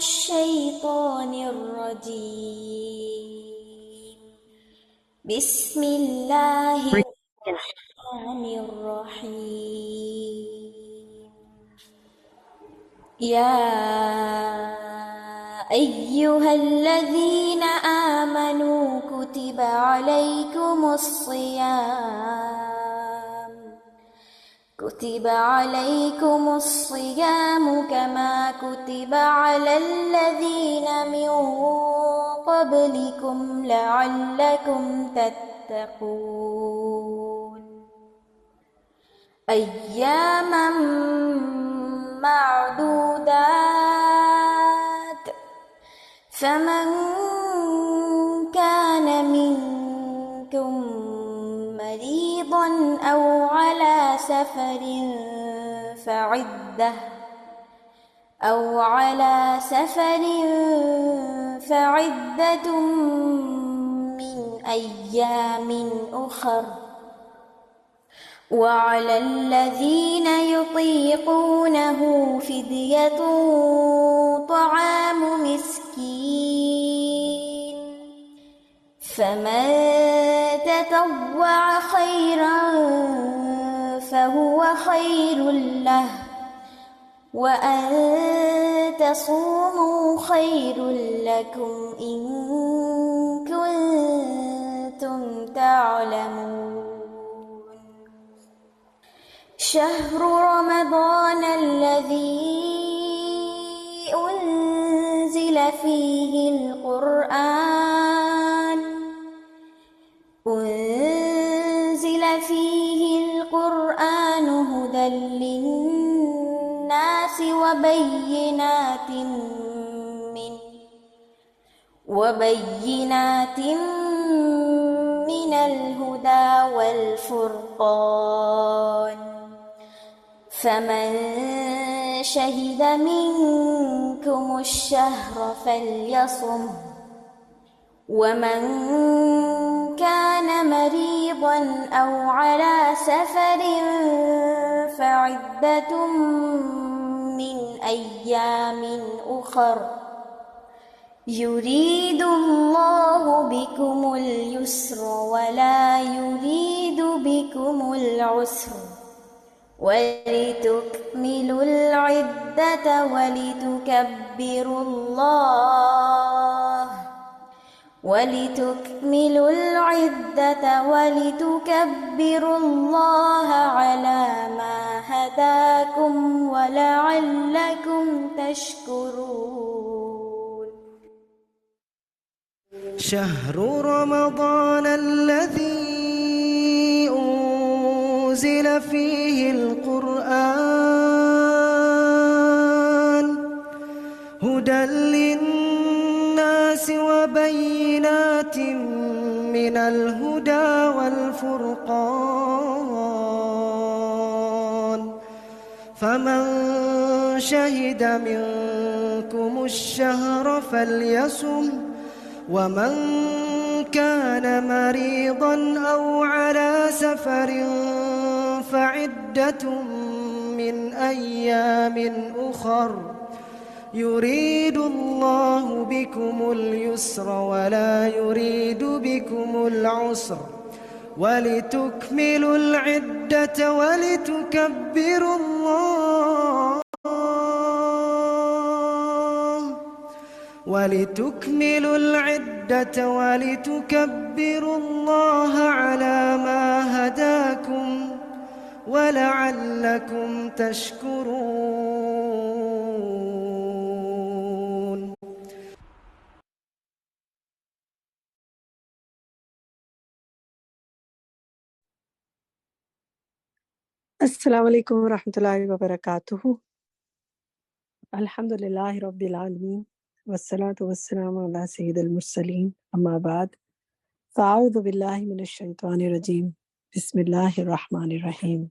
الشيطان الرجيم. بسم الله الرحمن الرحيم. يا أيها الذين آمنوا كتب عليكم الصيام كما كتب على الذين من قبلكم لعلكم تتقون. أياما معدودات، فمن كان منكم مريضا أو على سفر فعدة من أيام أخر. وعلى الذين يطيقونه فدية طعام مسكين، فمن تطوع خيرا فهو خير له، وأن تصوموا خير لكم إن كنتم تعلمون. شهر رمضان الذي أنزل فيه القرآن هدى للناس وبينات من الهدى والفرقان، فمن شهد منكم الشهر فليصم، ومن كان مريضا أو على سفر فعدة من أيام أخر. يريد الله بكم اليسر ولا يريد بكم العسر، ولتكملوا العدة ولتكبروا الله على ما هداكم ولعلكم تشكرون. شهر رمضان الذي أنزل فيه القرآن هدى للناس وبينات من الهدى والفرقان، فمن شهد منكم الشهر فليصم، ومن كان مريضا أو على سفر فعدة من أيام أخر. يريد الله بكم اليسر ولا يريد بكم العسر، ولتكملوا العدة ولتكبروا الله على ما هداكم ولعلكم تشكرون. السلام عليكم ورحمة الله وبركاته. الحمد لله رب العالمين، والصلاة والسلام على سيد المرسلين، أما بعد، فأعوذ بالله من الشيطان الرجيم، بسم الله الرحمن الرحيم।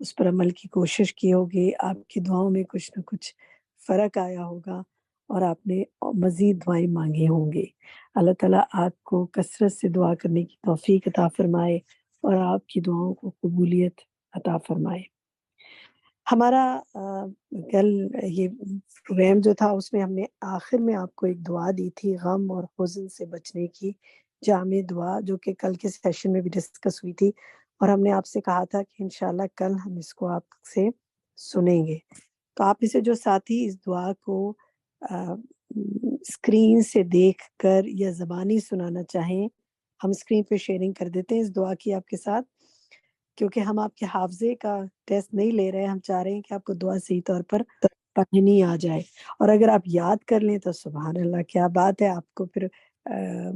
اس پر عمل کی کوشش کی ہوگی، آپ کی دعاؤں میں کچھ نہ کچھ فرق آیا ہوگا اور آپ نے مزید دعائیں مانگی ہوں گی۔ اللہ تعالیٰ آپ کو کثرت سے دعا کرنے کی توفیق عطا فرمائے اور آپ کی دعاؤں کو قبولیت عطا فرمائے۔ ہمارا کل یہ پروگرام جو تھا اس میں ہم نے آخر میں آپ کو ایک دعا دی تھی غم اور حزن سے بچنے کی جامع دعا، جو کہ کل کے سیشن میں بھی ڈسکس ہوئی تھی، اور ہم نے آپ سے کہا تھا کہ انشاءاللہ کل ہم اس کو آپ سے سنیں گے۔ تو آپ میں سے جو ساتھی اس دعا کو اسکرین سے دیکھ کر یا زبانی سنانا چاہیں، ہم اسکرین پہ شیئرنگ کر دیتے ہیں اس دعا کی آپ کے ساتھ، کیونکہ ہم آپ کے حافظے کا ٹیسٹ نہیں لے رہے ہیں، ہم چاہ رہے ہیں کہ آپ کو دعا صحیح طور پر پڑھنی آ جائے، اور اگر آپ یاد کر لیں تو سبحان اللہ کیا بات ہے، آپ کو پھر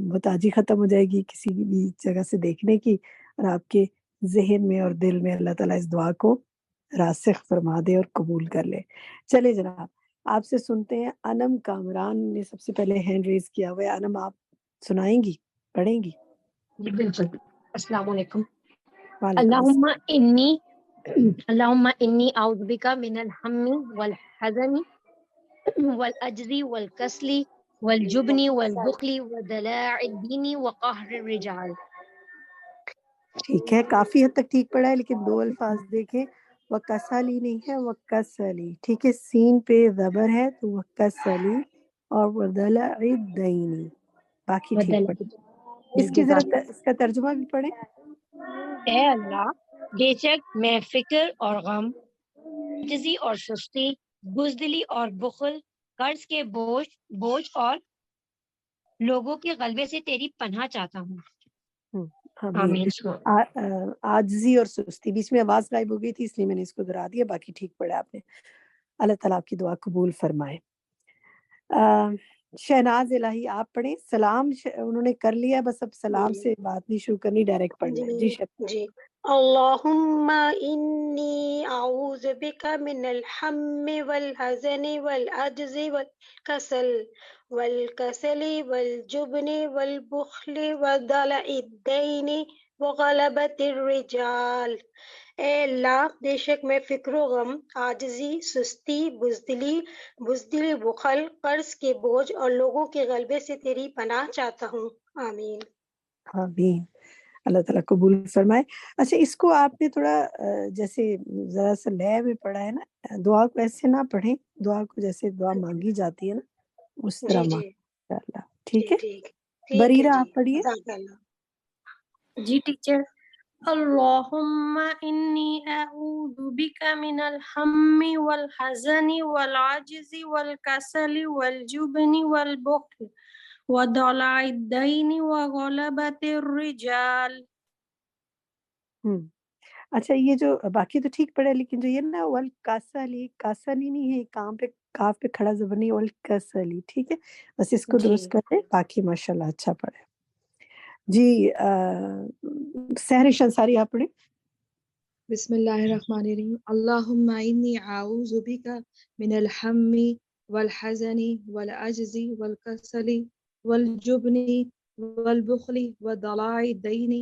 محتاجی ختم ہو جائے گی کسی بھی جگہ سے دیکھنے کی، اور آپ کے ذہن میں اور دل میں اللہ تعالیٰ اس دعا کو راسخ فرما دے اور قبول کر لے۔ چلے جناب، آپ سے سنتے ہیں۔ انم کامران نے سب سے پہلے ہینڈ ریز کیا ہوا ہے۔ انم، آپ سنائیں گی، پڑھیں گی؟ جی بالکل۔ السلام علیکم۔ وعلیکم اللہم انی اعوذ بک من الہم والحزن والعجز والکسل والجبن والبخل ودلاع الدین وقہر الرجال۔ ٹھیک ہے، کافی حد تک ٹھیک پڑا ہے، لیکن دو الفاظ دیکھیں، وکسلی نہیں ہے، وکسلی، ٹھیک ہے، سین پہ زبر ہے تو وکسلی، اور وضلع الدین، باقی ٹھیک پڑا۔ اس کی ذرا اس کا ترجمہ بھی پڑھیں۔ اے اللہ، بے شک میں فکر اور غم، عجزی اور سستی، بزدلی اور بخل، قرض کے بوجھ اور لوگوں کے غلبے سے تیری پناہ چاہتا ہوں۔ آمین۔ عاجزی اور سستی، بیچ میں آواز غائب ہو گئی تھی اس لیے میں نے اس کو دہرا دیا، باقی ٹھیک پڑا آپ نے۔ اللہ تعالیٰ آپ کی دعا قبول فرمائے۔ شہناز الہی آپ پڑھیں۔ سلام انہوں نے کر لیا، بس اب سلام سے بات نہیں شروع کرنی، ڈائریکٹ پڑھنا ہے۔ جی جی اللہم انی اعوذ بک من الہم والحزن والعجز والکسل والجبن والبخل ودلع الدین وغلبۃ الرجال۔ اے اللہ، بے شک میں فکر و غم، عاجزی، سستی، بزدلی، بخل، قرض کے بوجھ اور لوگوں کے غلبے سے تیری پناہ چاہتا ہوں۔ آمین۔ آمین، اللہ تعالیٰ قبول فرمائے۔ اچھا، اس کو آپ نے تھوڑا جیسے ذرا سا لے میں پڑھا ہے نا، دعا کو ایسے نہ پڑھیں، دعا کو جیسے دعا مانگی جاتی ہے نا اس طرح جی مانگیں انشاءاللہ، ٹھیک ہے؟ ٹھیک ہے بریرہ جی، آپ پڑھیے۔ جزاک اللہ۔ جی ٹیچر۔ اللہم انی اعوذ بک من الہم والحزن والعجز والکسل والجبن والبخل ودلع الدین وغلبۃ الرجال۔ اچھا، یہ جو باقی تو ٹھیک پڑے، لیکن جو یہ نا والکسلی، کسلی نہیں ہے، کام پہ کاف پہ کھڑا زبر نہیں، والکسلی، ٹھیک ہے، بس اس کو درست کریں، باقی ماشاءاللہ اچھا پڑے۔ جی سحر انصاری آپ پڑھیں۔ بسم اللہ الرحمن الرحیم۔ اللہم انی اعوذ بک من الہم والحزن والعجز والکسل والجبن والبخل وضلاع الدین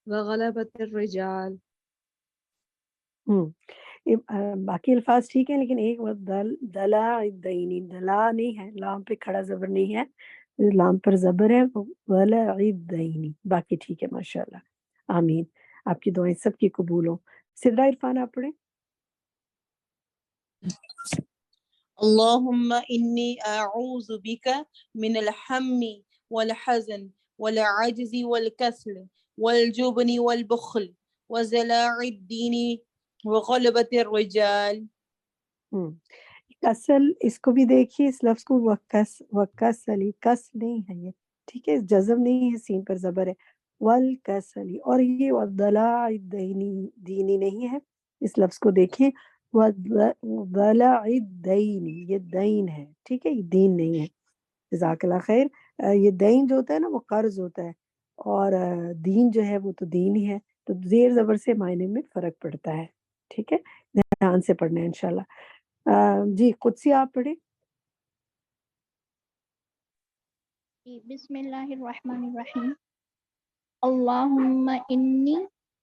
وغلبۃ الرجال۔ باقی الفاظ ٹھیک ہیں، لیکن ایک وقت دلع الدینی، دلا نہیں ہے، لام پہ کھڑا زبر نہیں ہے، لام پر زبر ہے، ولع الدینی، باقی ٹھیک ہے ماشاءاللہ۔ آمین، آپ کی دعائیں سب کی قبول ہوں۔ سدرا عرفان آپ پڑھیں۔ اللهم إني أعوذ بك من الهم والحزن والعجز والكسل والجبن والبخل وزلاع الدين وغلبة الرجال۔ کسل، اس کو بھی دیکھیے، اس لفظ کو وکسلی، کس نہیں ہے یہ، ٹھیک ہے، جزم نہیں ہے، سین پر زبر ہے، والکسلی، اور یہ وضلاع دینی نہیں ہے، اس لفظ کو دیکھیں، وضلاع الدین، یہ دین ہے، ٹھیک ہے، یہ دین نہیں ہے۔ جزاک اللہ خیر۔ یہ دین جو ہوتا ہے نا وہ قرض ہوتا ہے، اور دین جو ہے وہ تو دین ہی ہے، تو زیر زبر سے معنی میں فرق پڑتا ہے، ٹھیک ہے، دھیان سے پڑھنا ہے انشاءاللہ۔ جی قدسی آپ پڑھیں۔ بسم اللہ الرحمن الرحیم۔ اللہم انی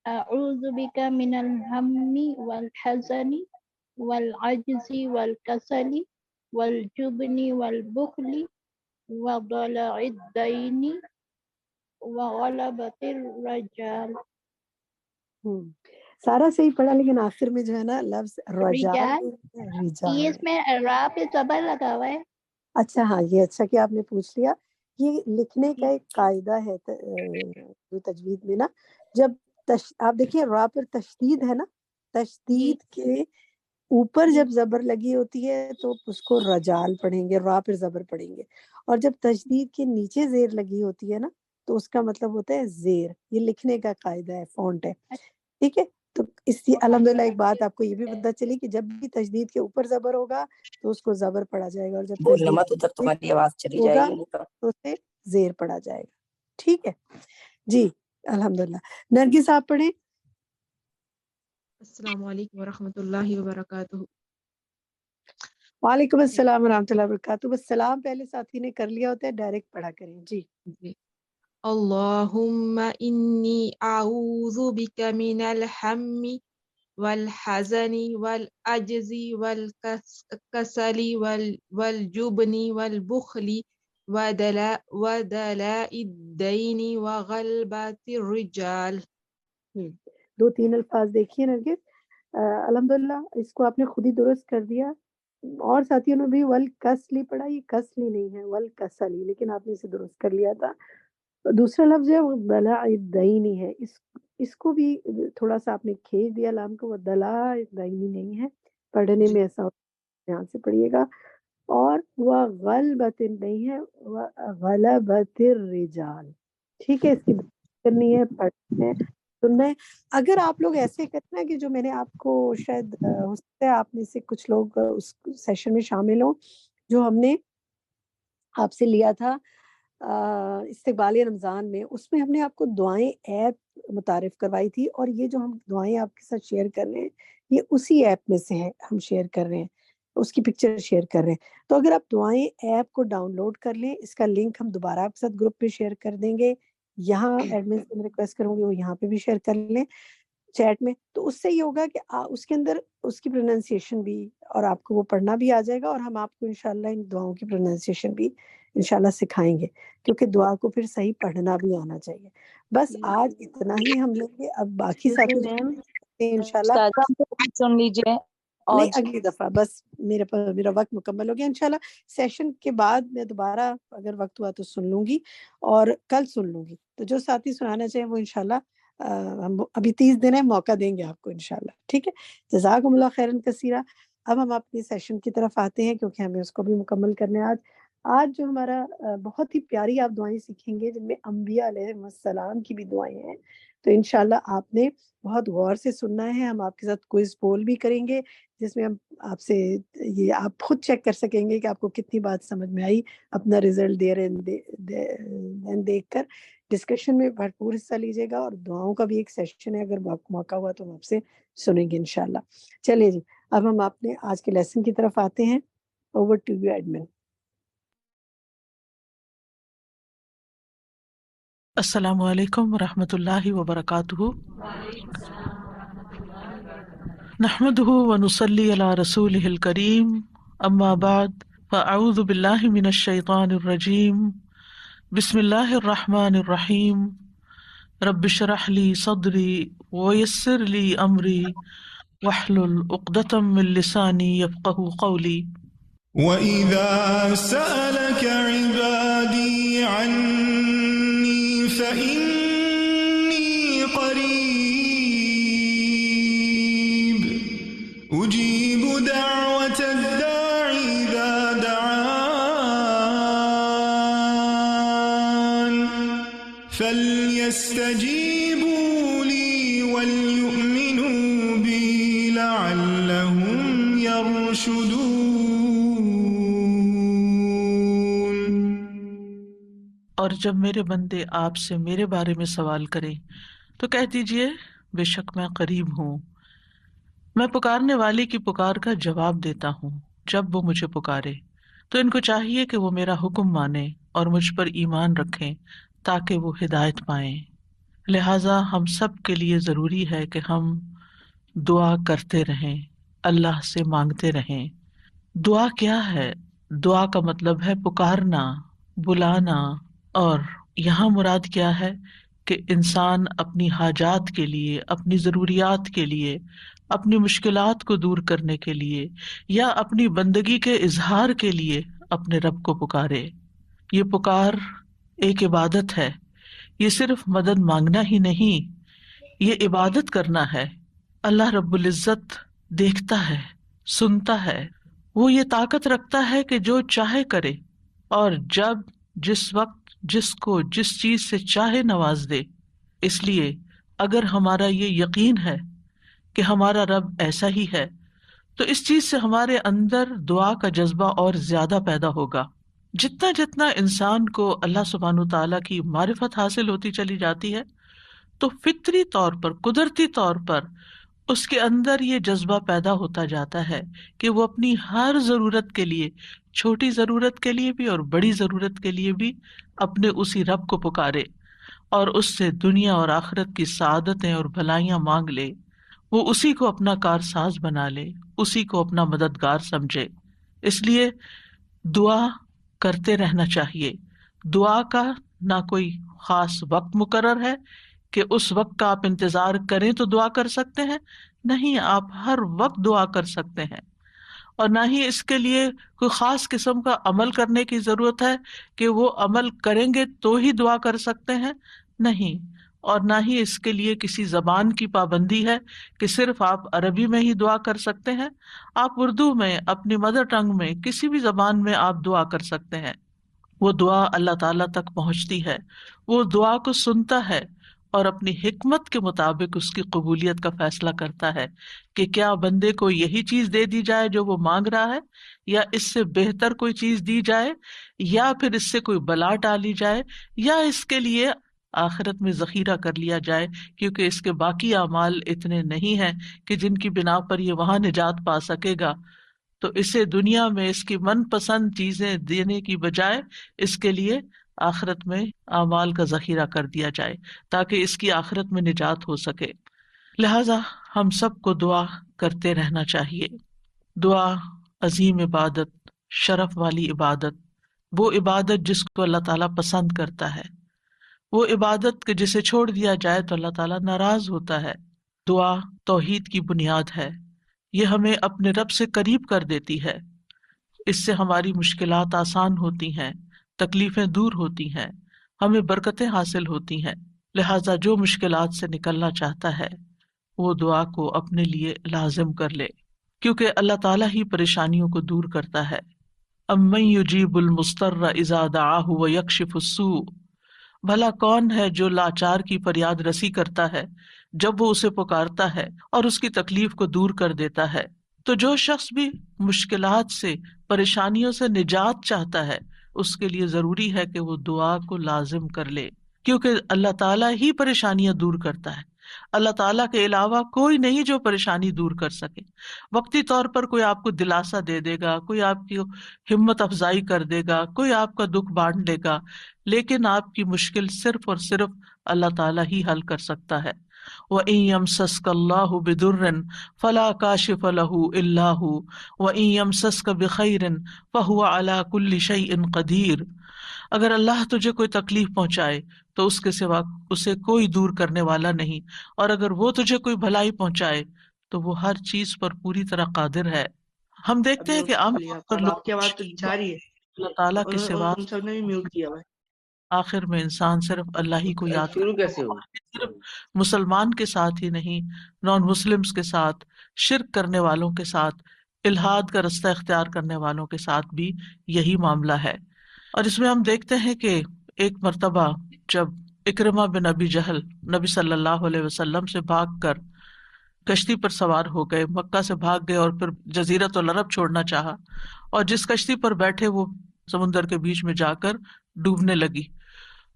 أعوذ بك من الهم والحزن والعجز والكسل والجبن والبخل وضلع الدين وغلبة الرجال. سارا صحیح پڑھا لیکن آخر میں جو ہے نا لفظ رجال رجال یہ رجال. اس میں را پہ زبر لگا ہوا ہے. اچھا ہاں یہ اچھا کہ آپ نے پوچھ لیا. یہ لکھنے کا ایک قاعدہ ہے تجوید میں نا، جب آپ دیکھیے را پر تشدید ہے نا، تشدید کے اوپر جب زبر لگی ہوتی ہے تو اس کو رجال پڑھیں گے، را پر زبر پڑھیں گے، اور جب تشدید کے نیچے زیر لگی ہوتی ہے نا تو اس کا مطلب ہوتا ہے زیر. یہ لکھنے کا قاعدہ ہے، فونٹ ہے. ٹھیک ہے، تو اس کی الحمدللہ ایک بات آپ کو یہ بھی پتہ چلی کہ جب بھی تشدید کے اوپر زبر ہوگا تو اس کو زبر پڑھا جائے گا، اور جب بولنا مت، تشدید ادھر تمہاری آواز چلی جائے ہوگا گی نہیں تو. تو اسے زیر پڑھا جائے گا. ٹھیک ہے جی الحمدللہ. نرگس آپ پڑھیں. السلام علیکم ورحمۃ اللہ وبرکاتہ. وعلیکم السلام ورحمۃ اللہ وبرکاتہ. بس سلام پہلے ساتھی نے کر لیا ہوتا ہے، ڈائریکٹ پڑھا کریں. جی جی. اللہم انی اعوذ بک من الہم والحزن والعجز والکسل والجبن والبخل ودلاء الدین وغلبۃ الرجال. 2-3 الفاظ دیکھیے نرگس. الحمدللہ اس کو آپ نے خود ہی درست کر دیا، اور ساتھیوں نے بھی والکسلی پڑھا. یہ کسلی نہیں ہے، والکسلی، لیکن آپ نے اسے درست کر لیا تھا. دوسرا لفظ ہے وہ دلاء الدینی ہے، اس کو بھی تھوڑا سا آپ نے کھینچ دیا لام کو. وہ دلاء الدینی نہیں ہے، پڑھنے میں ایسا ہوتا ہے، دھیان سے پڑھیے گا. اور وہ غلبت نہیں ہے، وہ غلبت الرجال. ٹھیک ہے، اس کی کرنی ہے، پڑھنا ہے، سننا ہے. اگر آپ لوگ ایسے کرنا کہ جو میں نے آپ کو شاید ہو سکتا ہے آپ میں سے کچھ لوگ اس سیشن میں شامل ہوں جو ہم نے آپ سے لیا تھا استقبال رمضان میں، اس میں ہم نے آپ کو دعائیں ایپ متعارف کروائی تھی، اور یہ جو ہم دعائیں آپ کے ساتھ شیئر کر رہے ہیں یہ اسی ایپ میں سے ہے، ہم شیئر کر رہے ہیں، اس کی پکچر شیئر کر رہے ہیں. تو اگر آپ دعائیں ایپ کو ڈاؤن لوڈ کر لیں، اس کا لنک ہم دوبارہ آپ کے ساتھ گروپ پہ شیئر کر دیں گے. یہاں ایڈمن سے میں ریکویسٹ کروں گی وہ یہاں پہ بھی شیئر کر لیں چیٹ میں. تو اس سے یہ ہوگا کہ اس کے اندر اس کی پروننسیشن بھی، اور آپ کو وہ پڑھنا بھی آ جائے گا، اور ہم آپ کو انشاءاللہ ان دعاؤں کی پروننسیشن بھی انشاءاللہ سکھائیں گے، کیونکہ دعا کو پھر صحیح پڑھنا بھی آنا چاہیے. بس آج اتنا ہی ہم لیں گے. اب باقی ساتھی انشاءاللہ سن لیجیے نہیں اگلی دفعہ. بس میرا وقت مکمل ہو گیا. انشاءاللہ سیشن کے بعد میں دوبارہ اگر وقت ہوا تو سن لوں گی، اور کل سن لوں گی. تو جو ساتھی سنانا چاہیں وہ انشاءاللہ ہم ابھی 30 دن ہے، موقع دیں گے آپ کو انشاءاللہ. ٹھیک ہے، جزاکم اللہ خیرن کثیرہ. اب ہم اپنی سیشن کی طرف آتے ہیں کیونکہ ہمیں اس کو بھی مکمل کرنا ہے. آج جو ہمارا بہت ہی پیاری آپ دعائیں سیکھیں گے جن میں انبیاء علیہ السلام کی بھی دعائیں ہیں. تو انشاءاللہ آپ نے بہت غور سے سننا ہے. ہم آپ کے ساتھ کوئز پول بھی کریں گے جس میں ہم آپ سے یہ آپ خود چیک کر سکیں گے کہ آپ کو کتنی بات سمجھ میں آئی. اپنا رزلٹ دیکھ کر ڈسکشن میں بھرپور حصہ لیجیے گا، اور دعاؤں کا بھی ایک سیشن ہے، اگر موقع ہوا تو ہم آپ سے سنیں گے انشاءاللہ. چلیے جی، اب ہم اپنے آج کے لیسن کی طرف آتے ہیں. Over to you admin. السلام علیکم ورحمۃ اللہ وبرکاتہ. نحمده ونصلی علی رسولہ الکریم، اما بعد فاعوذ باللہ من الشیطان الرجیم. بسم اللہ الرحمن الرحیم. رب اشرح لی صدری ویسر لی امری واحلل عقدۃ من لسانی یفقہوا قولی. وَإِذَا سَأَلَكَ عِبَادِي عَنِّي فَإِنِّي قَرِيبٌ أُجِيبُ دَعْوَةَ الدَّاعِ إِذَا دَعَانِ فَلْيَسْتَجِيبُوا لِي وَلْيُؤْمِنُوا بِي لَعَلَّهُمْ يَرْشُدُونَ. اور جب میرے بندے آپ سے میرے بارے میں سوال کریں تو کہہ دیجئے بے شک میں قریب ہوں، میں پکارنے والی کی پکار کا جواب دیتا ہوں جب وہ مجھے پکارے. تو ان کو چاہیے کہ وہ میرا حکم مانیں اور مجھ پر ایمان رکھیں تاکہ وہ ہدایت پائیں. لہٰذا ہم سب کے لیے ضروری ہے کہ ہم دعا کرتے رہیں، اللہ سے مانگتے رہیں۔ دعا کیا ہے؟ دعا کا مطلب ہے پکارنا، بلانا، اور یہاں مراد کیا ہے کہ انسان اپنی حاجات کے لیے، اپنی ضروریات کے لیے، اپنی مشکلات کو دور کرنے کے لیے یا اپنی بندگی کے اظہار کے لیے اپنے رب کو پکارے۔ یہ پکار ایک عبادت ہے، یہ صرف مدد مانگنا ہی نہیں، یہ عبادت کرنا ہے۔ اللہ رب العزت دیکھتا ہے، سنتا ہے، وہ یہ طاقت رکھتا ہے کہ جو چاہے کرے اور جب، جس وقت، جس کو جس چیز سے چاہے نواز دے۔ اس لیے اگر ہمارا یہ یقین ہے کہ ہمارا رب ایسا ہی ہے تو اس چیز سے ہمارے اندر دعا کا جذبہ اور زیادہ پیدا ہوگا۔ جتنا جتنا انسان کو اللہ سبحانہ تعالیٰ کی معرفت حاصل ہوتی چلی جاتی ہے تو فطری طور پر، قدرتی طور پر اس کے اندر یہ جذبہ پیدا ہوتا جاتا ہے کہ وہ اپنی ہر ضرورت کے لیے، چھوٹی ضرورت کے لیے بھی اور بڑی ضرورت کے لیے بھی اپنے اسی رب کو پکارے اور اس سے دنیا اور آخرت کی سعادتیں اور بھلائیاں مانگ لے۔ وہ اسی کو اپنا کارساز بنا لے، اسی کو اپنا مددگار سمجھے۔ اس لیے دعا کرتے رہنا چاہیے۔ دعا کا نہ کوئی خاص وقت مقرر ہے کہ اس وقت کا آپ انتظار کریں تو دعا کر سکتے ہیں، نہیں، آپ ہر وقت دعا کر سکتے ہیں۔ اور نہ ہی اس کے لیے کوئی خاص قسم کا عمل کرنے کی ضرورت ہے کہ وہ عمل کریں گے تو ہی دعا کر سکتے ہیں، نہیں۔ اور نہ ہی اس کے لیے کسی زبان کی پابندی ہے کہ صرف آپ عربی میں ہی دعا کر سکتے ہیں۔ آپ اردو میں، اپنی مدر ٹنگ میں، کسی بھی زبان میں آپ دعا کر سکتے ہیں۔ وہ دعا اللہ تعالیٰ تک پہنچتی ہے، وہ دعا کو سنتا ہے اور اپنی حکمت کے مطابق اس کی قبولیت کا فیصلہ کرتا ہے کہ کیا بندے کو یہی چیز دے دی جائے جو وہ مانگ رہا ہے، یا اس سے بہتر کوئی چیز دی جائے، یا پھر اس سے کوئی بلا ٹالی جائے، یا اس کے لیے آخرت میں ذخیرہ کر لیا جائے، کیونکہ اس کے باقی اعمال اتنے نہیں ہیں کہ جن کی بنا پر یہ وہاں نجات پا سکے گا۔ تو اسے دنیا میں اس کی من پسند چیزیں دینے کی بجائے اس کے لیے آخرت میں اعمال کا ذخیرہ کر دیا جائے تاکہ اس کی آخرت میں نجات ہو سکے۔ لہذا ہم سب کو دعا کرتے رہنا چاہیے۔ دعا عظیم عبادت، شرف والی عبادت، وہ عبادت جس کو اللہ تعالیٰ پسند کرتا ہے، وہ عبادت کہ جسے چھوڑ دیا جائے تو اللہ تعالیٰ ناراض ہوتا ہے۔ دعا توحید کی بنیاد ہے، یہ ہمیں اپنے رب سے قریب کر دیتی ہے، اس سے ہماری مشکلات آسان ہوتی ہیں، تکلیفیں دور ہوتی ہیں، ہمیں برکتیں حاصل ہوتی ہیں۔ لہٰذا جو مشکلات سے نکلنا چاہتا ہے وہ دعا کو اپنے لیے لازم کر لے، کیونکہ اللہ تعالیٰ ہی پریشانیوں کو دور کرتا ہے۔ امن یجیب المضطر اذا دعاہ ویکشف السوء، بھلا کون ہے جو لاچار کی فریاد رسی کرتا ہے جب وہ اسے پکارتا ہے اور اس کی تکلیف کو دور کر دیتا ہے۔ تو جو شخص بھی مشکلات سے، پریشانیوں سے نجات چاہتا ہے اس کے لیے ضروری ہے کہ وہ دعا کو لازم کر لے، کیونکہ اللہ تعالیٰ ہی پریشانیاں دور کرتا ہے۔ اللہ تعالیٰ کے علاوہ کوئی نہیں جو پریشانی دور کر سکے۔ وقتی طور پر کوئی آپ کو دلاسا دے دے گا، کوئی آپ کی ہمت افزائی کر دے گا، کوئی آپ کا دکھ بانٹ لے گا، لیکن آپ کی مشکل صرف اور صرف اللہ تعالیٰ ہی حل کر سکتا ہے۔ وَإِن يَمْسَسْكَ اللَّهُ بِضُرٍّ فَلَا كَاشِفَ لَهُ إِلَّا هُوَ وَإِن يَمْسَسْكَ بِخَيْرٍ فَهُوَ عَلَى كُلِّ شَيْءٍ قَدِيرٌ، اگر اللہ تجھے کوئی تکلیف پہنچائے تو اس کے سوا اسے کوئی دور کرنے والا نہیں، اور اگر وہ تجھے کوئی بھلائی پہنچائے تو وہ ہر چیز پر پوری طرح قادر ہے۔ ہم دیکھتے ہیں کہ عام طور پر آپ کی آواز تو جاری ہے، اللہ تعالیٰ کے سوا ان سب نے بھی میوٹ کیا ہوا ہے۔ آخر میں انسان صرف اللہ ہی کو یاد شروع کرتا کیسے ہے، ہوا؟ صرف مسلمان کے ساتھ ہی نہیں، نان مسلمز کے ساتھ، شرک کرنے والوں کے ساتھ، الحاد کا رستہ اختیار کرنے والوں کے ساتھ بھی یہی معاملہ ہے۔ اور اس میں ہم دیکھتے ہیں کہ ایک مرتبہ جب اکرمہ بن ابی جہل نبی صلی اللہ علیہ وسلم سے بھاگ کر کشتی پر سوار ہو گئے، مکہ سے بھاگ گئے اور پھر جزیرۃ العرب چھوڑنا چاہا، اور جس کشتی پر بیٹھے وہ سمندر کے بیچ میں جا کر ڈوبنے لگی۔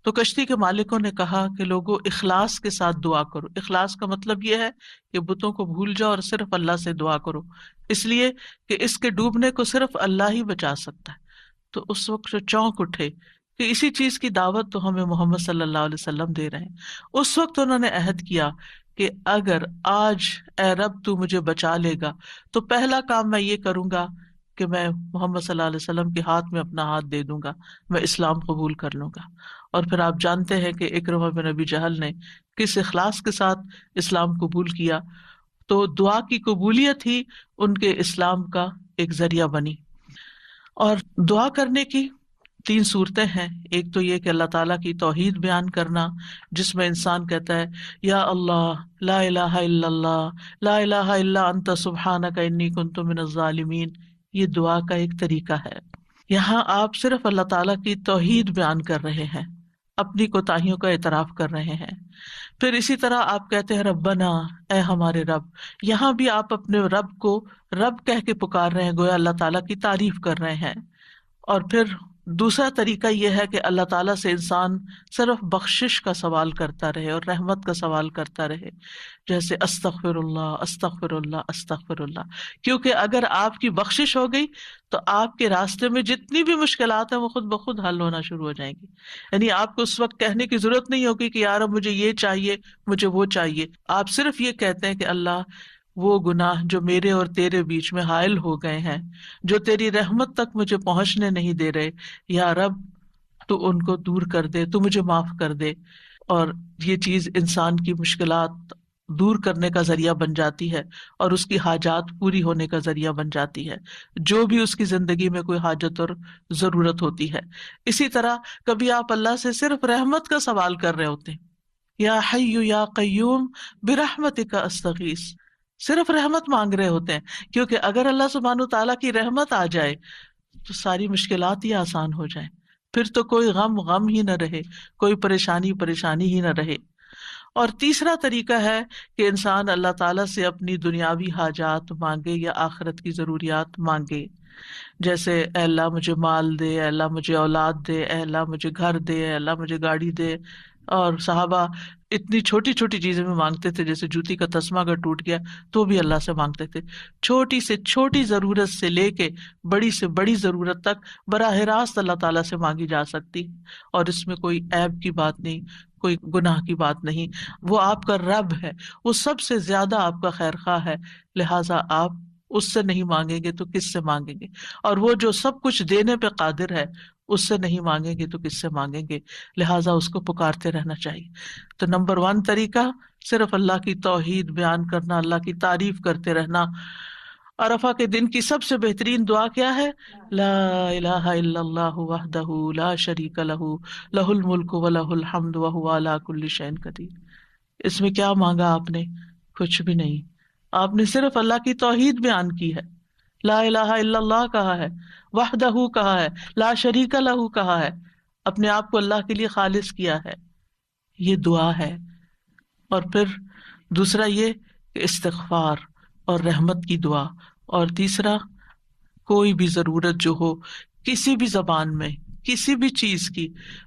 تو کشتی کے مالکوں نے کہا کہ لوگوں اخلاص کے ساتھ دعا کرو۔ اخلاص کا مطلب یہ ہے کہ بتوں کو بھول جاؤ اور صرف اللہ سے دعا کرو، اس لیے کہ اس کے ڈوبنے کو صرف اللہ ہی بچا سکتا ہے۔ تو اس وقت جو چونک اٹھے کہ اسی چیز کی دعوت تو ہمیں محمد صلی اللہ علیہ وسلم دے رہے ہیں. اس وقت انہوں نے عہد کیا کہ اگر آج اے رب تو مجھے بچا لے گا تو پہلا کام میں یہ کروں گا کہ میں محمد صلی اللہ علیہ وسلم کے ہاتھ میں اپنا ہاتھ دے دوں گا، میں اسلام قبول کر لوں گا. اور پھر آپ جانتے ہیں کہ اکرمہ بن ابی جہل نے کس اخلاص کے ساتھ اسلام قبول کیا، تو دعا کی قبولیت ہی ان کے اسلام کا ایک ذریعہ بنی. اور دعا کرنے کی 3 صورتیں ہیں. ایک تو یہ کہ اللہ تعالیٰ کی توحید بیان کرنا، جس میں انسان کہتا ہے یا اللہ لا الہ الا اللہ لا الہ الا انت سبحانک انی کنت من الظالمین. یہ دعا کا ایک طریقہ ہے. یہاں آپ صرف اللہ تعالیٰ کی توحید بیان کر رہے ہیں، اپنی کوتاہیوں کا اعتراف کر رہے ہیں. پھر اسی طرح آپ کہتے ہیں ربنا، اے ہمارے رب. یہاں بھی آپ اپنے رب کو رب کہہ کے پکار رہے ہیں، گویا اللہ تعالیٰ کی تعریف کر رہے ہیں. اور پھر دوسرا طریقہ یہ ہے کہ اللہ تعالیٰ سے انسان صرف بخشش کا سوال کرتا رہے اور رحمت کا سوال کرتا رہے، جیسے استغفر اللہ استغفر اللہ استغفر اللہ. کیونکہ اگر آپ کی بخشش ہو گئی تو آپ کے راستے میں جتنی بھی مشکلات ہیں وہ خود بخود حل ہونا شروع ہو جائیں گی. یعنی آپ کو اس وقت کہنے کی ضرورت نہیں ہوگی کہ یار مجھے یہ چاہیے مجھے وہ چاہیے. آپ صرف یہ کہتے ہیں کہ اللہ وہ گناہ جو میرے اور تیرے بیچ میں حائل ہو گئے ہیں، جو تیری رحمت تک مجھے پہنچنے نہیں دے رہے، یا رب تو ان کو دور کر دے، تو مجھے معاف کر دے. اور یہ چیز انسان کی مشکلات دور کرنے کا ذریعہ بن جاتی ہے اور اس کی حاجات پوری ہونے کا ذریعہ بن جاتی ہے، جو بھی اس کی زندگی میں کوئی حاجت اور ضرورت ہوتی ہے. اسی طرح کبھی آپ اللہ سے صرف رحمت کا سوال کر رہے ہوتے ہیں، یا حی یا قیوم برحمتک استغیث، صرف رحمت مانگ رہے ہوتے ہیں. کیونکہ اگر اللہ سبحانہ وتعالیٰ کی رحمت آ جائے تو ساری مشکلات ہی آسان ہو جائیں، پھر تو کوئی غم ہی نہ رہے، کوئی پریشانی ہی نہ رہے. اور تیسرا طریقہ ہے کہ انسان اللہ تعالیٰ سے اپنی دنیاوی حاجات مانگے یا آخرت کی ضروریات مانگے، جیسے اے اللہ مجھے مال دے، اے اللہ مجھے اولاد دے، اے اللہ مجھے گھر دے، اے اللہ مجھے گاڑی دے. اور صحابہ اتنی چھوٹی چھوٹی چیزیں بھی مانگتے تھے، جیسے جوتی کا تسمہ اگر ٹوٹ گیا تو بھی اللہ سے مانگتے تھے. چھوٹی سے چھوٹی ضرورت سے لے کے بڑی سے بڑی ضرورت تک براہ راست اللہ تعالیٰ سے مانگی جا سکتی، اور اس میں کوئی عیب کی بات نہیں، کوئی گناہ کی بات نہیں. وہ آپ کا رب ہے، وہ سب سے زیادہ آپ کا خیر خواہ ہے، لہٰذا آپ اس سے نہیں مانگیں گے تو کس سے مانگیں گے؟ اور وہ جو سب کچھ دینے پہ قادر ہے اس سے نہیں مانگیں گے تو کس سے مانگیں گے؟ لہٰذا اس کو پکارتے رہنا چاہیے. تو نمبر 1 طریقہ صرف اللہ کی توحید بیان کرنا، اللہ کی تعریف کرتے رہنا. عرفہ کے دن کی سب سے بہترین دعا کیا ہے؟ لا الہ الا اللہ وحدہ لا شریک لہ لہ الملک ولہ الحمد وہو علی کل شیء قدیر. اس میں کیا مانگا آپ نے؟ کچھ بھی نہیں. آپ نے صرف اللہ کی توحید بیان کی ہے، لا الہ الا اللہ کہا ہے، وحدہ کہا ہے، لا شریک لہ کہا ہے، اپنے آپ کو اللہ کے لیے خالص کیا ہے. یہ دعا ہے. اور پھر دوسرا یہ کہ استغفار اور رحمت کی دعا. اور تیسرا کوئی بھی ضرورت جو ہو کسی بھی زبان میں، کسی بھی چیز کی،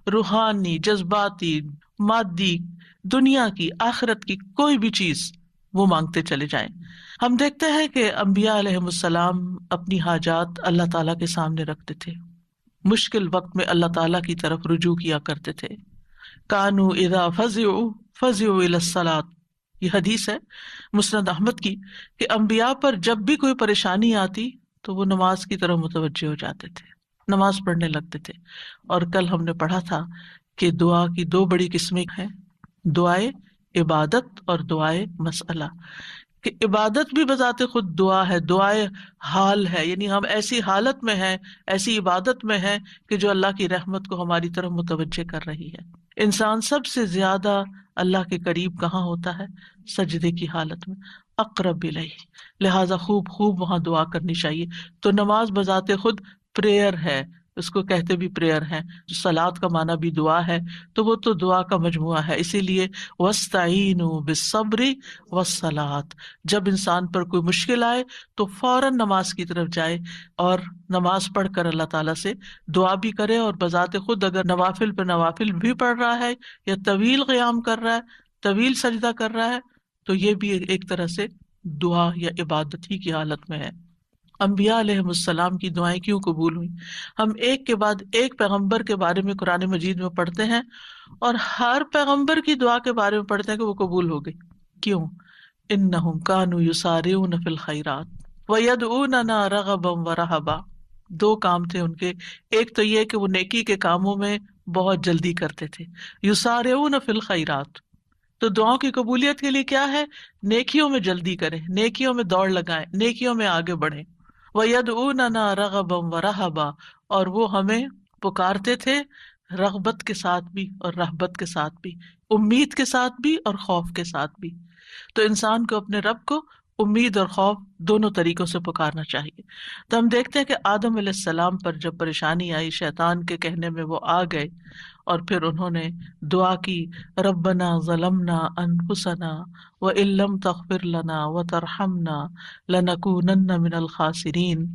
روحانی، جذباتی، مادی، دنیا کی، آخرت کی، کوئی بھی چیز وہ مانگتے چلے جائیں. ہم دیکھتے ہیں کہ انبیاء علیہم السلام اپنی حاجات اللہ تعالیٰ کے سامنے رکھتے تھے، مشکل وقت میں اللہ تعالیٰ کی طرف رجوع کیا کرتے تھے. کانوا اذا فزعوا الی الصلاۃ، یہ حدیث ہے مسند احمد کی، کہ انبیاء پر جب بھی کوئی پریشانی آتی تو وہ نماز کی طرف متوجہ ہو جاتے تھے، نماز پڑھنے لگتے تھے. اور کل ہم نے پڑھا تھا کہ دعا کی 2 بڑی قسمیں ہیں، دعائے عبادت اور دعائے مسئلہ. کہ عبادت بھی بذات خود دعا ہے، دعائے حال ہے، یعنی ہم ایسی حالت میں ہیں، ایسی عبادت میں ہیں کہ جو اللہ کی رحمت کو ہماری طرف متوجہ کر رہی ہے. انسان سب سے زیادہ اللہ کے قریب کہاں ہوتا ہے؟ سجدے کی حالت میں، اقرب الیہ. لہٰذا خوب خوب وہاں دعا کرنی چاہیے. تو نماز بذات خود پریئر ہے، اس کو کہتے بھی پریئر ہیں. صلاۃ کا معنی بھی دعا ہے، تو وہ تو دعا کا مجموعہ ہے. اسی لیے وَاسْتَعِینُوا بِالصَّبْرِ وَالصَّلَاةِ، جب انسان پر کوئی مشکل آئے تو فوراً نماز کی طرف جائے اور نماز پڑھ کر اللہ تعالیٰ سے دعا بھی کرے. اور بذات خود اگر نوافل پہ نوافل بھی پڑھ رہا ہے یا طویل قیام کر رہا ہے، طویل سجدہ کر رہا ہے، تو یہ بھی ایک طرح سے دعا یا عبادت ہی کی حالت میں ہے. انبیاء علیہ السلام کی دعائیں کیوں قبول ہوئی؟ ہم ایک کے بعد ایک پیغمبر کے بارے میں قرآن مجید میں پڑھتے ہیں اور ہر پیغمبر کی دعا کے بارے میں پڑھتے ہیں کہ وہ قبول ہو گئی. کیوں؟ انہم کانوا یسارعون فی الخیرات ویدعوننا رغبا ورہبا. دو کام تھے ان کے. ایک تو یہ کہ وہ نیکی کے کاموں میں بہت جلدی کرتے تھے. یسارعون فی الخیرات، تو دعاؤں کی قبولیت کے لیے کیا ہے؟ نیکیوں میں جلدی کریں، نیکیوں میں دوڑ لگائیں، نیکیوں میں آگے بڑھیں. وَيَدْعُونَنَا رَغَبًا وَرَهَبًا، اور وہ ہمیں پکارتے تھے رغبت کے ساتھ بھی اور رہبت کے ساتھ بھی، امید کے ساتھ بھی اور خوف کے ساتھ بھی. تو انسان کو اپنے رب کو امید اور خوف دونوں طریقوں سے پکارنا چاہیے. تو ہم دیکھتے ہیں کہ آدم علیہ السلام پر جب پریشانی آئی، شیطان کے کہنے میں وہ آ گئے اور پھر انہوں نے دعا کی، ربنا ظلمنا انفسنا وان لم تغفر لنا وترحمنا لنکونن من الخاسرین،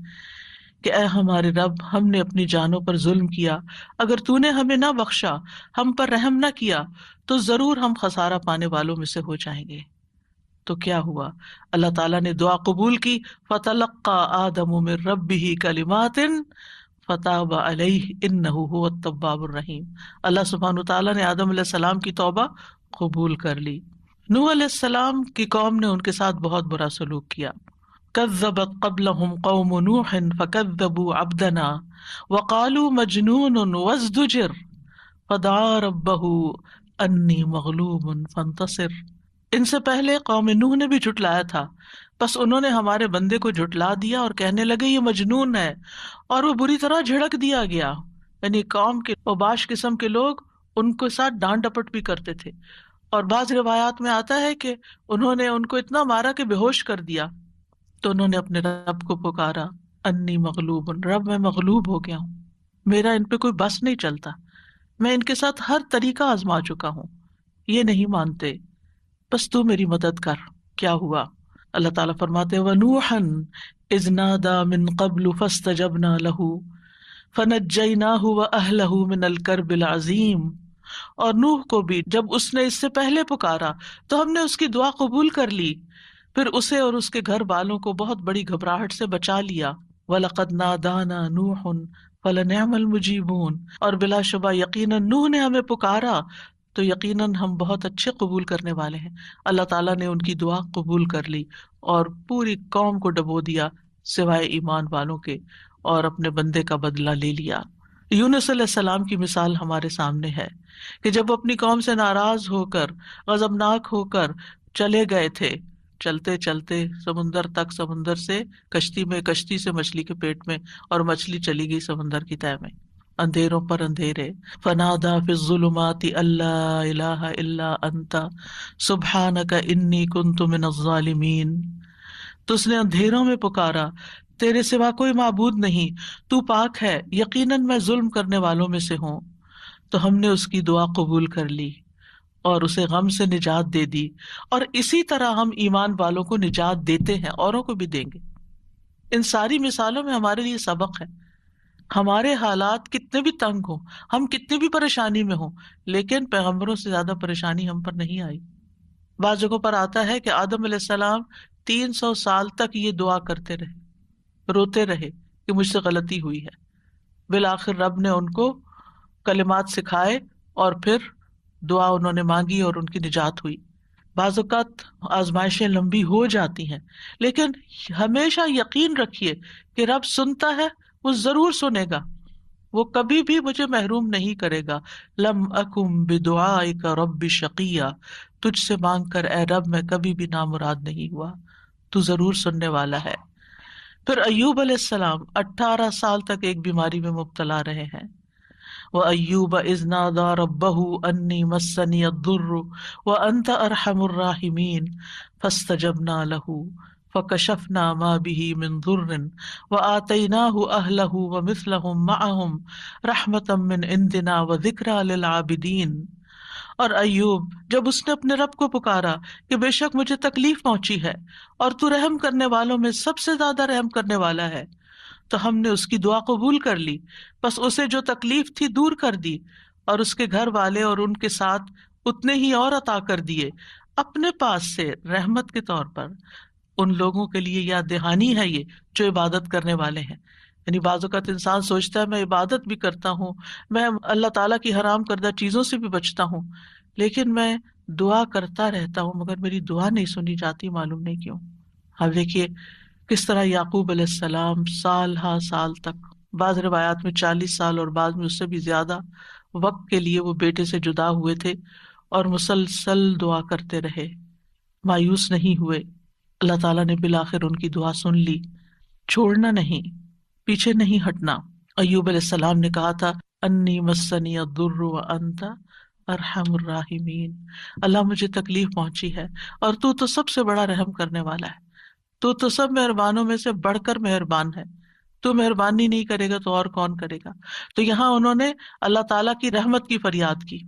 کہ اے ہمارے رب، ہم نے اپنی جانوں پر ظلم کیا، اگر تو نے ہمیں نہ بخشا، ہم پر رحم نہ کیا، تو ضرور ہم خسارہ پانے والوں میں سے ہو جائیں گے. تو کیا ہوا؟ اللہ تعالیٰ نے دعا قبول کی. فتلقى آدم من ربه کلمات فتاب علیہ انہ هو التواب الرحیم. اللہ سبحانہ تعالیٰ نے آدم علیہ السلام کی توبہ قبول کر لی. نوح علیہ السلام کی قوم نے ان کے ساتھ بہت برا سلوک کیا. کذبت قبلہم قوم نوح فکذبوا عبدنا وقالوا مجنون وازدجر فدعا ربہ انی مغلوب فانتصر. ان سے پہلے قوم نوح نے بھی جھٹلایا تھا، بس انہوں نے ہمارے بندے کو جھٹلا دیا اور کہنے لگے یہ مجنون ہے، اور وہ بری طرح جھڑک دیا گیا. یعنی قوم کے اوباش قسم کے لوگ ان کے ساتھ ڈانٹ ڈپٹ بھی کرتے تھے. اور بعض روایات میں آتا ہے کہ انہوں نے ان کو اتنا مارا کہ بے ہوش کر دیا. تو انہوں نے اپنے رب کو پکارا، انی مغلوب، رب میں مغلوب ہو گیا ہوں، میرا ان پہ کوئی بس نہیں چلتا، میں ان کے ساتھ ہر طریقہ آزما چکا ہوں، یہ نہیں مانتے، بس تو میری مدد کر. کیا ہوا؟ اللہ تعالیٰ فرماتے وَنُوحًا إِذْ نَادَى مِن قَبْلُ فَاسْتَجَبْنَا لَهُ فَنَجَّيْنَاهُ وَأَهْلَهُ مِنَ الْكَرْبِ الْعَظِيمِ. اور نوح کو بھی جب اس نے اس سے پہلے پکارا تو ہم نے اس کی دعا قبول کر لی، پھر اسے اور اس کے گھر والوں کو بہت بڑی گھبراہٹ سے بچا لیا. وَلَقَدْ نَادَانَا نُوحٌ فَلَنِعْمَ الْمُجِيبُونَ، اور بلا شبہ یقیناً نوح نے ہمیں پکارا تو یقیناً ہم بہت اچھے قبول کرنے والے ہیں. اللہ تعالیٰ نے ان کی دعا قبول کر لی اور پوری قوم کو ڈبو دیا سوائے ایمان والوں کے، اور اپنے بندے کا بدلہ لے لیا. یونس علیہ السلام کی مثال ہمارے سامنے ہے کہ جب وہ اپنی قوم سے ناراض ہو کر، غضبناک ہو کر چلے گئے تھے، چلتے چلتے سمندر تک، سمندر سے کشتی میں، کشتی سے مچھلی کے پیٹ میں، اور مچھلی چلی گئی سمندر کی تہہ میں، اندھیروں پر اندھیرے. فنادا فی الظلمات الا الہ الا انت سبحانک انی کنت من الظالمین. تو اس نے اندھیروں میں پکارا، تیرے سوا کوئی معبود نہیں، تو پاک ہے، یقیناً میں ظلم کرنے والوں میں سے ہوں. تو ہم نے اس کی دعا قبول کر لی اور اسے غم سے نجات دے دی، اور اسی طرح ہم ایمان والوں کو نجات دیتے ہیں، اوروں کو بھی دیں گے. ان ساری مثالوں میں ہمارے لیے سبق ہے. ہمارے حالات کتنے بھی تنگ ہوں، ہم کتنی بھی پریشانی میں ہوں، لیکن پیغمبروں سے زیادہ پریشانی ہم پر نہیں آئی. بعض جگہوں پر آتا ہے کہ آدم علیہ السلام 300 سال تک یہ دعا کرتے رہے، روتے رہے کہ مجھ سے غلطی ہوئی ہے. بالآخر رب نے ان کو کلمات سکھائے اور پھر دعا انہوں نے مانگی اور ان کی نجات ہوئی. بعض اوقات آزمائشیں لمبی ہو جاتی ہیں، لیکن ہمیشہ یقین رکھیے کہ رب سنتا ہے، وہ ضرور سنے گا، وہ کبھی بھی مجھے محروم نہیں کرے گا. لم اکم بدعائک رب شقیہ، تجھ سے مانگ کر اے رب میں کبھی بھی نامراد نہیں ہوا، تو ضرور سننے والا ہے. پھر ایوب علیہ السلام 18 سال تک ایک بیماری میں مبتلا رہے ہیں. وَأَيُّوبَ إِذْ نَادَى رَبَّهُ أَنِّي مَسَّنِيَ الضُّرُّ وَأَنْتَ أَرْحَمُ الرَّاحِمِينَ فَاسْتَجَبْنَا لَهُ فَكَشَفْنَا مَا بِهِ مِنْ ضُرٍّ وَآتَيْنَاهُ أَهْلَهُ وَمِثْلَهُمْ مَعَهُمْ رَحْمَةً مِّنْ عِنْدِنَا وَذِكْرَىٰ لِلْعَابِدِينَ. اور ایوب جب اس نے اپنے رب کو پکارا کہ بے شک مجھے تکلیف پہنچی ہے اور تو رحم کرنے والوں میں سب سے زیادہ رحم کرنے والا ہے، تو ہم نے اس کی دعا قبول کر لی، بس اسے جو تکلیف تھی دور کر دی، اور اس کے گھر والے اور ان کے ساتھ اتنے ہی اور عطا کر دیے اپنے پاس سے رحمت کے طور پر، ان لوگوں کے لیے یاد دہانی ہے یہ جو عبادت کرنے والے ہیں. یعنی بعض اوقات انسان سوچتا ہے میں عبادت بھی کرتا ہوں، میں اللہ تعالیٰ کی حرام کردہ چیزوں سے بھی بچتا ہوں، لیکن میں دعا کرتا رہتا ہوں مگر میری دعا نہیں سنی جاتی، معلوم نہیں کیوں. اب دیکھیے کس طرح یعقوب علیہ السلام سال ہا سال تک، بعض روایات میں 40 سال اور بعض میں اس سے بھی زیادہ وقت کے لیے وہ بیٹے سے جدا ہوئے تھے اور مسلسل دعا کرتے رہے، مایوس نہیں ہوئے. اللہ تعالیٰ نے بالآخر ان کی دعا سن لی. چھوڑنا نہیں، پیچھے نہیں ہٹنا. ایوب علیہ السلام نے کہا تھا انی مسنی الضر وانت ارحم الراحمین، اللہ مجھے تکلیف پہنچی ہے اور تو تو سب سے بڑا رحم کرنے والا ہے، تو تو سب مہربانوں میں سے بڑھ کر مہربان ہے، تو مہربانی نہیں کرے گا تو اور کون کرے گا. تو یہاں انہوں نے اللہ تعالیٰ کی رحمت کی فریاد کی.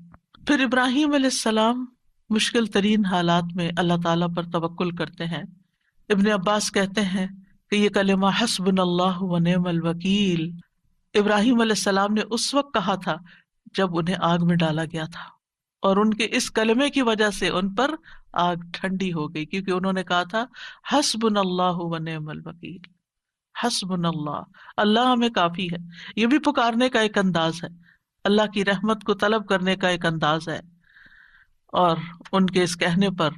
پھر ابراہیم علیہ السلام مشکل ترین حالات میں اللہ تعالیٰ پر توکل کرتے ہیں. ابن عباس کہتے ہیں کہ یہ کلمہ حسبنا اللہ و نعم الوکیل ابراہیم علیہ السلام نے اس وقت کہا تھا جب انہیں آگ میں ڈالا گیا تھا، اور ان کے اس کلمے کی وجہ سے ان پر آگ ٹھنڈی ہو گئی، کیونکہ انہوں نے کہا تھا حسبنا اللہ و نعم الوکیل، حسبنا اللہ، اللہ ہمیں کافی ہے. یہ بھی پکارنے کا ایک انداز ہے، اللہ کی رحمت کو طلب کرنے کا ایک انداز ہے. اور ان کے اس کہنے پر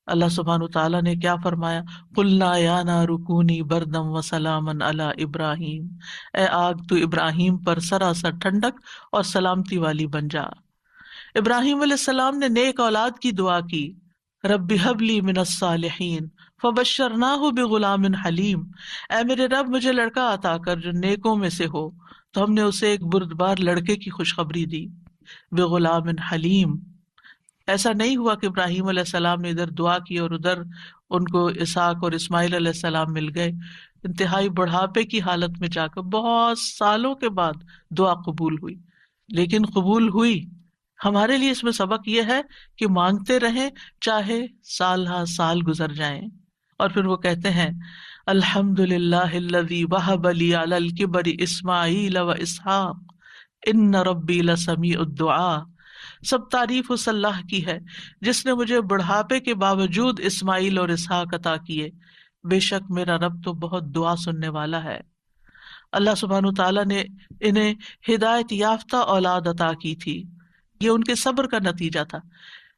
اللہ سبحانہ تعالیٰ نے کیا فرمایا، قلنا یا نار کونی بردم وسلاما علی ابراہیم، اے آگ تو ابراہیم پر سراسر ٹھنڈک اور سلامتی والی بن جا. ابراہیم علیہ السلام نے نیک اولاد کی دعا کی، رب ہب لی من الصالحین فبشرناہ بغلام حلیم، اے میرے رب مجھے لڑکا عطا کر جو نیکوں میں سے ہو، تو ہم نے اسے ایک بردبار لڑکے کی خوشخبری دی. بغلام حلیم، ایسا نہیں ہوا کہ ابراہیم علیہ السلام نے ادھر دعا کی اور ادھر ان کو اسحاق اور اسماعیل علیہ السلام مل گئے. انتہائی بڑھاپے کی حالت میں جا کر بہت سالوں کے بعد دعا قبول ہوئی، لیکن قبول ہوئی. ہمارے لیے اس میں سبق یہ ہے کہ مانگتے رہیں چاہے سال ہا سال گزر جائیں. اور پھر وہ کہتے ہیں الحمدللہ الذی وہب لی علی الکبر اسماعیل و اسحاق ان ربی لسمیع الدعاء، سب تعریف اس اللہ کی ہے جس نے مجھے بڑھاپے کے باوجود اسماعیل اور اسحاق عطا کیے، بے شک میرا رب تو بہت دعا سننے والا ہے. اللہ سبحانہ تعالیٰ نے انہیں ہدایت یافتہ اولاد عطا کی تھی، یہ ان کے صبر کا نتیجہ تھا.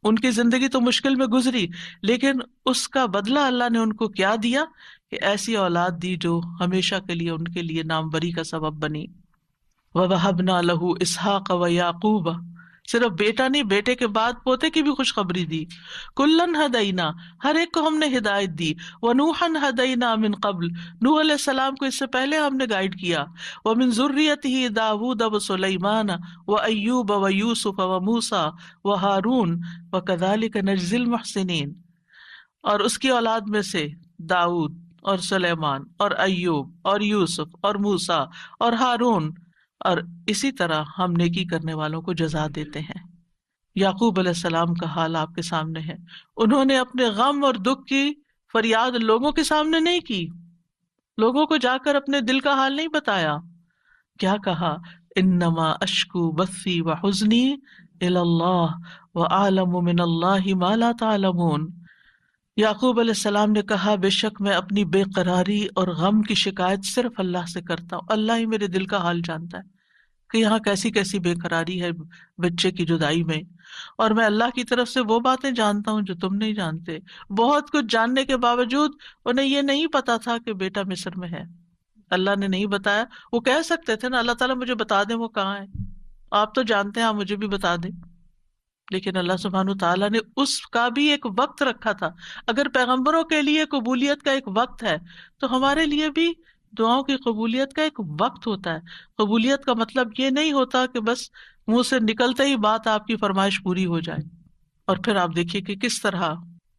ان کی زندگی تو مشکل میں گزری، لیکن اس کا بدلہ اللہ نے ان کو کیا دیا کہ ایسی اولاد دی جو ہمیشہ کے لیے ان کے لیے ناموری کا سبب بنی. وَوَهَبْنَا لَهُ إِسْحَاقَ وَيَعْقُوبَ، صرف بیٹا نہیں، بیٹے کے بعد پوتے کی بھی خوشخبری دی. کلن ہدینا، ہر ایک کو ہم نے ہدایت دی. ونوحا ہدینا من قبل، نوح علیہ السلام کو اس سے پہلے ہم نے گائیڈ کیا. ومن ذریتہ داود وسلیمان وایوب ویوسف وموسیٰ وہارون وکذالک نجزی المحسنین، اور اس کی اولاد میں سے داؤد اور سلیمان اور ایوب اور یوسف اور موسیٰ اور ہارون، اور اسی طرح ہم نیکی کرنے والوں کو جزا دیتے ہیں. یعقوب علیہ السلام کا حال آپ کے سامنے ہے. انہوں نے اپنے غم اور دکھ کی فریاد لوگوں کے سامنے نہیں کی، لوگوں کو جا کر اپنے دل کا حال نہیں بتایا. کیا کہا، انما اشکو بثی وحزنی الی اللہ واعلم من اللہ ما لا تعلمون. یعقوب علیہ السلام نے کہا بے شک میں اپنی بے قراری اور غم کی شکایت صرف اللہ سے کرتا ہوں، اللہ ہی میرے دل کا حال جانتا ہے کہ یہاں کیسی کیسی بے قراری ہے بچے کی جدائی میں، اور میں اللہ کی طرف سے وہ باتیں جانتا ہوں جو تم نہیں جانتے. بہت کچھ جاننے کے باوجود انہیں یہ نہیں پتا تھا کہ بیٹا مصر میں ہے. اللہ نے نہیں بتایا. وہ کہہ سکتے تھے نا اللہ تعالیٰ مجھے بتا دیں وہ کہاں ہے، آپ تو جانتے ہیں، آپ مجھے بھی بتا دیں. لیکن اللہ سبحانہ تعالیٰ نے اس کا بھی ایک وقت رکھا تھا. اگر پیغمبروں کے لیے قبولیت کا ایک وقت ہے تو ہمارے لیے بھی دعاؤں کی قبولیت کا ایک وقت ہوتا ہے. قبولیت کا مطلب یہ نہیں ہوتا کہ بس منہ سے نکلتے ہی بات آپ کی فرمائش پوری ہو جائے. اور پھر آپ دیکھیے کہ کس طرح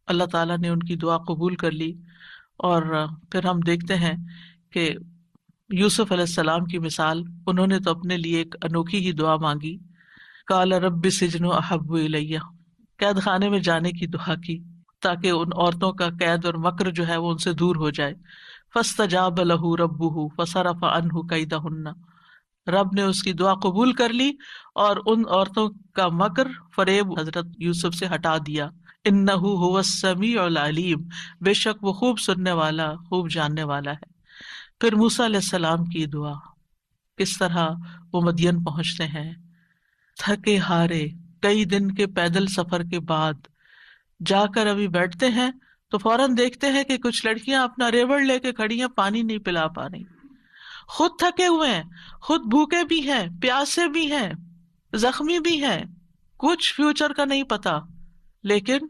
اللہ تعالیٰ نے ان کی دعا قبول کر لی. اور پھر ہم دیکھتے ہیں کہ یوسف علیہ السلام کی مثال، انہوں نے تو اپنے لیے ایک انوکھی ہی دعا مانگی. قال رب السجن احب الی، قید خانے میں جانے کی دعا کی تاکہ ان عورتوں کا قید اور مکر جو ہے وہ ان سے دور ہو جائے. فاستجاب له ربه فصرف عنه کیدہن، رب نے اس کی دعا قبول کر لی اور ان عورتوں کا مکر فریب حضرت یوسف سے ہٹا دیا. انہ هو السمیع العلیم، بے شک وہ خوب سننے والا، خوب جاننے والا ہے۔ پھر موسیٰ علیہ السلام کی دعا، کس طرح وہ مدین پہنچتے ہیں تھکے ہارے، کئی دن کے پیدل سفر کے بعد جا کر ابھی بیٹھتے ہیں تو فوراً دیکھتے ہیں کہ کچھ لڑکیاں اپنا ریوڑ لے کے کھڑی ہیں، پانی نہیں پلا پا رہی، خود تھکے ہوئے ہیں، خود بھوکے بھی ہیں، پیاسے بھی ہیں، زخمی بھی ہیں، کچھ فیوچر کا نہیں پتا، لیکن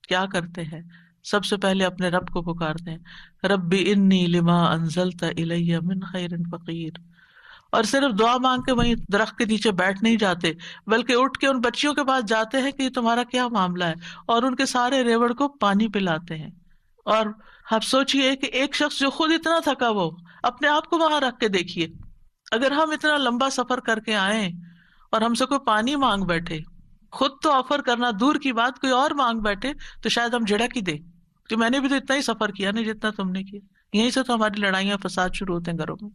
کیا کرتے ہیں؟ سب سے پہلے اپنے رب کو پکارتے ہیں، رب انی لما انزلت الی من خیر فقیر، اور صرف دعا مانگ کے وہیں درخت کے نیچے بیٹھ نہیں جاتے، بلکہ اٹھ کے ان بچیوں کے پاس جاتے ہیں کہ یہ تمہارا کیا معاملہ ہے، اور ان کے سارے ریوڑ کو پانی پلاتے ہیں۔ اور آپ سوچئے کہ ایک شخص جو خود اتنا تھکا، وہ اپنے آپ کو وہاں رکھ کے دیکھیے، اگر ہم اتنا لمبا سفر کر کے آئیں اور ہم سے کوئی پانی مانگ بیٹھے، خود تو آفر کرنا دور کی بات، کوئی اور مانگ بیٹھے تو شاید ہم جھڑک ہی دیں کہ میں نے بھی تو اتنا ہی سفر کیا نہیں جتنا تم نے کیا۔ یہیں سے تو ہماری لڑائیاں فساد شروع ہوتے ہیں گھروں میں۔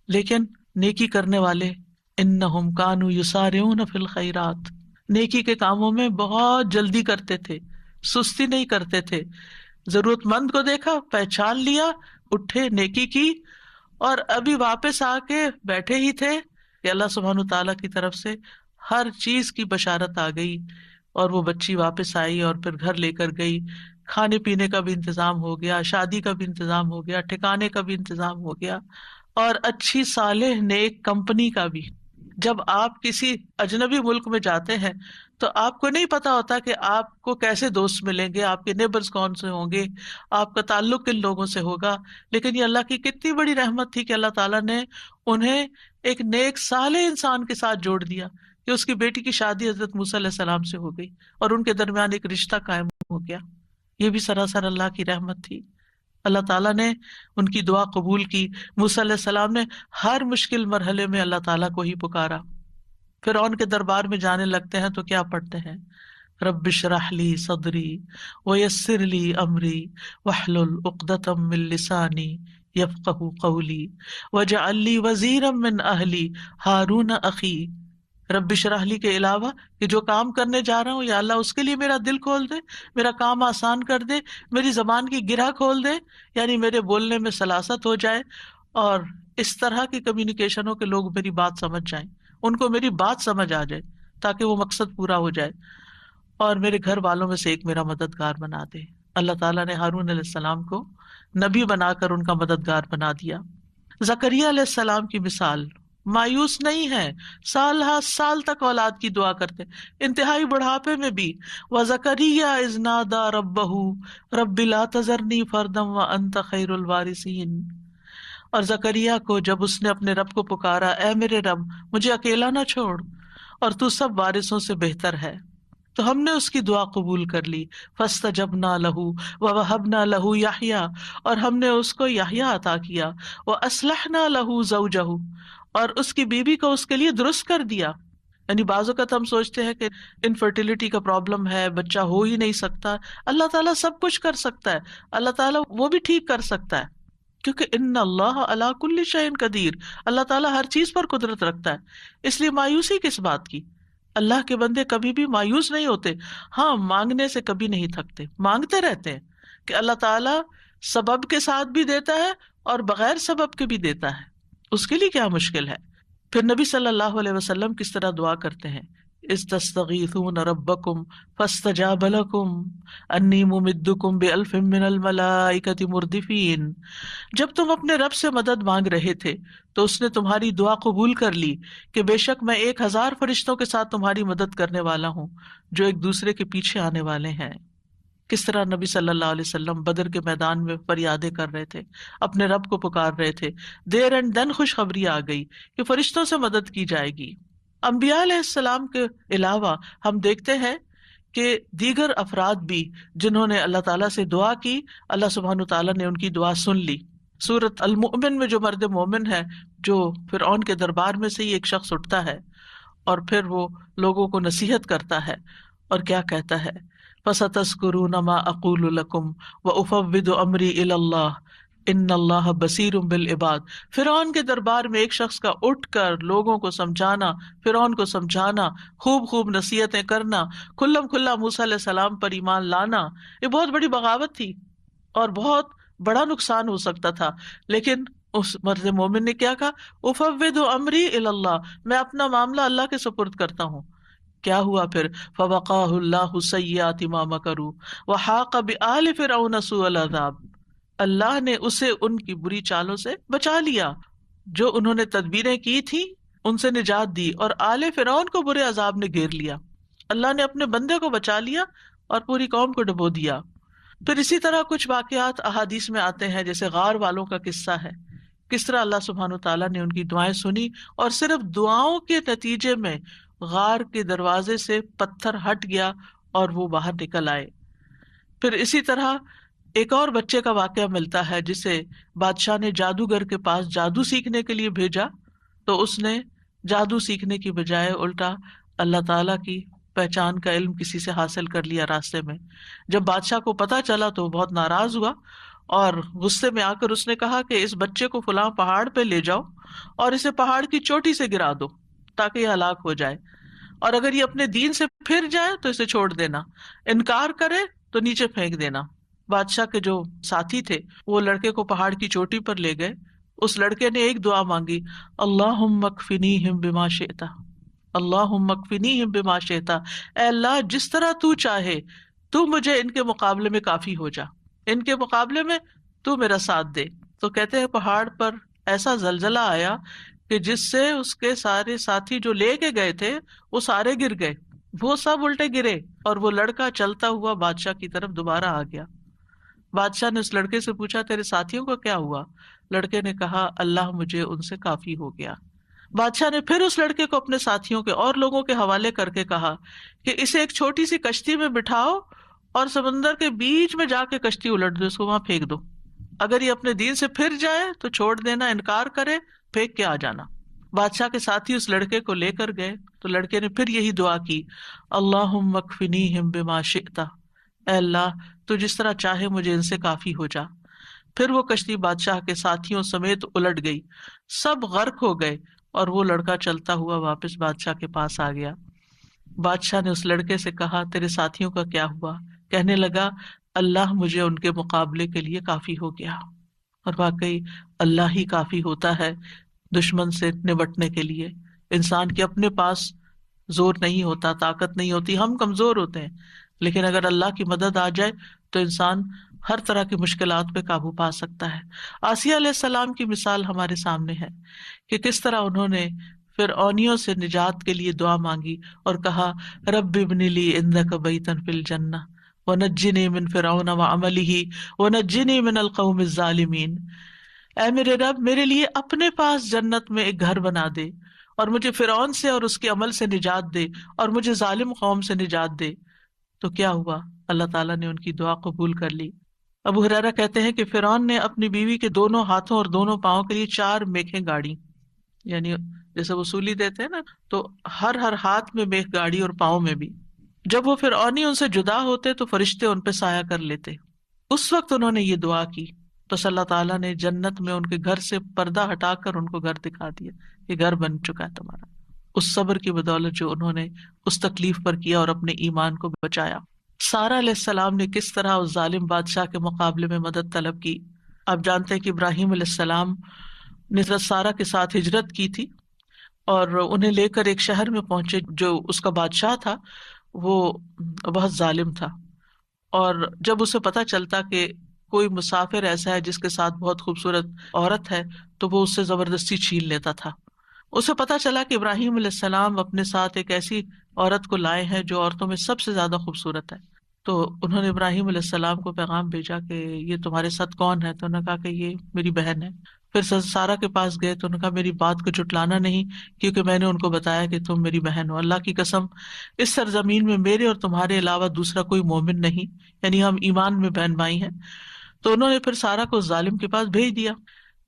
لیکن نیکی کرنے والے انہم کانوا یسارعون فی الخیرات، نیکی کے کاموں میں بہت جلدی کرتے تھے، سستی نہیں کرتے تھے، ضرورت مند کو دیکھا، پہچان لیا، اٹھے، نیکی کی، اور ابھی واپس آ کے بیٹھے ہی تھے کہ اللہ سبحانہ تعالیٰ کی طرف سے ہر چیز کی بشارت آ گئی، اور وہ بچی واپس آئی اور پھر گھر لے کر گئی، کھانے پینے کا بھی انتظام ہو گیا، شادی کا بھی انتظام ہو گیا، ٹھکانے کا بھی انتظام ہو گیا، اور اچھی صالح نیک کمپنی کا بھی۔ جب آپ کسی اجنبی ملک میں جاتے ہیں تو آپ کو نہیں پتا ہوتا کہ آپ کو کیسے دوست ملیں گے، آپ کے نیبرز کون سے ہوں گے، آپ کا تعلق کن لوگوں سے ہوگا، لیکن یہ اللہ کی کتنی بڑی رحمت تھی کہ اللہ تعالیٰ نے انہیں ایک نیک صالح انسان کے ساتھ جوڑ دیا کہ اس کی بیٹی کی شادی حضرت موسیٰ علیہ السلام سے ہو گئی اور ان کے درمیان ایک رشتہ قائم ہو گیا۔ یہ بھی سراسر اللہ کی رحمت تھی۔ اللہ تعالیٰ نے ان کی دعا قبول کی۔ موسیٰ علیہ السلام نے ہر مشکل مرحلے میں اللہ تعالیٰ کو ہی پکارا۔ فرعون کے دربار میں جانے لگتے ہیں تو کیا پڑھتے ہیں؟ رب اشرح لی صدری ویسر لی امری واحلل عقدۃ من لسانی یفقہوا قولی واجعل لی وزیرا من اہلی ہارون اخی۔ رب اشرح لی کے علاوہ کہ جو کام کرنے جا رہا ہوں یا اللہ اس کے لیے میرا دل کھول دے، میرا کام آسان کر دے، میری زبان کی گرہ کھول دے، یعنی میرے بولنے میں سلاست ہو جائے، اور اس طرح کی کمیونیکیشن ہو کہ لوگ میری بات سمجھ جائیں، ان کو میری بات سمجھ آ جائے تاکہ وہ مقصد پورا ہو جائے، اور میرے گھر والوں میں سے ایک میرا مددگار بنا دے۔ اللہ تعالیٰ نے ہارون علیہ السلام کو نبی بنا کر ان کا مددگار بنا دیا۔ زکریا علیہ السلام کی مثال، مایوس نہیں ہے، سال ہر سال تک اولاد کی دعا کرتے، انتہائی بڑھاپے میں بھی۔ وَزَكَرِيَّا إِذْ نَادَىٰ رَبَّهُ رَبِّ لَا تَذَرْنِي فَرْدًا وَأَنْتَ خَيْرُ الْوَارِثِينَ، اور زکریا کو جب اس نے اپنے رب کو پکارا، اے میرے رب مجھے اکیلا نہ چھوڑ، اور تو سب وارثوں سے بہتر ہے، تو ہم نے اس کی دعا قبول کر لی۔ فَاسْتَجَبْنَا لَهُ وَوَهَبْنَا لَهُ يَحْيَىٰ، اور ہم نے اس کو یحییٰ عطا کیا، وَأَصْلَحْنَا لَهُ زَوْجَهُ، اور اس کی بیوی کو اس کے لیے درست کر دیا۔ یعنی بعض اوقات ہم سوچتے ہیں کہ انفرٹیلٹی کا پرابلم ہے، بچہ ہو ہی نہیں سکتا، اللہ تعالیٰ سب کچھ کر سکتا ہے، اللہ تعالیٰ وہ بھی ٹھیک کر سکتا ہے، کیونکہ ان اللہ علی کل شیء قدیر، اللہ تعالیٰ ہر چیز پر قدرت رکھتا ہے۔ اس لیے مایوسی کس بات کی؟ اللہ کے بندے کبھی بھی مایوس نہیں ہوتے، ہاں مانگنے سے کبھی نہیں تھکتے، مانگتے رہتے ہیں کہ اللہ تعالیٰ سبب کے ساتھ بھی دیتا ہے اور بغیر سبب کے بھی دیتا ہے، اس کے لیے کیا مشکل ہے۔ پھر نبی صلی اللہ علیہ وسلم کس طرح دعا کرتے ہیں، اذ تستغیثون ربکم فاستجاب لکم انی ممدکم بألف من الملائکۃ مردفین، جب تم اپنے رب سے مدد مانگ رہے تھے تو اس نے تمہاری دعا قبول کر لی کہ بے شک میں 1000 فرشتوں کے ساتھ تمہاری مدد کرنے والا ہوں جو ایک دوسرے کے پیچھے آنے والے ہیں۔ کس طرح نبی صلی اللہ علیہ وسلم بدر کے میدان میں فریادیں کر رہے تھے، اپنے رب کو پکار رہے تھے، دیر اینڈ دن خوشخبری آ گئی کہ فرشتوں سے مدد کی جائے گی۔ انبیاء علیہ السلام کے علاوہ ہم دیکھتے ہیں کہ دیگر افراد بھی جنہوں نے اللہ تعالیٰ سے دعا کی، اللہ سبحانہ تعالیٰ نے ان کی دعا سن لی۔ سورۃ المؤمن میں جو مرد مومن ہے، جو فرعون کے دربار میں سے ہی ایک شخص اٹھتا ہے اور پھر وہ لوگوں کو نصیحت کرتا ہے اور کیا کہتا ہے، فَسَتَذْكُرُونَ مَا أَقُولُ لَكُمْ وَأُفَوِّضُ أَمْرِي إِلَى اللَّهِ ان اللہ بصیر بالعباد. فرعون کے دربار میں ایک شخص کا اٹھ کر لوگوں کو سمجھانا، فرعون کو سمجھانا، خوب خوب نصیحتیں کرنا، کھلم کھلا موسیٰ علیہ السلام پر ایمان لانا، یہ بہت بڑی بغاوت تھی اور بہت بڑا نقصان ہو سکتا تھا. لیکن اس مرد مومن نے کیا کہا؟ افوض امری الی اللہ، میں اپنا معاملہ اللہ کے سپرد کرتا ہوں. کیا ہوا پھر؟ فوقاہ اللہ سیئات ما مکروا وحاق بآل فرعون سوء العذاب، اللہ نے اسے ان کی بری چالوں سے بچا لیا، جو انہوں نے تدبیریں کی تھی ان سے نجات دی، اور آل فرعون کو برے عذاب نے گھیر لیا. اللہ نے اپنے بندے کو بچا لیا اور پوری قوم کو ڈبو دیا. پھر اسی طرح کچھ واقعات احادیث میں آتے ہیں، جیسے غار والوں کا قصہ ہے، کس طرح اللہ سبحانہ وتعالیٰ نے ان کی دعائیں سنی اور صرف دعاؤں کے نتیجے میں غار کے دروازے سے پتھر ہٹ گیا اور وہ باہر نکل آئے. پھر اسی طرح ایک اور بچے کا واقعہ ملتا ہے جسے بادشاہ نے جادوگر کے پاس جادو سیکھنے کے لیے بھیجا، تو اس نے جادو سیکھنے کی بجائے الٹا اللہ تعالیٰ کی پہچان کا علم کسی سے حاصل کر لیا راستے میں. جب بادشاہ کو پتا چلا تو وہ بہت ناراض ہوا اور غصے میں آ کر اس نے کہا کہ اس بچے کو فلاں پہاڑ پہ لے جاؤ اور اسے پہاڑ کی چوٹی سے گرا دو تاکہ یہ ہلاک ہو جائے، اور اگر یہ اپنے دین سے پھر جائے تو اسے چھوڑ دینا، انکار کرے تو نیچے پھینک دینا. بادشاہ کے جو ساتھی تھے وہ لڑکے کو پہاڑ کی چوٹی پر لے گئے. اس لڑکے نے ایک دعا مانگی، اللہم اکفنیہم بما شئت، اللہم اکفنیہم بما شئت، اے اللہ جس طرح تو چاہے تو مجھے ان کے مقابلے میں کافی ہو جا، ان کے مقابلے میں تو میرا ساتھ دے. تو کہتے ہیں پہاڑ پر ایسا زلزلہ آیا کہ جس سے اس کے سارے ساتھی جو لے کے گئے تھے وہ سارے گر گئے، وہ سب الٹے گرے اور وہ لڑکا چلتا ہوا بادشاہ کی طرف دوبارہ آ گیا. بادشاہ نے اس لڑکے سے پوچھا تیرے ساتھیوں کو کیا ہوا؟ لڑکے نے کہا اللہ مجھے ان سے کافی ہو گیا. بادشاہ نے پھر اس لڑکے کو اپنے ساتھیوں کے اور لوگوں کے حوالے کر کے کہا کہ اسے ایک چھوٹی سی کشتی میں بٹھاؤ اور سمندر کے بیچ میں جا کے کشتی الٹ دو، اس کو وہاں پھینک دو، اگر یہ اپنے دین سے پھر جائے تو چھوڑ دینا، انکار کرے پھینک کے آ جانا. بادشاہ کے ساتھی اس لڑکے کو لے کر گئے تو لڑکے نے پھر یہی دعا کی، اللہم اکفنیہم بما شئت، اے اللہ تو جس طرح چاہے مجھے ان سے کافی ہو جا. پھر وہ کشتی بادشاہ کے ساتھیوں سمیت الٹ گئی، سب غرق ہو گئے اور وہ لڑکا چلتا ہوا واپس بادشاہ کے پاس آ گیا. بادشاہ نے اس لڑکے سے کہا تیرے ساتھیوں کا کیا ہوا؟ کہنے لگا اللہ مجھے ان کے مقابلے کے لیے کافی ہو گیا. اور واقعی اللہ ہی کافی ہوتا ہے دشمن سے نمٹنے کے لیے. انسان کے اپنے پاس زور نہیں ہوتا، طاقت نہیں ہوتی، ہم کمزور ہوتے ہیں، لیکن اگر اللہ کی مدد آ جائے تو انسان ہر طرح کی مشکلات پہ قابو پا سکتا ہے. آسیہ علیہ السلام کی مثال ہمارے سامنے ہے کہ کس طرح انہوں نے فرعونیوں سے نجات کے لیے دعا مانگی اور کہا رب ابن لی عندک بیتا فی الجنہ ونجنی من فرعون وعملہ ونجنی من القوم الظالمین. اے میرے رب میرے لیے اپنے پاس جنت میں ایک گھر بنا دے اور مجھے فرعون سے اور اس کے عمل سے نجات دے اور مجھے ظالم قوم سے نجات دے. تو کیا ہوا؟ اللہ تعالیٰ نے ان کی دعا قبول کر لی. ابو ہریرہ کہتے ہیں کہ فرعون نے اپنی بیوی کے دونوں ہاتھوں اور دونوں پاؤں کے لیے 4 میخیں گاڑی، یعنی جیسے وصولی دیتے ہیں نا، تو ہر ہاتھ میں میخ گاڑی اور پاؤں میں بھی. جب وہ فرعونی ان سے جدا ہوتے تو فرشتے ان پہ سایہ کر لیتے. اس وقت انہوں نے یہ دعا کی، بس اللہ تعالیٰ نے جنت میں ان کے گھر سے پردہ ہٹا کر ان کو گھر دکھا دیا، یہ گھر بن چکا ہے تمہارا، اس صبر کی بدولت جو انہوں نے اس تکلیف پر کیا اور اپنے ایمان کو بچایا. سارہ علیہ السلام نے کس طرح اس ظالم بادشاہ کے مقابلے میں مدد طلب کی. آپ جانتے ہیں کہ ابراہیم علیہ السلام نے سارہ کے ساتھ ہجرت کی تھی اور انہیں لے کر ایک شہر میں پہنچے. جو اس کا بادشاہ تھا وہ بہت ظالم تھا، اور جب اسے پتہ چلتا کہ کوئی مسافر ایسا ہے جس کے ساتھ بہت خوبصورت عورت ہے تو وہ اس سے زبردستی چھین لیتا تھا. اسے پتہ چلا کہ ابراہیم علیہ السلام اپنے ساتھ ایک ایسی عورت کو لائے ہیں جو عورتوں میں سب سے زیادہ خوبصورت ہے. تو انہوں نے ابراہیم علیہ السلام کو پیغام بھیجا کہ یہ تمہارے ساتھ کون ہے؟ تو انہوں نے کہا کہ یہ میری بہن ہے. پھر سارہ کے پاس گئے تو انہوں نے کہا میری بات کو جھٹلانا نہیں، کیونکہ میں نے ان کو بتایا کہ تم میری بہن ہو. اللہ کی قسم اس سرزمین میں میرے اور تمہارے علاوہ دوسرا کوئی مومن نہیں، یعنی ہم ایمان میں بہن بھائی ہیں. تو انہوں نے پھر سارہ کو ظالم کے پاس بھیج دیا.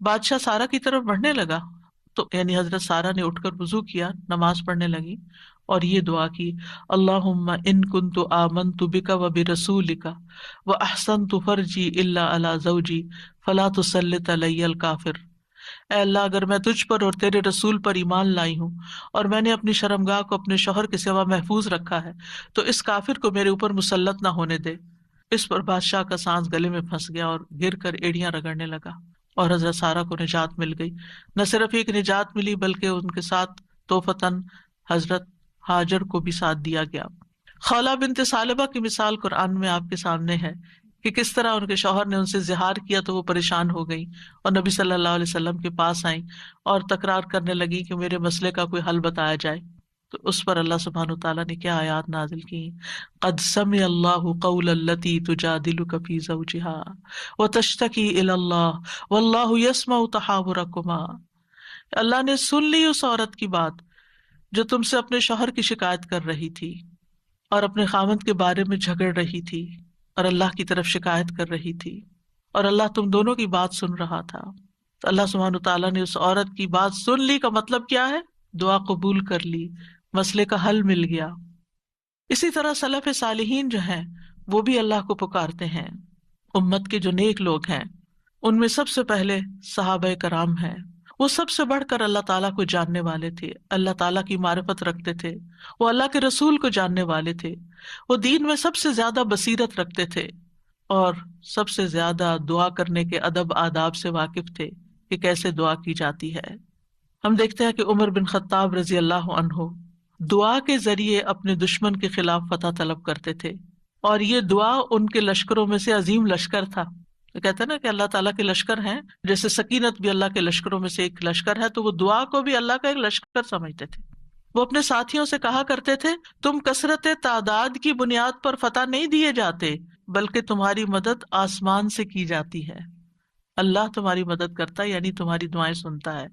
بادشاہ سارہ کی طرف بڑھنے لگا تو یعنی حضرت سارہ نے اٹھ کر وضو کیا، نماز پڑھنے لگی اور یہ دعا کی اللہم ان کنت آمنت بک و برسولک و احسنت فرجی الا علی زوجی فلا تسلط علی الکافر. اے اللہ اگر میں تجھ پر اور تیرے رسول پر ایمان لائی ہوں اور میں نے اپنی شرمگاہ کو اپنے شوہر کے سوا محفوظ رکھا ہے تو اس کافر کو میرے اوپر مسلط نہ ہونے دے. اس پر بادشاہ کا سانس گلے میں پھنس گیا اور گر کر ایڑیاں رگڑنے لگا اور حضرت سارہ کو نجات مل گئی. نہ صرف ایک نجات ملی بلکہ ان کے ساتھ توفتاً حضرت ہاجر کو بھی ساتھ دیا گیا. خولہ بنت ثعلبہ کی مثال قرآن میں آپ کے سامنے ہے کہ کس طرح ان کے شوہر نے ان سے زہار کیا تو وہ پریشان ہو گئی اور نبی صلی اللہ علیہ وسلم کے پاس آئیں اور تکرار کرنے لگی کہ میرے مسئلے کا کوئی حل بتایا جائے. تو اس پر اللہ سبحانہ وتعالیٰ نے کیا آیات نازل کی، قد سمع اللہ قول التی تجادلک فی زوجہا وتشتکی الی اللہ واللہ یسمع تحاورکما. اللہ نے سن لی اس عورت کی بات جو تم سے اپنے شوہر کی شکایت کر رہی تھی اور اپنے خاوند کے بارے میں جھگڑ رہی تھی اور اللہ کی طرف شکایت کر رہی تھی اور اللہ تم دونوں کی بات سن رہا تھا. تو اللہ سبحانہ وتعالیٰ نے اس عورت کی بات سن لی کا مطلب کیا ہے؟ دعا قبول کر لی، مسئلے کا حل مل گیا. اسی طرح سلف صالحین جو ہیں وہ بھی اللہ کو پکارتے ہیں. امت کے جو نیک لوگ ہیں ان میں سب سے پہلے صحابہ کرام ہیں. وہ سب سے بڑھ کر اللہ تعالیٰ کو جاننے والے تھے، اللہ تعالیٰ کی معرفت رکھتے تھے، وہ اللہ کے رسول کو جاننے والے تھے، وہ دین میں سب سے زیادہ بصیرت رکھتے تھے اور سب سے زیادہ دعا کرنے کے ادب آداب سے واقف تھے کہ کیسے دعا کی جاتی ہے. ہم دیکھتے ہیں کہ عمر بن خطاب رضی اللہ عنہ دعا کے ذریعے اپنے دشمن کے خلاف فتح طلب کرتے تھے اور یہ دعا ان کے لشکروں میں سے عظیم لشکر تھا. کہتے ہیں نا کہ اللہ تعالیٰ کے لشکر ہیں، جیسے سکینت بھی اللہ کے لشکروں میں سے ایک لشکر ہے، تو وہ دعا کو بھی اللہ کا ایک لشکر سمجھتے تھے. وہ اپنے ساتھیوں سے کہا کرتے تھے تم کثرت تعداد کی بنیاد پر فتح نہیں دیے جاتے بلکہ تمہاری مدد آسمان سے کی جاتی ہے. اللہ تمہاری مدد کرتا ہے یعنی تمہاری دعائیں سنتا ہے.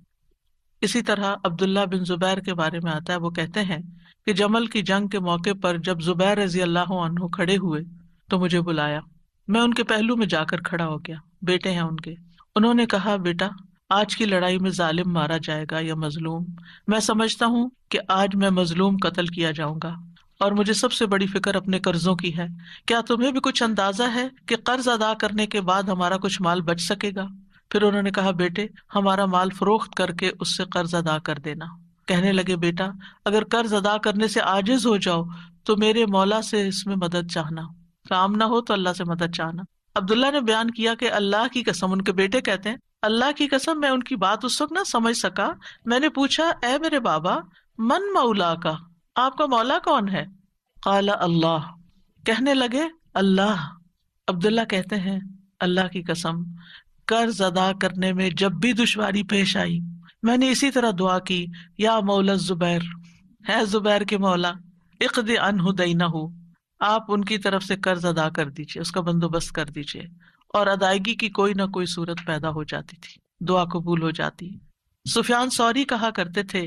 اسی طرح عبداللہ بن زبیر کے بارے میں آتا ہے، وہ کہتے ہیں کہ جمل کی جنگ کے موقع پر جب زبیر رضی اللہ عنہ کھڑے ہوئے تو مجھے بلایا. میں ان کے پہلو میں جا کر کھڑا ہو گیا، بیٹے ہیں ان کے. انہوں نے کہا بیٹا آج کی لڑائی میں ظالم مارا جائے گا یا مظلوم؟ میں سمجھتا ہوں کہ آج میں مظلوم قتل کیا جاؤں گا اور مجھے سب سے بڑی فکر اپنے قرضوں کی ہے. کیا تمہیں بھی کچھ اندازہ ہے کہ قرض ادا کرنے کے بعد ہمارا کچھ مال بچ سکے گا؟ پھر انہوں نے کہا بیٹے ہمارا مال فروخت کر کے اس سے قرض ادا کر دینا. کہنے لگے بیٹا اگر قرض ادا کرنے سے عاجز ہو جاؤ تو میرے مولا سے اس میں مدد چاہنا، کام نہ ہو تو اللہ سے مدد چاہنا. عبداللہ نے بیان کیا کہ اللہ کی قسم، ان کے بیٹے کہتے ہیں اللہ کی قسم میں ان کی بات اس وقت نہ سمجھ سکا. میں نے پوچھا اے میرے بابا من مولا کا، آپ کا مولا کون ہے؟ قال اللہ، کہنے لگے اللہ. عبداللہ کہتے ہیں اللہ کی قسم قرض ادا کرنے میں جب بھی دشواری پیش آئی میں نے اسی طرح دعا کی یا مولا زبیر، ہے زبیر کے مولا، اقض عنہ دینہ، آپ ان کی طرف سے قرض ادا کر دیجیے، اس کا بندوبست کر دیجیے. اور ادائیگی کی کوئی نہ کوئی صورت پیدا ہو جاتی تھی، دعا قبول ہو جاتی. سفیان ثوری کہا کرتے تھے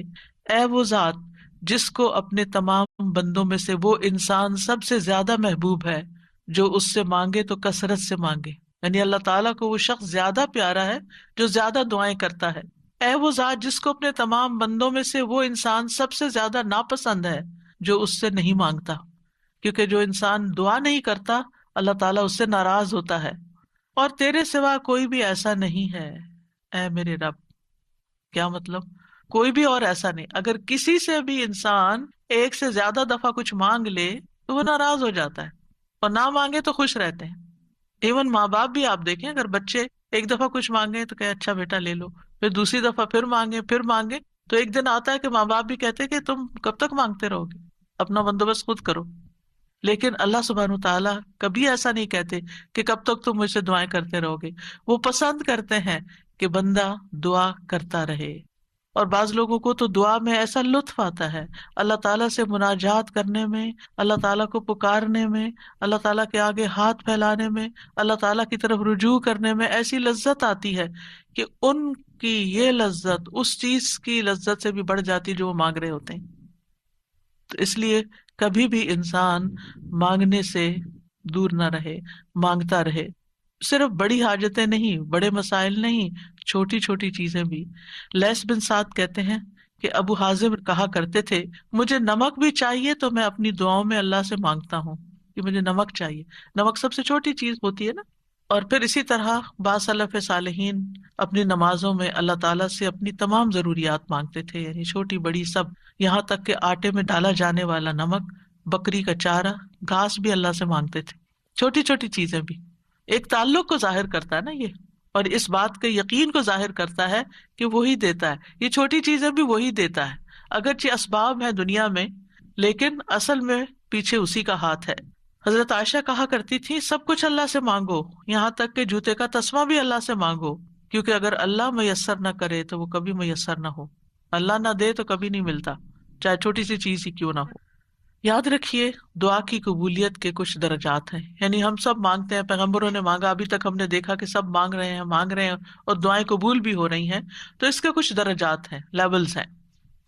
اے وہ ذات جس کو اپنے تمام بندوں میں سے وہ انسان سب سے زیادہ محبوب ہے جو اس سے مانگے تو کثرت سے مانگے، یعنی اللہ تعالیٰ کو وہ شخص زیادہ پیارا ہے جو زیادہ دعائیں کرتا ہے. اے وہ ذات جس کو اپنے تمام بندوں میں سے وہ انسان سب سے زیادہ ناپسند ہے جو اس سے نہیں مانگتا، کیونکہ جو انسان دعا نہیں کرتا اللہ تعالیٰ اس سے ناراض ہوتا ہے. اور تیرے سوا کوئی بھی ایسا نہیں ہے اے میرے رب. کیا مطلب؟ کوئی بھی اور ایسا نہیں. اگر کسی سے بھی انسان ایک سے زیادہ دفعہ کچھ مانگ لے تو وہ ناراض ہو جاتا ہے اور نہ مانگے تو خوش رہتے ہیں. ایون ماں باپ بھی آپ دیکھیں اگر بچے ایک دفعہ کچھ مانگے تو کہ اچھا بیٹا لے لو، پھر دوسری دفعہ پھر مانگے تو ایک دن آتا ہے کہ ماں باپ بھی کہتے کہ تم کب تک مانگتے رہو گے، اپنا بندوبست خود کرو. لیکن اللہ سبحانہ وتعالیٰ کبھی ایسا نہیں کہتے کہ کب تک تم مجھ سے دعائیں کرتے رہو گے. وہ پسند کرتے ہیں کہ بندہ دعا کرتا رہے. اور بعض لوگوں کو تو دعا میں ایسا لطف آتا ہے، اللہ تعالیٰ سے مناجات کرنے میں، اللہ تعالیٰ کو پکارنے میں، اللہ تعالیٰ کے آگے ہاتھ پھیلانے میں، اللہ تعالیٰ کی طرف رجوع کرنے میں ایسی لذت آتی ہے کہ ان کی یہ لذت اس چیز کی لذت سے بھی بڑھ جاتی جو وہ مانگ رہے ہوتے ہیں. تو اس لیے کبھی بھی انسان مانگنے سے دور نہ رہے، مانگتا رہے. صرف بڑی حاجتیں نہیں، بڑے مسائل نہیں، چھوٹی چھوٹی چیزیں بھی. لیس بن سعد کہتے ہیں کہ ابو حازم کہا کرتے تھے مجھے نمک بھی چاہیے تو میں اپنی دعاؤں میں اللہ سے مانگتا ہوں کہ مجھے نمک چاہیے. نمک سب سے چھوٹی چیز ہوتی ہے نا. اور پھر اسی طرح بعض سلف صالحین اپنی نمازوں میں اللہ تعالیٰ سے اپنی تمام ضروریات مانگتے تھے، یعنی چھوٹی بڑی سب، یہاں تک کہ آٹے میں ڈالا جانے والا نمک، بکری کا چارہ، گھاس بھی اللہ سے مانگتے تھے. چھوٹی چھوٹی چیزیں بھی ایک تعلق کو ظاہر کرتا ہے نا یہ، اور اس بات کے یقین کو ظاہر کرتا ہے کہ وہی دیتا ہے. یہ چھوٹی چیزیں بھی وہی دیتا ہے، اگرچہ اسباب ہے دنیا میں لیکن اصل میں پیچھے اسی کا ہاتھ ہے. حضرت عائشہ کہا کرتی تھی سب کچھ اللہ سے مانگو، یہاں تک کہ جوتے کا تسمہ بھی اللہ سے مانگو، کیونکہ اگر اللہ میسر نہ کرے تو وہ کبھی میسر نہ ہو. اللہ نہ دے تو کبھی نہیں ملتا، چاہے چھوٹی سی چیز ہی کیوں نہ ہو. یاد رکھیے دعا کی قبولیت کے کچھ درجات ہیں، یعنی ہم سب مانگتے ہیں، پیغمبروں نے مانگا، ابھی تک ہم نے دیکھا کہ سب مانگ رہے ہیں اور دعائیں قبول بھی ہو رہی ہیں. تو اس کے کچھ درجات ہیں، لیولز ہیں.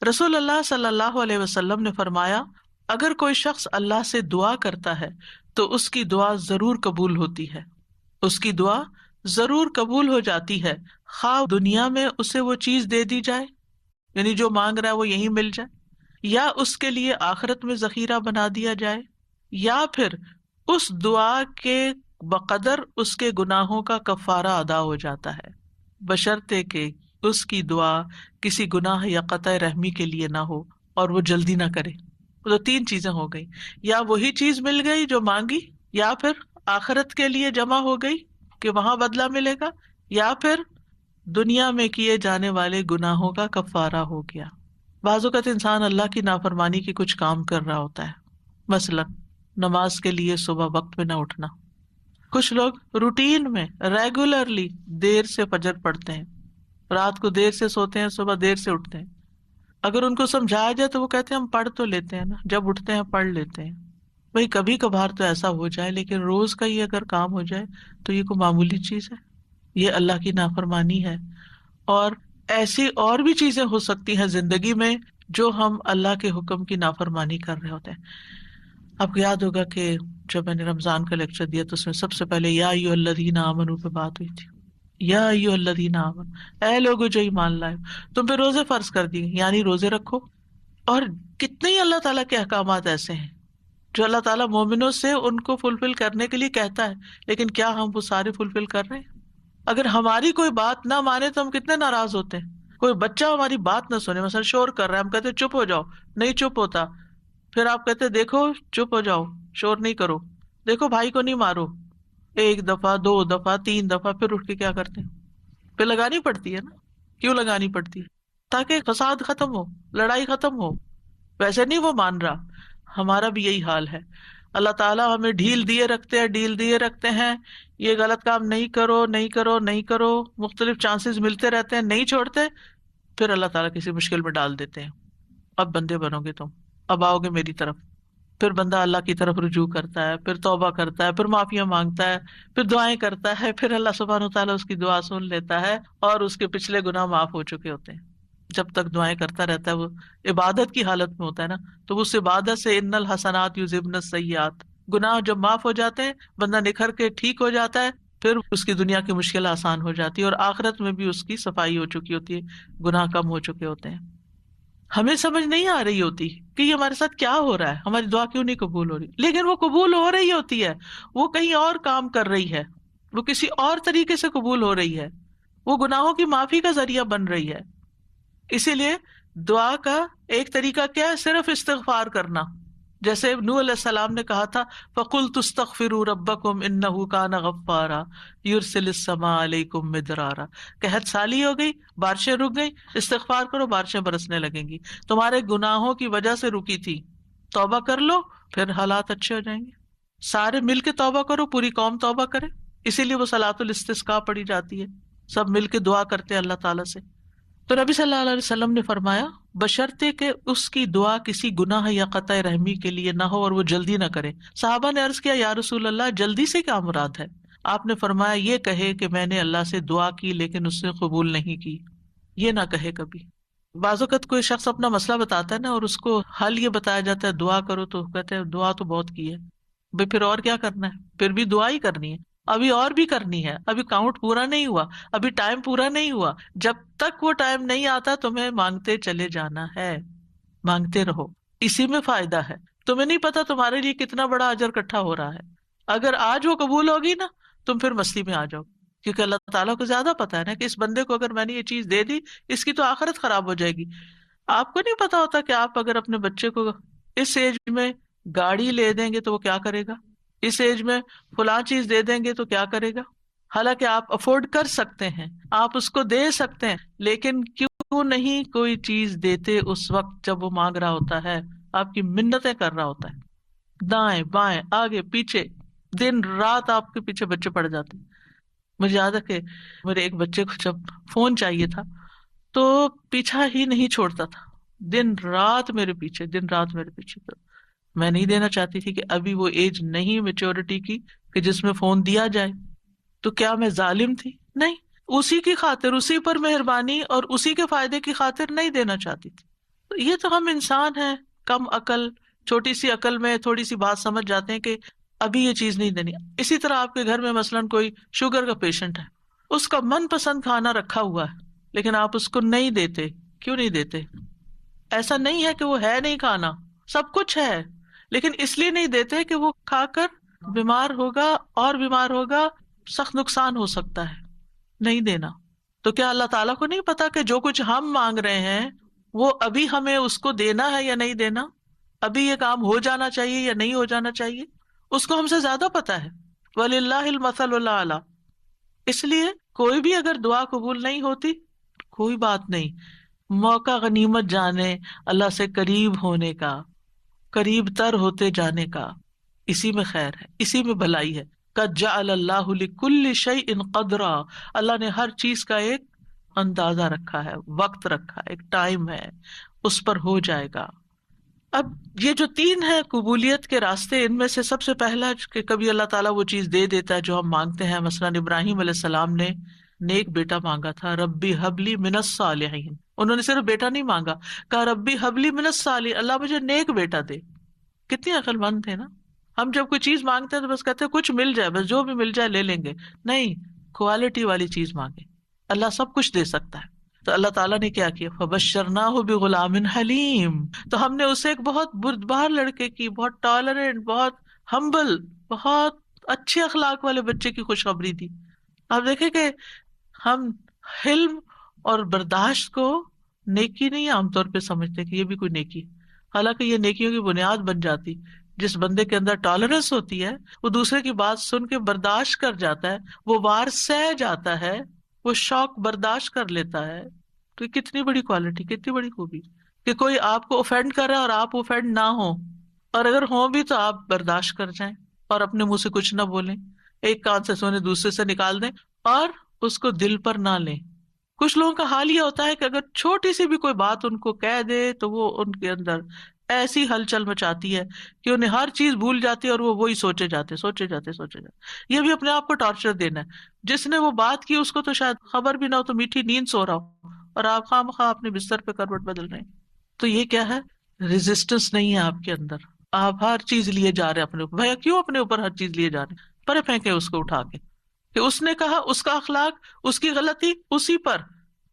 رسول اللہ صلی اللہ علیہ وسلم نے فرمایا اگر کوئی شخص اللہ سے دعا کرتا ہے تو اس کی دعا ضرور قبول ہوتی ہے، اس کی دعا ضرور قبول ہو جاتی ہے، خواہ دنیا میں اسے وہ چیز دے دی جائے، یعنی جو مانگ رہا ہے وہ یہیں مل جائے، یا اس کے لیے آخرت میں ذخیرہ بنا دیا جائے، یا پھر اس دعا کے بقدر اس کے گناہوں کا کفارہ ادا ہو جاتا ہے، بشرطے کہ اس کی دعا کسی گناہ یا قطع رحمی کے لیے نہ ہو اور وہ جلدی نہ کرے. تو تین چیزیں ہو گئی، یا وہی چیز مل گئی جو مانگی، یا پھر آخرت کے لیے جمع ہو گئی کہ وہاں بدلہ ملے گا، یا پھر دنیا میں کیے جانے والے گناہوں کا کفارہ ہو گیا. بعض اوقات انسان اللہ کی نافرمانی کے کچھ کام کر رہا ہوتا ہے، مثلا نماز کے لیے صبح وقت پہ نہ اٹھنا. کچھ لوگ روٹین میں ریگولرلی دیر سے فجر پڑھتے ہیں، رات کو دیر سے سوتے ہیں، صبح دیر سے اٹھتے ہیں. اگر ان کو سمجھایا جائے تو وہ کہتے ہیں ہم پڑھ تو لیتے ہیں نا، جب اٹھتے ہیں پڑھ لیتے ہیں. بھائی کبھی کبھار تو ایسا ہو جائے، لیکن روز کا یہ اگر کام ہو جائے تو یہ کوئی معمولی چیز ہے؟ یہ اللہ کی نافرمانی ہے. اور ایسی اور بھی چیزیں ہو سکتی ہیں زندگی میں جو ہم اللہ کے حکم کی نافرمانی کر رہے ہوتے ہیں. آپ کو یاد ہوگا کہ جب میں نے رمضان کا لیکچر دیا تو اس میں سب سے پہلے یا ایھا الذین آمنوا پہ بات ہوئی تھی. یا ایھا الذین آمنوا، اے لوگو جو ایمان لائے، تم پہ روزے فرض کر دیے، یعنی روزے رکھو. اور کتنے ہی اللہ تعالیٰ کے احکامات ایسے ہیں جو اللہ تعالیٰ مومنوں سے ان کو فلفل کرنے کے لیے کہتا ہے، لیکن کیا ہم وہ سارے فلفل کر رہے ہیں؟ اگر ہماری کوئی بات نہ مانے تو ہم کتنے ناراض ہوتے ہیں. کوئی بچہ ہماری بات نہ سنے، مثلا شور کر رہا ہے، ہم کہتے ہیں چپ ہو جاؤ، نہیں چپ ہوتا. پھر آپ کہتے دیکھو چپ ہو جاؤ، شور نہیں کرو، دیکھو بھائی کو نہیں مارو. ایک دفعہ، دو دفعہ، تین دفعہ، پھر اٹھ کے کیا کرتے ہیں؟ پھر لگانی پڑتی ہے نا. کیوں لگانی پڑتی ہے؟ تاکہ فساد ختم ہو، لڑائی ختم ہو. ویسے نہیں وہ مان رہا. ہمارا بھی یہی حال ہے. اللہ تعالیٰ ہمیں ڈھیل دیے رکھتے ہیں، یہ غلط کام نہیں کرو، نہیں کرو، نہیں کرو، مختلف چانسز ملتے رہتے ہیں، نہیں چھوڑتے. پھر اللہ تعالیٰ کسی مشکل میں ڈال دیتے ہیں، اب بندے بنو گے تم، اب آؤ گے میری طرف. پھر بندہ اللہ کی طرف رجوع کرتا ہے، پھر توبہ کرتا ہے، پھر معافیاں مانگتا ہے، پھر دعائیں کرتا ہے، پھر اللہ سبحانہ وتعالیٰ اس کی دعا سن لیتا ہے اور اس کے پچھلے گناہ معاف ہو چکے ہوتے ہیں. جب تک دعائیں کرتا رہتا ہے، وہ عبادت کی حالت میں ہوتا ہے نا، تو اس عبادت سے ان الحسنات یذہبن السیئات، گناہ جب معاف ہو جاتے ہیں، بندہ نکھر کے ٹھیک ہو جاتا ہے، پھر اس کی دنیا کی مشکل آسان ہو جاتی ہے اور آخرت میں بھی اس کی صفائی ہو چکی ہوتی ہے، گناہ کم ہو چکے ہوتے ہیں. ہمیں سمجھ نہیں آ رہی ہوتی کہ یہ ہمارے ساتھ کیا ہو رہا ہے، ہماری دعا کیوں نہیں قبول ہو رہی، لیکن وہ قبول ہو رہی ہوتی ہے. وہ کہیں اور کام کر رہی ہے، وہ کسی اور طریقے سے قبول ہو رہی ہے، وہ گناہوں کی معافی کا ذریعہ بن رہی ہے. اسی لیے دعا کا ایک طریقہ کیا ہے؟ صرف استغفار کرنا. جیسے نوح علیہ السلام نے کہا تھا فَقُلْتُ اسْتَغْفِرُوا رَبَّكُمْ إِنَّهُ كَانَ غَفَّارًا يُرْسِلِ السَّمَاءَ عَلَيْكُمْ مِدْرَارًا. قحط سالی ہو گئی، بارشیں رک گئی، استغفار کرو، بارشیں برسنے لگیں گی. تمہارے گناہوں کی وجہ سے رکی تھی، توبہ کر لو، پھر حالات اچھے ہو جائیں گے. سارے مل کے توبہ کرو، پوری قوم توبہ کرے. اسی لیے وہ صلاۃ الاستسقاء پڑھی جاتی ہے، سب مل کے دعا کرتے ہیں اللہ تعالیٰ سے. تو نبی صلی اللہ علیہ وسلم نے فرمایا بشرطے کہ اس کی دعا کسی گناہ یا قطع رحمی کے لیے نہ ہو اور وہ جلدی نہ کرے. صحابہ نے عرض کیا یا رسول اللہ جلدی سے کیا مراد ہے؟ آپ نے فرمایا یہ کہے کہ میں نے اللہ سے دعا کی لیکن اس نے قبول نہیں کی. یہ نہ کہے کبھی. بعض اوقات کوئی شخص اپنا مسئلہ بتاتا ہے نا اور اس کو حل یہ بتایا جاتا ہے دعا کرو، تو کہتے ہیں دعا تو بہت کی ہے. بھائی پھر اور کیا کرنا ہے؟ پھر بھی دعا ہی کرنی ہے. ابھی اور بھی کرنی ہے، ابھی کاؤنٹ پورا نہیں ہوا، ابھی ٹائم پورا نہیں ہوا. جب تک وہ ٹائم نہیں آتا تمہیں مانگتے چلے جانا ہے، مانگتے رہو. اسی میں فائدہ ہے. تمہیں نہیں پتا تمہارے لیے کتنا بڑا اجر اکٹھا ہو رہا ہے. اگر آج وہ قبول ہوگی نا تم پھر مستی میں آ جاؤ، کیونکہ اللہ تعالیٰ کو زیادہ پتا ہے نا کہ اس بندے کو اگر میں نے یہ چیز دے دی اس کی تو آخرت خراب ہو جائے گی. آپ کو نہیں پتا ہوتا کہ آپ اگر اپنے بچے کو اس ایج میں گاڑی لے دیں گے تو وہ کیا کرے گا، اس ایج میں فلاں چیز دے دیں گے تو کیا کرے گا. حالانکہ آپ افورڈ کر سکتے ہیں، آپ اس کو دے سکتے ہیں، لیکن کیوں نہیں کوئی چیز دیتے اس وقت جب وہ مانگ رہا ہوتا ہے، آپ کی منتیں کر رہا ہوتا ہے، دائیں بائیں آگے پیچھے دن رات آپ کے پیچھے بچے پڑ جاتے ہیں. مجھے یاد ہے کہ میرے ایک بچے کو جب فون چاہیے تھا تو پیچھا ہی نہیں چھوڑتا تھا، دن رات میرے پیچھے، دن رات میرے پیچھے. تو میں نہیں دینا چاہتی تھی کہ ابھی وہ ایج نہیں میچورٹی کی کہ جس میں فون دیا جائے. تو کیا میں ظالم تھی؟ نہیں، اسی کی خاطر، اسی پر مہربانی اور اسی کے فائدے کی خاطر نہیں دینا چاہتی تھی. تو یہ تو ہم انسان ہیں کم عقل، چھوٹی سی عقل میں تھوڑی سی بات سمجھ جاتے ہیں کہ ابھی یہ چیز نہیں دینی. اسی طرح آپ کے گھر میں مثلاً کوئی شوگر کا پیشنٹ ہے، اس کا من پسند کھانا رکھا ہوا ہے لیکن آپ اس کو نہیں دیتے. کیوں نہیں دیتے؟ ایسا نہیں ہے کہ وہ ہے نہیں کھانا، سب کچھ ہے، لیکن اس لیے نہیں دیتے کہ وہ کھا کر بیمار ہوگا اور بیمار ہوگا، سخت نقصان ہو سکتا ہے. نہیں دینا. تو کیا اللہ تعالیٰ کو نہیں پتا کہ جو کچھ ہم مانگ رہے ہیں وہ ابھی ہمیں اس کو دینا ہے یا نہیں دینا، ابھی یہ کام ہو جانا چاہیے یا نہیں ہو جانا چاہیے؟ اس کو ہم سے زیادہ پتا ہے. وَلِلَّهِ الْمَثَلُ الْأَعْلَىٰ. اس لیے کوئی بھی اگر دعا قبول نہیں ہوتی کوئی بات نہیں، موقع غنیمت جانے اللہ سے قریب ہونے کا، قریب تر ہوتے جانے کا. اسی میں خیر ہے، اسی میں بھلائی ہے. قَدْ جَعَلَ اللَّهُ لِكُلِّ شَيْءٍ قَدْرًا. اللہ نے ہر چیز کا ایک اندازہ رکھا ہے، وقت رکھا ہے، ایک ٹائم ہے، اس پر ہو جائے گا. اب یہ جو تین ہے قبولیت کے راستے، ان میں سے سب سے پہلا کہ کبھی اللہ تعالیٰ وہ چیز دے دیتا ہے جو ہم مانگتے ہیں. مثلاً ابراہیم علیہ السلام نے نیک بیٹا مانگا تھا، ربی حبلی من الصالحین. انہوں نے صرف بیٹا نہیں مانگا، کہا ربی حبلی من الصالحین، اللہ مجھے نیک بیٹا دے. کتنے عقل مند تھے نا. ہم جب کوئی چیز مانگتے ہیں تو بس کہتے ہیں کچھ مل جائے، بس جو بھی مل جائے لے لیں گے. نہیں، کوالٹی والی چیز مانگے، اللہ سب کچھ دے سکتا ہے. تو اللہ تعالیٰ نے کیا کیا؟ فَبَشَّرْنَاهُ بِغُلَامٍ حَلِيمٍ. تو ہم نے اسے ایک بہت بردبار لڑکے کی، بہت ٹالرنٹ، بہت ہمبل، بہت اچھے اخلاق والے بچے کی خوشخبری دی. آپ دیکھیں کہ ہم حلم اور برداشت کو نیکی نہیں عام طور پہ سمجھتے کہ یہ بھی کوئی نیکی، حالانکہ یہ نیکیوں کی بنیاد بن جاتی. جس بندے کے اندر ٹالرنس ہوتی ہے، وہ دوسرے کی بات سن کے برداشت کر جاتا ہے، وہ وار سہ جاتا ہے، وہ شوق برداشت کر لیتا ہے. تو کتنی بڑی کوالٹی، کتنی بڑی خوبی کہ کوئی آپ کو اوفینڈ کر رہا ہے اور آپ اوفینڈ نہ ہو، اور اگر ہوں بھی تو آپ برداشت کر جائیں اور اپنے منہ سے کچھ نہ بولیں، ایک کان سے سونے دوسرے سے نکال دیں اور اس کو دل پر نہ لیں. کچھ لوگوں کا حال یہ ہوتا ہے کہ اگر چھوٹی سی بھی کوئی بات ان کو کہہ دے تو وہ ان کے اندر ایسی ہلچل مچاتی ہے کہ انہیں ہر چیز بھول جاتی ہے اور وہ وہی سوچے جاتے. یہ بھی اپنے آپ کو ٹارچر دینا ہے. جس نے وہ بات کی اس کو تو شاید خبر بھی نہ ہو، تو میٹھی نیند سو رہا ہو اور آپ خواہ مخواہ اپنے بستر پہ کروٹ بدل رہے ہیں. تو یہ کیا ہے؟ ریزسٹنس نہیں ہے آپ کے اندر. آپ ہر چیز لیے جا رہے ہیں اپنے اوپر. بھیا کیوں اپنے اوپر ہر چیز لیے جا رہے ہیں؟ پرے پھینکے اس کو اٹھا کے کہ اس نے کہا، اس کا اخلاق، اس کی غلطی اسی پر.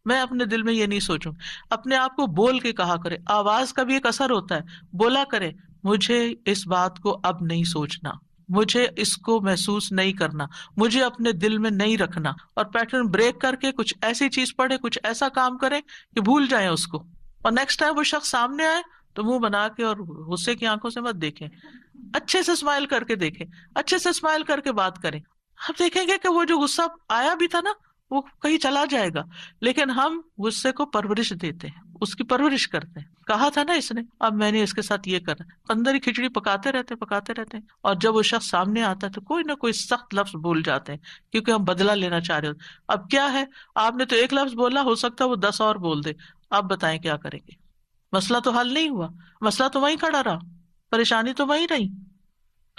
میں اپنے دل میں یہ نہیں سوچوں. اپنے آپ کو بول کے کہا کرے. آواز کا بھی ایک اثر ہوتا ہے. بولا کرے مجھے اس بات کو اب نہیں سوچنا، مجھے اس کو محسوس نہیں کرنا، مجھے اپنے دل میں نہیں رکھنا. اور پیٹرن بریک کر کے کچھ ایسی چیز پڑھے، کچھ ایسا کام کرے کہ بھول جائیں اس کو، اور نیکسٹ ٹائم وہ شخص سامنے آئے تو منہ بنا کے اور غصے کی آنکھوں سے مت دیکھیں، اچھے سے اسمائل کر کے دیکھیں، اچھے سے اسمائل کر کے بات کریں. آپ دیکھیں گے کہ وہ جو غصہ آیا بھی تھا نا وہ کہیں چلا جائے گا. لیکن ہم غصے کو پرورش دیتے ہیں، اس کی پرورش کرتے ہیں. کہا تھا نا اس نے، اب میں نے اس کے ساتھ یہ کرنا، اندر ہی کھچڑی پکاتے رہتے ہیں. اور جب وہ شخص سامنے آتا ہے تو کوئی نہ کوئی سخت لفظ بول جاتے ہیں کیونکہ ہم بدلہ لینا چاہ رہے ہوتے. اب کیا ہے، آپ نے تو ایک لفظ بولا، ہو سکتا ہے وہ 10 اور بول دے. آپ بتائیں کیا کریں گے؟ مسئلہ تو حل نہیں ہوا، مسئلہ تو وہیں کھڑا رہا، پریشانی تو وہیں رہی.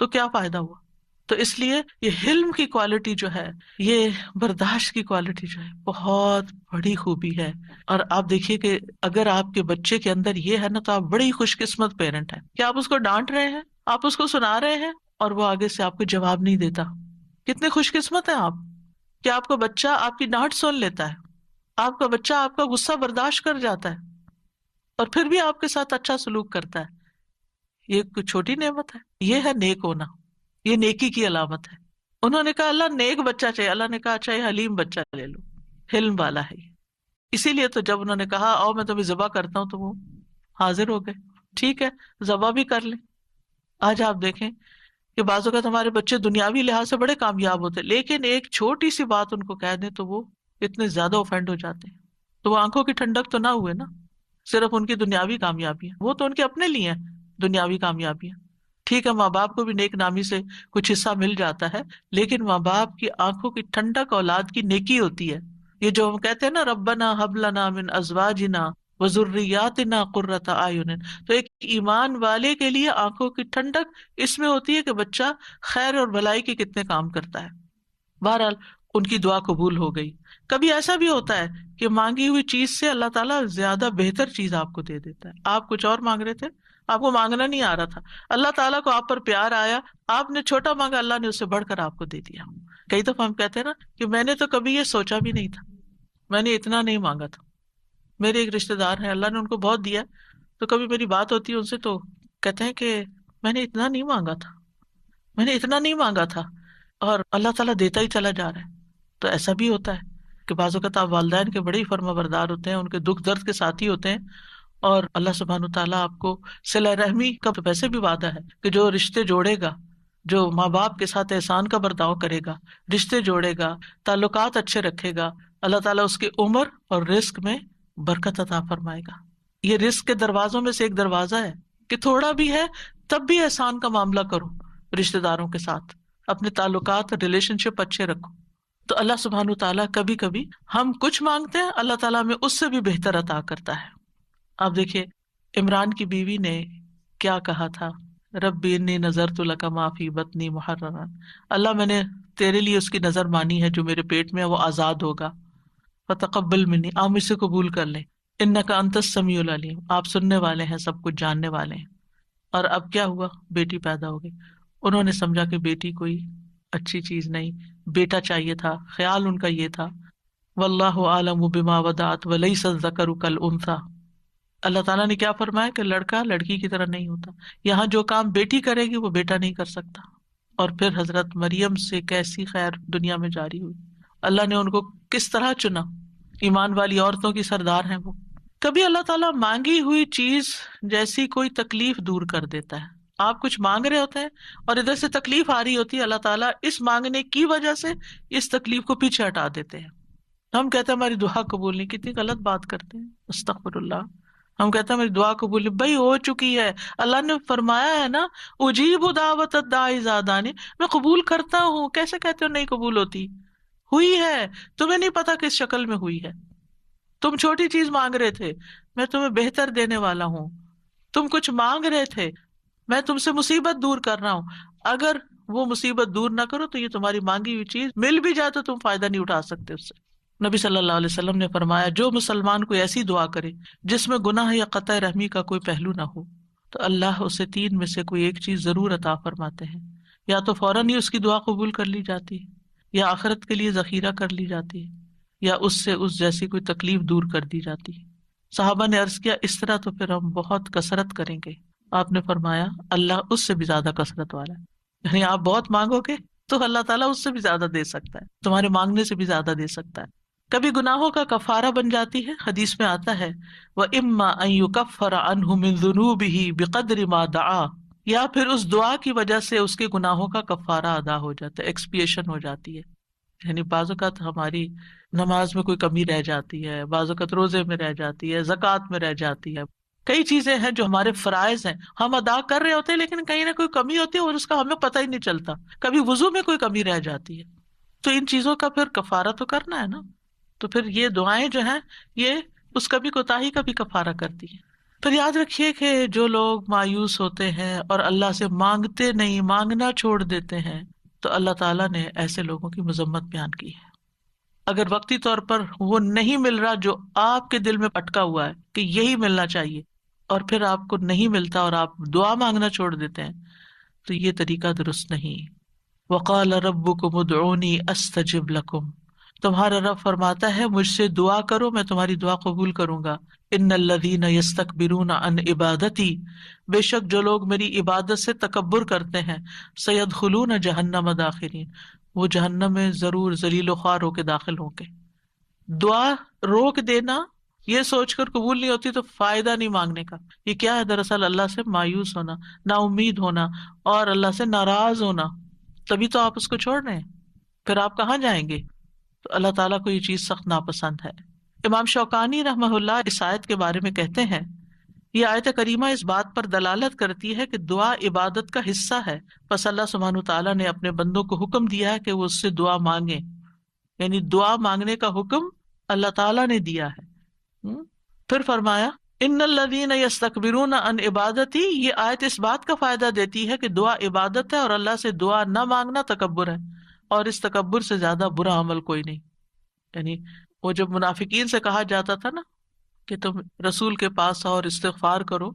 تو کیا فائدہ ہوا؟ تو اس لیے یہ حلم کی کوالٹی جو ہے، یہ برداشت کی کوالٹی جو ہے، بہت بڑی خوبی ہے. اور آپ دیکھیے کہ اگر آپ کے بچے کے اندر یہ ہے نا تو آپ بڑی خوش قسمت پیرنٹ ہیں کہ آپ اس کو ڈانٹ رہے ہیں، آپ اس کو سنا رہے ہیں اور وہ آگے سے آپ کو جواب نہیں دیتا. کتنے خوش قسمت ہیں آپ کہ آپ کا بچہ آپ کی ڈانٹ سن لیتا ہے، آپ کا بچہ آپ کا غصہ برداشت کر جاتا ہے اور پھر بھی آپ کے ساتھ اچھا سلوک کرتا ہے۔ یہ کوئی چھوٹی نعمت ہے؟ یہ ہے نیک ہونا، یہ نیکی کی علامت ہے۔ انہوں نے کہا اللہ نیک بچہ چاہیے، اللہ نے کہا اچھا یہ حلیم بچہ لے لو، حلم والا ہے یہ۔ اسی لیے تو جب انہوں نے کہا آؤ میں تمہیں ذبح کرتا ہوں تو وہ حاضر ہو گئے، ٹھیک ہے ذبح بھی کر لیں۔ آج آپ دیکھیں کہ بعض اوقات ہمارے بچے دنیاوی لحاظ سے بڑے کامیاب ہوتے، لیکن ایک چھوٹی سی بات ان کو کہہ دیں تو وہ اتنے زیادہ اوفینڈ ہو جاتے ہیں۔ تو وہ آنکھوں کی ٹھنڈک تو نہ ہوئے نا، صرف ان کی دنیاوی کامیابیاں، وہ تو ان کے اپنے لیے ہیں دنیاوی کامیابیاں۔ ٹھیک ہے ماں باپ کو بھی نیک نامی سے کچھ حصہ مل جاتا ہے، لیکن ماں باپ کی آنکھوں کی ٹھنڈک اولاد کی نیکی ہوتی ہے۔ یہ جو ہم کہتے ہیں نا ربنا ہب لنا من ازواجنا وذریاتنا قرۃ اعین، تو ایک ایمان والے کے لیے آنکھوں کی ٹھنڈک اس میں ہوتی ہے کہ بچہ خیر اور بھلائی کے کتنے کام کرتا ہے۔ بہرحال ان کی دعا قبول ہو گئی۔ کبھی ایسا بھی ہوتا ہے کہ مانگی ہوئی چیز سے اللہ تعالیٰ زیادہ بہتر چیز آپ کو دے دیتا ہے۔ آپ کچھ اور مانگ رہے تھے، آپ کو مانگنا نہیں آ رہا تھا، اللہ تعالیٰ کو آپ پر پیار آیا، آپ نے چھوٹا مانگا، اللہ نے اس سے بڑھ کر آپ کو دے دیا۔ کئی دفعہ ہم کہتے ہیں نا کہ میں نے تو کبھی یہ سوچا بھی نہیں تھا، میں نے اتنا نہیں مانگا تھا۔ میرے ایک رشتے دار ہیں، اللہ نے ان کو بہت دیا، تو کبھی میری بات ہوتی ہے ان سے تو کہتے ہیں کہ میں نے اتنا نہیں مانگا تھا، میں نے اتنا نہیں مانگا تھا، اور اللہ تعالیٰ دیتا ہی چلا جا رہا ہے۔ تو ایسا بھی ہوتا ہے کہ بعض اوقات آپ والدین کے بڑے ہی فرما بردار ہوتے ہیں، ان کے دکھ درد کے ساتھی ہوتے ہیں، اور اللہ سبحانہ تعالیٰ آپ کو صلہ رحمی کا ویسے بھی وعدہ ہے کہ جو رشتے جوڑے گا، جو ماں باپ کے ساتھ احسان کا برتاؤ کرے گا، رشتے جوڑے گا، تعلقات اچھے رکھے گا، اللہ تعالیٰ اس کی عمر اور رزق میں برکت عطا فرمائے گا۔ یہ رزق کے دروازوں میں سے ایک دروازہ ہے کہ تھوڑا بھی ہے تب بھی احسان کا معاملہ کرو، رشتے داروں کے ساتھ اپنے تعلقات اور ریلیشن شپ اچھے رکھو۔ تو اللہ سبحانہ تعالیٰ کبھی کبھی ہم کچھ مانگتے ہیں، اللہ تعالیٰ ہمیں اس سے بھی بہتر عطا کرتا ہے۔ آپ دیکھیے عمران کی بیوی نے کیا کہا تھا، ربی انی نذرت لک ما فی بطنی محررا، اللہ میں نے تیرے لیے اس کی نظر مانی ہے جو میرے پیٹ میں ہے وہ آزاد ہوگا، فتقبل منی، آپ مجھ سے قبول کر لیں، انک انت السمیع العلیم، آپ سننے والے ہیں، سب کچھ جاننے والے ہیں۔ اور اب کیا ہوا، بیٹی پیدا ہو گئی۔ انہوں نے سمجھا کہ بیٹی کوئی اچھی چیز نہیں، بیٹا چاہیے تھا، خیال ان کا یہ تھا، واللہ اعلم بما وضعت ولیس الذکر کالانثی، اللہ تعالیٰ نے کیا فرمایا کہ لڑکا لڑکی کی طرح نہیں ہوتا، یہاں جو کام بیٹی کرے گی وہ بیٹا نہیں کر سکتا۔ اور پھر حضرت مریم سے کیسی خیر دنیا میں جاری ہوئی، اللہ نے ان کو کس طرح چنا، ایمان والی عورتوں کی سردار ہیں وہ۔ کبھی اللہ تعالیٰ مانگی ہوئی چیز جیسی کوئی تکلیف دور کر دیتا ہے۔ آپ کچھ مانگ رہے ہوتے ہیں اور ادھر سے تکلیف آ رہی ہوتی ہے، اللہ تعالیٰ اس مانگنے کی وجہ سے اس تکلیف کو پیچھے ہٹا دیتے ہیں۔ ہم کہتے ہیں ہماری دعا قبول نہیں، کتنی غلط بات کرتے ہیں، استغفر اللہ۔ ہم کہتے ہیں میری دعا قبول نہیں، بھائی ہو چکی ہے، اللہ نے فرمایا ہے نا اجیب دعوت الداعی اذا دعانی، میں قبول کرتا ہوں، کیسے کہتے ہو نہیں قبول ہوتی؟ ہوئی ہے، تمہیں نہیں پتا کس شکل میں ہوئی ہے۔ تم چھوٹی چیز مانگ رہے تھے، میں تمہیں بہتر دینے والا ہوں۔ تم کچھ مانگ رہے تھے، میں تم سے مصیبت دور کر رہا ہوں۔ اگر وہ مصیبت دور نہ کرو تو یہ تمہاری مانگی ہوئی چیز مل بھی جائے تو تم فائدہ نہیں اٹھا سکتے اس سے۔ نبی صلی اللہ علیہ وسلم نے فرمایا جو مسلمان کوئی ایسی دعا کرے جس میں گناہ یا قطع رحمی کا کوئی پہلو نہ ہو تو اللہ اسے تین میں سے کوئی ایک چیز ضرور عطا فرماتے ہیں، یا تو فوراً ہی اس کی دعا قبول کر لی جاتی ہے، یا آخرت کے لیے ذخیرہ کر لی جاتی ہے، یا اس سے اس جیسی کوئی تکلیف دور کر دی جاتی ہے۔ صحابہ نے عرض کیا اس طرح تو پھر ہم بہت کثرت کریں گے۔ آپ نے فرمایا اللہ اس سے بھی زیادہ کثرت والا ہے، یعنی آپ بہت مانگو گے تو اللہ تعالیٰ اس سے بھی زیادہ دے سکتا ہے، تمہارے مانگنے سے بھی زیادہ دے سکتا ہے۔ کبھی گناہوں کا کفارہ بن جاتی ہے، حدیث میں آتا ہے وَإِمَّا أَن يُكَفَّرَ عَنْهُ مِن ذُنُوبِهِ بِقَدْرِ مَا دَعَا، یا پھر اس دعا کی وجہ سے اس کے گناہوں کا کفارہ ادا ہو جاتا ہے، ایکسپیشن ہو جاتی ہے۔ یعنی بعض اوقات ہماری نماز میں کوئی کمی رہ جاتی ہے، بعض اوقات روزے میں رہ جاتی ہے، زکوٰۃ میں رہ جاتی ہے، کئی چیزیں ہیں جو ہمارے فرائض ہیں ہم ادا کر رہے ہوتے ہیں لیکن کہیں نہ کوئی کمی ہوتی ہے اور اس کا ہمیں پتہ ہی نہیں چلتا، کبھی وضو میں کوئی کمی رہ جاتی ہے، تو ان چیزوں کا پھر کفارہ تو کرنا ہے نا۔ تو پھر یہ دعائیں جو ہیں یہ اس کبھی کوتاہی کا بھی کفارہ کرتی ہیں۔ پھر یاد رکھیے کہ جو لوگ مایوس ہوتے ہیں اور اللہ سے مانگتے نہیں، مانگنا چھوڑ دیتے ہیں، تو اللہ تعالیٰ نے ایسے لوگوں کی مذمت بیان کی ہے۔ اگر وقتی طور پر وہ نہیں مل رہا جو آپ کے دل میں اٹکا ہوا ہے کہ یہی ملنا چاہیے، اور پھر آپ کو نہیں ملتا اور آپ دعا مانگنا چھوڑ دیتے ہیں، تو یہ طریقہ درست نہیں۔ وقال ربکم ادعونی استجب لکم، تمہارا رب فرماتا ہے مجھ سے دعا کرو میں تمہاری دعا قبول کروں گا. ان الذین یستکبرون عن عبادتی، بے شک جو لوگ میری عبادت سے تکبر کرتے ہیں، سیدخلون جہنم داخرین، وہ جہنم میں ضرور ذلیل و خوار ہو کے داخل ہوں گے. دعا روک دینا یہ سوچ کر قبول نہیں ہوتی تو فائدہ نہیں مانگنے کا. یہ کیا ہے؟ دراصل اللہ سے مایوس ہونا، نا امید ہونا اور اللہ سے ناراض ہونا. تبھی تو آپ اس کو چھوڑ رہے ہیں، پھر آپ کہاں جائیں گے؟ تو اللہ تعالیٰ کو یہ چیز سخت ناپسند ہے. امام شوکانی رحمہ اللہ اس آیت کے بارے میں کہتے ہیں یہ آیت کریمہ اس بات پر دلالت کرتی ہے کہ دعا عبادت کا حصہ ہے، پس اللہ سبحانہ تعالیٰ نے اپنے بندوں کو حکم دیا ہے کہ وہ اس سے دعا مانگیں، یعنی دعا مانگنے کا حکم اللہ تعالیٰ نے دیا ہے. پھر فرمایا ان الذین یستکبرون عن عبادتی، یہ آیت اس بات کا فائدہ دیتی ہے کہ دعا عبادت ہے اور اللہ سے دعا نہ مانگنا تکبر ہے، اور اس تکبر سے زیادہ برا عمل کوئی نہیں. یعنی وہ جب منافقین سے کہا جاتا تھا نا کہ تم رسول کے پاس آؤ اور استغفار کرو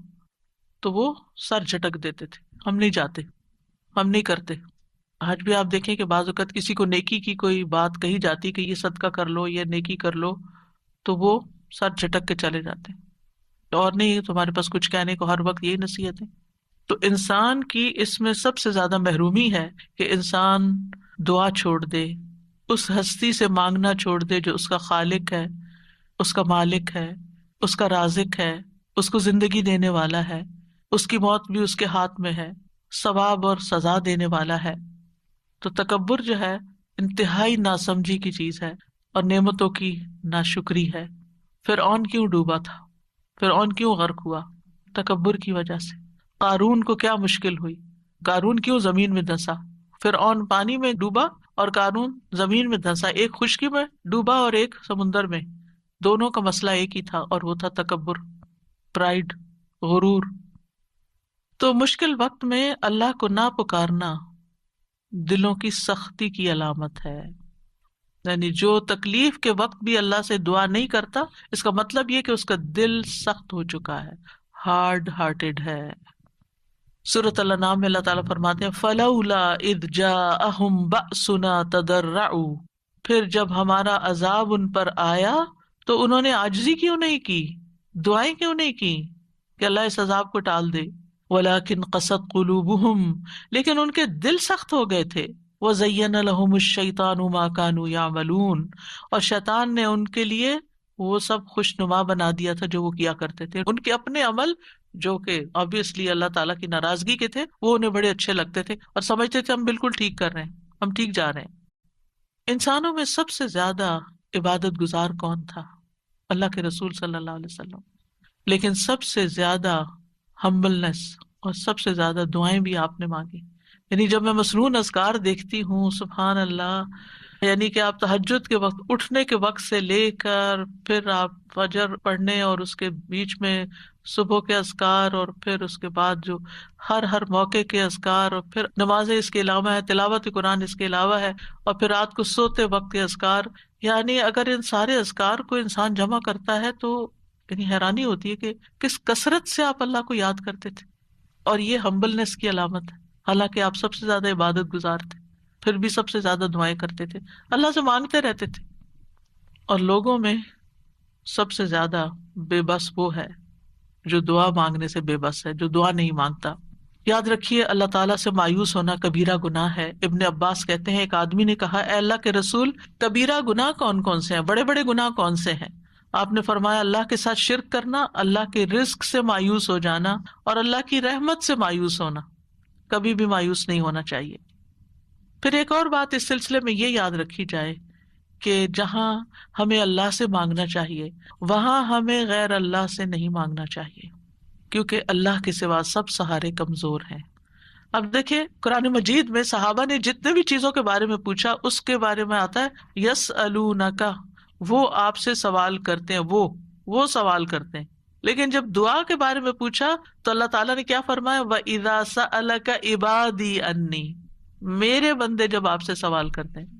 تو وہ سر جھٹک دیتے تھے، ہم نہیں جاتے، ہم نہیں کرتے. آج بھی آپ دیکھیں کہ بعض اوقات کسی کو نیکی کی کوئی بات کہی جاتی کہ یہ صدقہ کر لو، یہ نیکی کر لو، تو وہ سر جھٹک کے چلے جاتے ہیں، اور نہیں تمہارے پاس کچھ کہنے کو، ہر وقت یہی نصیحتیں. تو انسان کی اس میں سب سے زیادہ محرومی ہے کہ انسان دعا چھوڑ دے، اس ہستی سے مانگنا چھوڑ دے جو اس کا خالق ہے، اس کا مالک ہے، اس کا رازق ہے، اس کو زندگی دینے والا ہے، اس کی موت بھی اس کے ہاتھ میں ہے، ثواب اور سزا دینے والا ہے. تو تکبر جو ہے انتہائی ناسمجھی کی چیز ہے اور نعمتوں کی ناشکری ہے. فرعون کیوں ڈوبا تھا؟ فرعون کیوں غرق ہوا؟ تکبر کی وجہ سے. قارون کو کیا مشکل ہوئی؟ قارون کیوں زمین میں دھنسا؟ فرعون پانی میں ڈوبا اور قارون زمین میں دھنسا، ایک خشکی میں ڈوبا اور ایک سمندر میں. دونوں کا مسئلہ ایک ہی تھا اور وہ تھا تکبر، پرائڈ، غرور. تو مشکل وقت میں اللہ کو نہ پکارنا دلوں کی سختی کی علامت ہے. یعنی جو تکلیف کے وقت بھی اللہ سے دعا نہیں کرتا، اس کا مطلب یہ کہ اس کا دل سخت ہو چکا ہے، ہارڈ ہارٹیڈ ہے. سورۃ الانعام میں اللہ تعالیٰ فرماتے ہیں فَلَوْلَا إِذْ جَاءَهُمْ بَأْسُنَا تَضَرَّعُوا، پھر جب ہمارا عذاب ان پر آیا تو انہوں نے عاجزی کیوں نہیں کی، دعائیں کیوں نہیں کی کہ اللہ اس عذاب کو ٹال دے. وَلَكِنْ قَسَتْ قُلُوبُهُمْ، لیکن ان کے دل سخت ہو گئے تھے. وَزَيَّنَ لَهُمُ الشَّيْطَانُ مَا كَانُوا يَعْمَلُونَ، اور شیطان نے ان کے لیے وہ سب خوشنما بنا دیا تھا جو وہ کیا کرتے تھے. ان کے اپنے عمل جو کہ obviously اللہ تعالیٰ کی ناراضگی کے تھے وہ انہیں بڑے اچھے لگتے تھے اور سمجھتے تھے ہم بالکل ٹھیک کر رہے ہیں، ہم ٹھیک جا رہے ہیں. انسانوں میں سب سے زیادہ عبادت گزار کون تھا؟ اللہ کے رسول صلی اللہ علیہ وسلم. لیکن سب سے زیادہ ہمبلنس اور سب سے زیادہ دعائیں بھی آپ نے مانگی. یعنی جب میں مسنون اذکار دیکھتی ہوں، سبحان اللہ، یعنی کہ آپ تہجد کے وقت اٹھنے کے وقت سے لے کر پھر آپ فجر پڑھنے اور اس کے بیچ میں صبح کے اذکار اور پھر اس کے بعد جو ہر موقع کے اذکار اور پھر نمازیں اس کے علاوہ ہے، تلاوت قرآن اس کے علاوہ ہے، اور پھر رات کو سوتے وقت کے اذکار. یعنی اگر ان سارے اذکار کو انسان جمع کرتا ہے تو یعنی حیرانی ہوتی ہے کہ کس کثرت سے آپ اللہ کو یاد کرتے تھے. اور یہ ہمبلنس کی علامت ہے، حالانکہ آپ سب سے زیادہ عبادت گزار تھے، پھر بھی سب سے زیادہ دعائیں کرتے تھے، اللہ سے مانگتے رہتے تھے. اور لوگوں میں سب سے زیادہ بے بس وہ ہے جو دعا مانگنے سے بے بس ہے، جو دعا نہیں مانگتا. یاد رکھیے اللہ تعالیٰ سے مایوس ہونا کبیرہ گناہ ہے. ابن عباس کہتے ہیں ایک آدمی نے کہا اے اللہ کے رسول، کبیرہ گناہ کون کون سے ہیں، بڑے بڑے گناہ کون سے ہیں؟ آپ نے فرمایا اللہ کے ساتھ شرک کرنا، اللہ کے رزق سے مایوس ہو جانا اور اللہ کی رحمت سے مایوس ہونا. کبھی بھی مایوس نہیں ہونا چاہیے. پھر ایک اور بات اس سلسلے میں یہ یاد رکھی جائے کہ جہاں ہمیں اللہ سے مانگنا چاہیے وہاں ہمیں غیر اللہ سے نہیں مانگنا چاہیے، کیونکہ اللہ کے سوا سب سہارے کمزور ہیں. اب دیکھیں قرآن مجید میں صحابہ نے جتنے بھی چیزوں کے بارے میں پوچھا اس کے بارے میں آتا ہے یسألونک، وہ آپ سے سوال کرتے ہیں، وہ سوال کرتے ہیں. لیکن جب دعا کے بارے میں پوچھا تو اللہ تعالیٰ نے کیا فرمایا وَإِذَا سَأَلَكَ عِبَادِي عَنِّي، میرے بندے جب آپ سے سوال کرتے ہیں.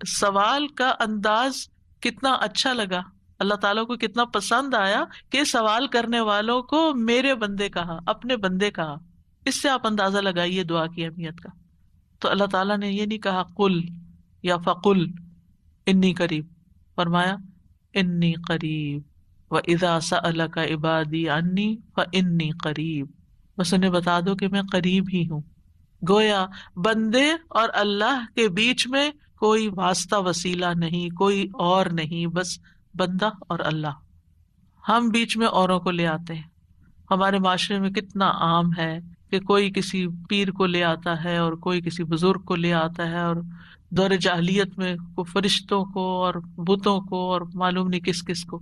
سوال کا انداز کتنا اچھا لگا، اللہ تعالیٰ کو کتنا پسند آیا کہ سوال کرنے والوں کو میرے بندے کہا، اپنے بندے کہا. اس سے آپ اندازہ لگائیے دعا کی اہمیت کا. تو اللہ تعالیٰ نے یہ نہیں کہا قل یا فقل انی قریب، فرمایا انی قریب وَإِذَا سَأَلَكَ عِبَادِي عَنِّي فَإِنِّي قریب، بس انہیں بتا دو کہ میں قریب ہی ہوں. گویا بندے اور اللہ کے بیچ میں کوئی واسطہ وسیلہ نہیں، کوئی اور نہیں، بس بندہ اور اللہ. ہم بیچ میں اوروں کو لے آتے ہیں. ہمارے معاشرے میں کتنا عام ہے کہ کوئی کسی پیر کو لے آتا ہے اور کوئی کسی بزرگ کو لے آتا ہے، اور دور جاہلیت میں کوئی فرشتوں کو اور بتوں کو اور معلوم نہیں کس کس کو.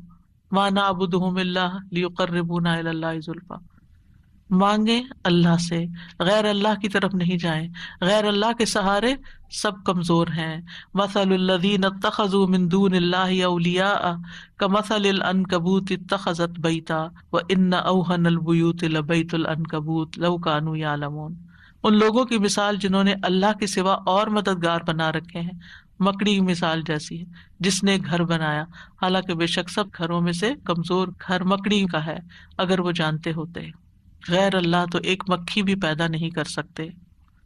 ما نعبدہم الا لیقربونا الی اللہ زلفیٰ. مانگیں اللہ سے، غیر اللہ کی طرف نہیں جائیں. غیر اللہ کے سہارے سب کمزور ہیں. مثل الذین اتخذوا من دون اللہ اولیاء کمثل العنکبوت اتخذت بیتا وان اوہن البیوت لبیت العنکبوت لو کانوا یعلمون. ان لوگوں کی مثال جنہوں نے اللہ کے سوا اور مددگار بنا رکھے ہیں، مکڑی کی مثال جیسی ہے جس نے گھر بنایا، حالانکہ بے شک سب گھروں میں سے کمزور گھر مکڑی کا ہے اگر وہ جانتے ہوتے. غیر اللہ تو ایک مکھی بھی پیدا نہیں کر سکتے.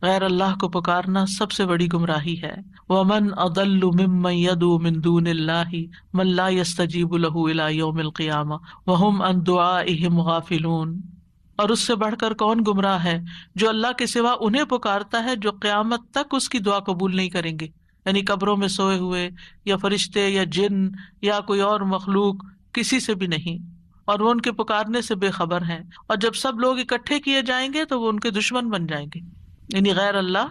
غیر اللہ کو پکارنا سب سے بڑی گمراہی ہے. وَمَنْ أَضَلُّ مِمَّنْ يَدْعُو مِن دُونِ اللَّهِ مَن لَّا يَسْتَجِيبُ لَهُ إِلَىٰ يَوْمِ الْقِيَامَةِ وَهُمْ عَن دُعَائِهِمْ غَافِلُونَ. اور اس سے بڑھ کر کون گمراہ ہے جو اللہ کے سوا انہیں پکارتا ہے جو قیامت تک اس کی دعا قبول نہیں کریں گے، یعنی قبروں میں سوئے ہوئے یا فرشتے یا جن یا کوئی اور مخلوق، کسی سے بھی نہیں، اور وہ ان کے پکارنے سے بے خبر ہیں. اور جب سب لوگ اکٹھے کیے جائیں گے تو وہ ان کے دشمن بن جائیں گے، یعنی غیر اللہ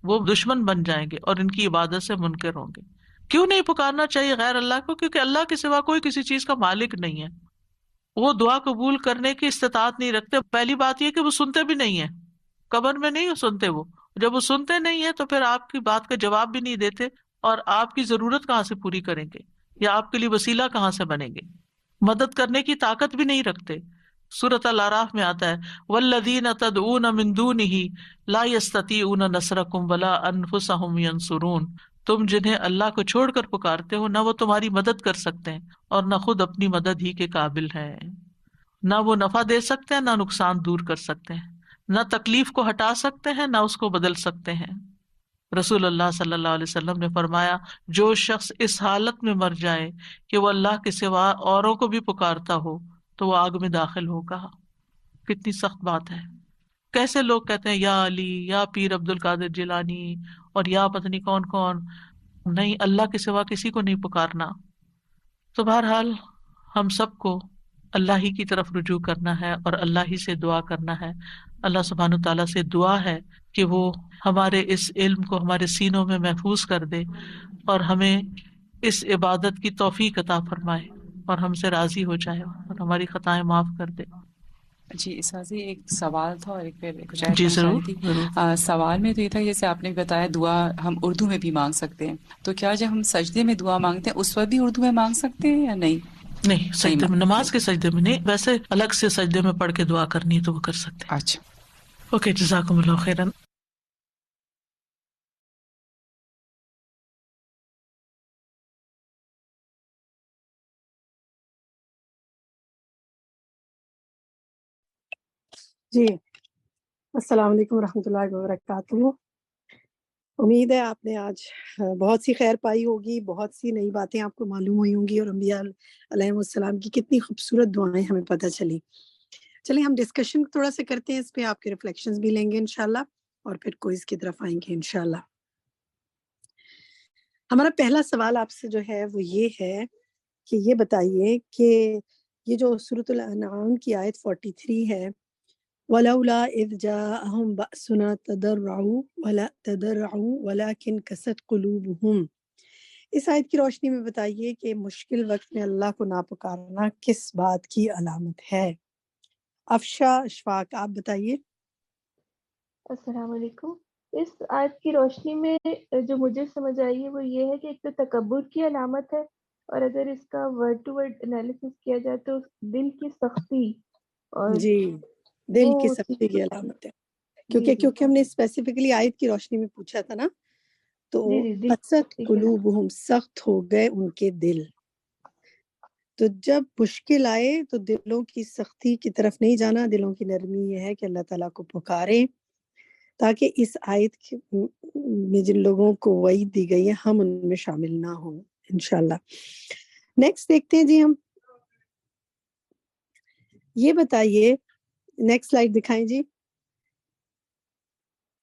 وہ دشمن بن جائیں گے اور ان کی عبادت سے منکر ہوں گے. کیوں نہیں پکارنا چاہیے غیر اللہ کو؟ کیونکہ اللہ کے سوا کوئی کسی چیز کا مالک نہیں ہے. وہ دعا قبول کرنے کی استطاعت نہیں رکھتے. پہلی بات یہ کہ وہ سنتے بھی نہیں ہیں، قبر میں نہیں سنتے. وہ جب وہ سنتے نہیں ہیں تو پھر آپ کی بات کا جواب بھی نہیں دیتے، اور آپ کی ضرورت کہاں سے پوری کریں گے، یا آپ کے لیے وسیلہ کہاں سے بنیں گے، مدد کرنے کی طاقت بھی نہیں رکھتے. سورۃ الاعراف میں آتا ہے والذین تدعون من دونہ لا یستطیعون نصرکم ولا انفسہم ینصرون. تم جنہیں اللہ کو چھوڑ کر پکارتے ہو، نہ وہ تمہاری مدد کر سکتے ہیں اور نہ خود اپنی مدد ہی کے قابل ہیں. نہ وہ نفع دے سکتے ہیں، نہ نقصان دور کر سکتے ہیں، نہ تکلیف کو ہٹا سکتے ہیں، نہ اس کو بدل سکتے ہیں. رسول اللہ صلی اللہ علیہ وسلم نے فرمایا جو شخص اس حالت میں مر جائے کہ وہ اللہ کے سوا اوروں کو بھی پکارتا ہو تو وہ آگ میں داخل ہوگا. کتنی سخت بات ہے. کیسے لوگ کہتے ہیں یا علی، یا پیر عبد القادر جیلانی، اور یا پتہ نہیں کون کون. نہیں، اللہ کے سوا کسی کو نہیں پکارنا. تو بہرحال ہم سب کو اللہ ہی کی طرف رجوع کرنا ہے اور اللہ ہی سے دعا کرنا ہے. اللہ سبحانہ تعالیٰ سے دعا ہے کہ وہ ہمارے اس علم کو ہمارے سینوں میں محفوظ کر دے اور ہمیں اس عبادت کی توفیق عطا فرمائے اور ہم سے راضی ہو جائے اور ہماری خطائیں معاف کر دے. جی اساسی ایک سوال تھا اور ایک پھر کچھ جی چاہی تھی. سوال میں تو یہ تھا جیسے آپ نے بتایا دعا ہم اردو میں بھی مانگ سکتے ہیں، تو کیا جب ہم سجدے میں دعا مانگتے ہیں اس وقت بھی اردو میں مانگ سکتے ہیں یا نہیں؟ نہیں، سجدے میں، نماز کے سجدے میں نہیں، ویسے الگ سے سجدے میں پڑھ کے دعا کرنی ہے تو وہ کر سکتے ہیں. اچھا، اوکے، جزاکم اللہ خیرن. جی، السلام علیکم ورحمۃ اللہ وبرکاتہ. امید ہے آپ نے آج بہت سی خیر پائی ہوگی، بہت سی نئی باتیں آپ کو معلوم ہوئی ہوں گی، اور انبیاء علیہ السلام کی کتنی خوبصورت دعائیں ہمیں پتہ چلی. چلیے ہم ڈسکشن تھوڑا سا کرتے ہیں اس پہ، آپ کے ریفلیکشنز بھی لیں گے انشاءاللہ، اور پھر کوئز کی طرف آئیں گے انشاءاللہ. ہمارا پہلا سوال آپ سے جو ہے وہ یہ ہے کہ یہ بتائیے کہ یہ جو سورۃ الانعام کی آیت 43 ہے، وَلَوْلَا إِذْ جَاءَهُمْ بَأْسُنَا تَضَرَّعُوا وَلَكِنْ قَسَتْ قُلُوبُهُمْ، اس آیت کی روشنی میں بتائیے کہ مشکل وقت میں اللہ کو نہ پکارنا کس بات کی علامت ہے؟ افشا، اشفاق، آپ بتائیے. السلام علیکم. اس آیت کی روشنی میں جو مجھے سمجھ آئی ہے وہ یہ ہے کہ ایک تو تکبر کی علامت ہے، اور اگر اس کا ورڈ ٹو ورڈ انالیسس کیا جائے تو دل کی سختی، اور جی، دل کی سختی کی علامت ہے، کیونکہ ہم نے اسپیسیفکلی آیت کی روشنی میں پوچھا تھا نا، تو قسط قلوبہم، سخت ہو گئے ان کے دل. تو جب مشکل آئے تو دلوں کی سختی کی طرف نہیں جانا، دلوں کی نرمی یہ ہے کہ اللہ تعالیٰ کو پکاریں تاکہ اس آیت میں جن لوگوں کو وعید دی گئی ہے ہم ان میں شامل نہ ہوں انشاءاللہ۔ نیکسٹ دیکھتے ہیں جی ہم، یہ بتائیے، نیکسٹ سلائیڈ دکھائیں جی۔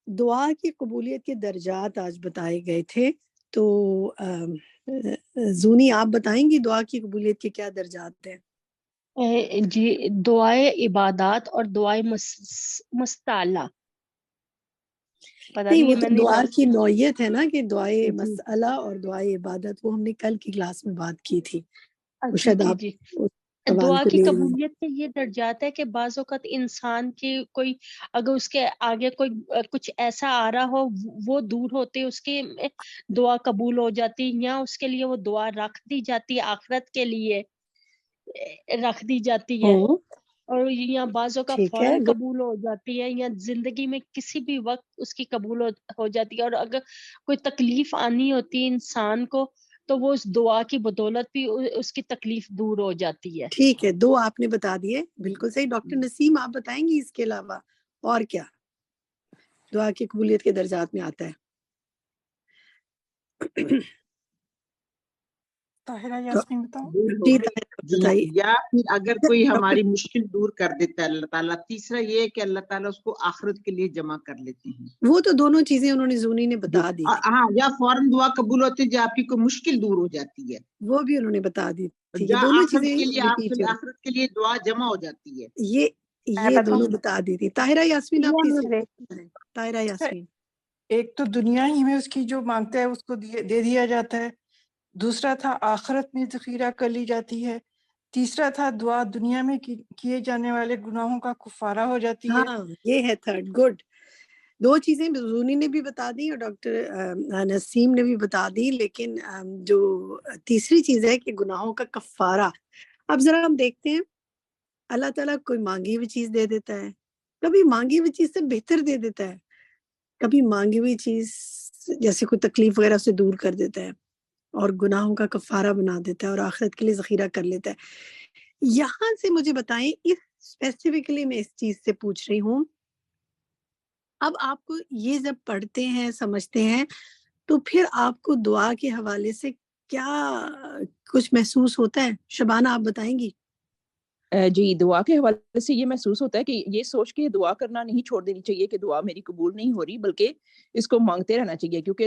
دعا کی قبولیت کے درجات آج بتائے گئے تھے، تو زونی آپ بتائیں گی دعا کی قبولیت کے کیا درجات ہیں؟ جی، دعائے عبادات اور دعائے مستعلا، پتہ نہیں، نہیں وہ ہے تو میں نے دعا لفظ کی نوعیت ہے نا، کہ دعائے جی مسئلہ اور دعائے عبادت، وہ ہم نے کل کی کلاس میں بات کی تھی، وہ جی شاید جی آپ جی اس سوال دعا کو کی لے رہے ہیں۔ قبولیت کے یہ درجات ہے کہ بعض اوقات انسان کی کوئی، اگر اس کے آگے کوئی کچھ ایسا آ رہا ہو، وہ دور ہوتے اس کی دعا قبول ہو جاتی، یا اس کے لیے وہ دعا رکھ دی جاتی ہے، آخرت کے لیے رکھ دی جاتی ہے، ہوں، اور یا بعضوں کا ٹھیک ہے، فوراً قبول ہو جاتی ہے، یا زندگی میں کسی بھی وقت اس کی قبول ہو جاتی ہے، اور اگر کوئی تکلیف آنی ہوتی ہے انسان کو تو وہ اس دعا کی بدولت بھی اس کی تکلیف دور ہو جاتی ہے۔ ٹھیک ہے، دو آپ نے بتا دیے، بالکل صحیح۔ ڈاکٹر نسیم آپ بتائیں گی اس کے علاوہ اور کیا دعا کی قبولیت کے درجات میں آتا ہے؟ طاہرہ یاسمین بتاؤ۔ جی طاہرہ بتائیے۔ یا پھر اگر کوئی ڈاکٹر ہماری مشکل دور کر دیتا ہے اللہ تعالیٰ، تیسرا یہ ہے کہ اللہ تعالیٰ اس کو آخرت کے لیے جمع کر لیتے ہیں۔ وہ تو دونوں چیزیں انہوں نے زونی نے بتا دی تھی، ہاں، یا فوراً دعا قبول ہوتی ہے جب آپ کی کوئی مشکل دور ہو جاتی ہے، وہ بھی انہوں نے بتا دی تھی، یہ یا دونوں آخرت چیزیں کے لیے ریپیٹ ہو آخرت کے لیے دعا جمع ہو جاتی ہے۔ یہ میں یہ بتاؤں؟ دونوں بتا دی تھی۔ طاہرہ یاسمین آپ یہ تیسری مجھے بتائیں۔ طاہرہ یاسمین۔ ایک تو دنیا ہی میں اس کی جو مانگتا ہے اس کو دے دیا جاتا ہے، دوسرا تھا آخرت میں ذخیرہ کر لی جاتی ہے، تیسرا تھا دعا دنیا میں کیے جانے والے گناہوں کا کفارہ ہو جاتی ہے۔ ہاں یہ ہے تھرڈ، گڈ۔ دو چیزیں زونی نے بھی بتا دی اور ڈاکٹر نسیم نے بھی بتا دی، لیکن جو تیسری چیز ہے کہ گناہوں کا کفارہ، اب ذرا ہم دیکھتے ہیں اللہ تعالیٰ کوئی مانگی ہوئی چیز دے دیتا ہے، کبھی مانگی ہوئی چیز سے بہتر دے دیتا ہے، کبھی مانگی ہوئی چیز جیسے کوئی تکلیف وغیرہ سے دور کر دیتا ہے اور گناہوں کا کفارہ بنا دیتا ہے اور آخرت کے لیے ذخیرہ کر لیتا ہے۔ یہاں سے مجھے بتائیں، اس اسپیسیفکلی میں اس چیز سے پوچھ رہی ہوں، اب آپ کو یہ جب پڑھتے ہیں سمجھتے ہیں تو پھر آپ کو دعا کے حوالے سے کیا کچھ محسوس ہوتا ہے؟ شبانہ آپ بتائیں گی؟ جی، دعا کے حوالے سے یہ محسوس ہوتا ہے کہ یہ سوچ کے دعا کرنا نہیں چھوڑ دینی چاہیے کہ دعا میری قبول نہیں ہو رہی، بلکہ اس کو مانگتے رہنا چاہیے، کیونکہ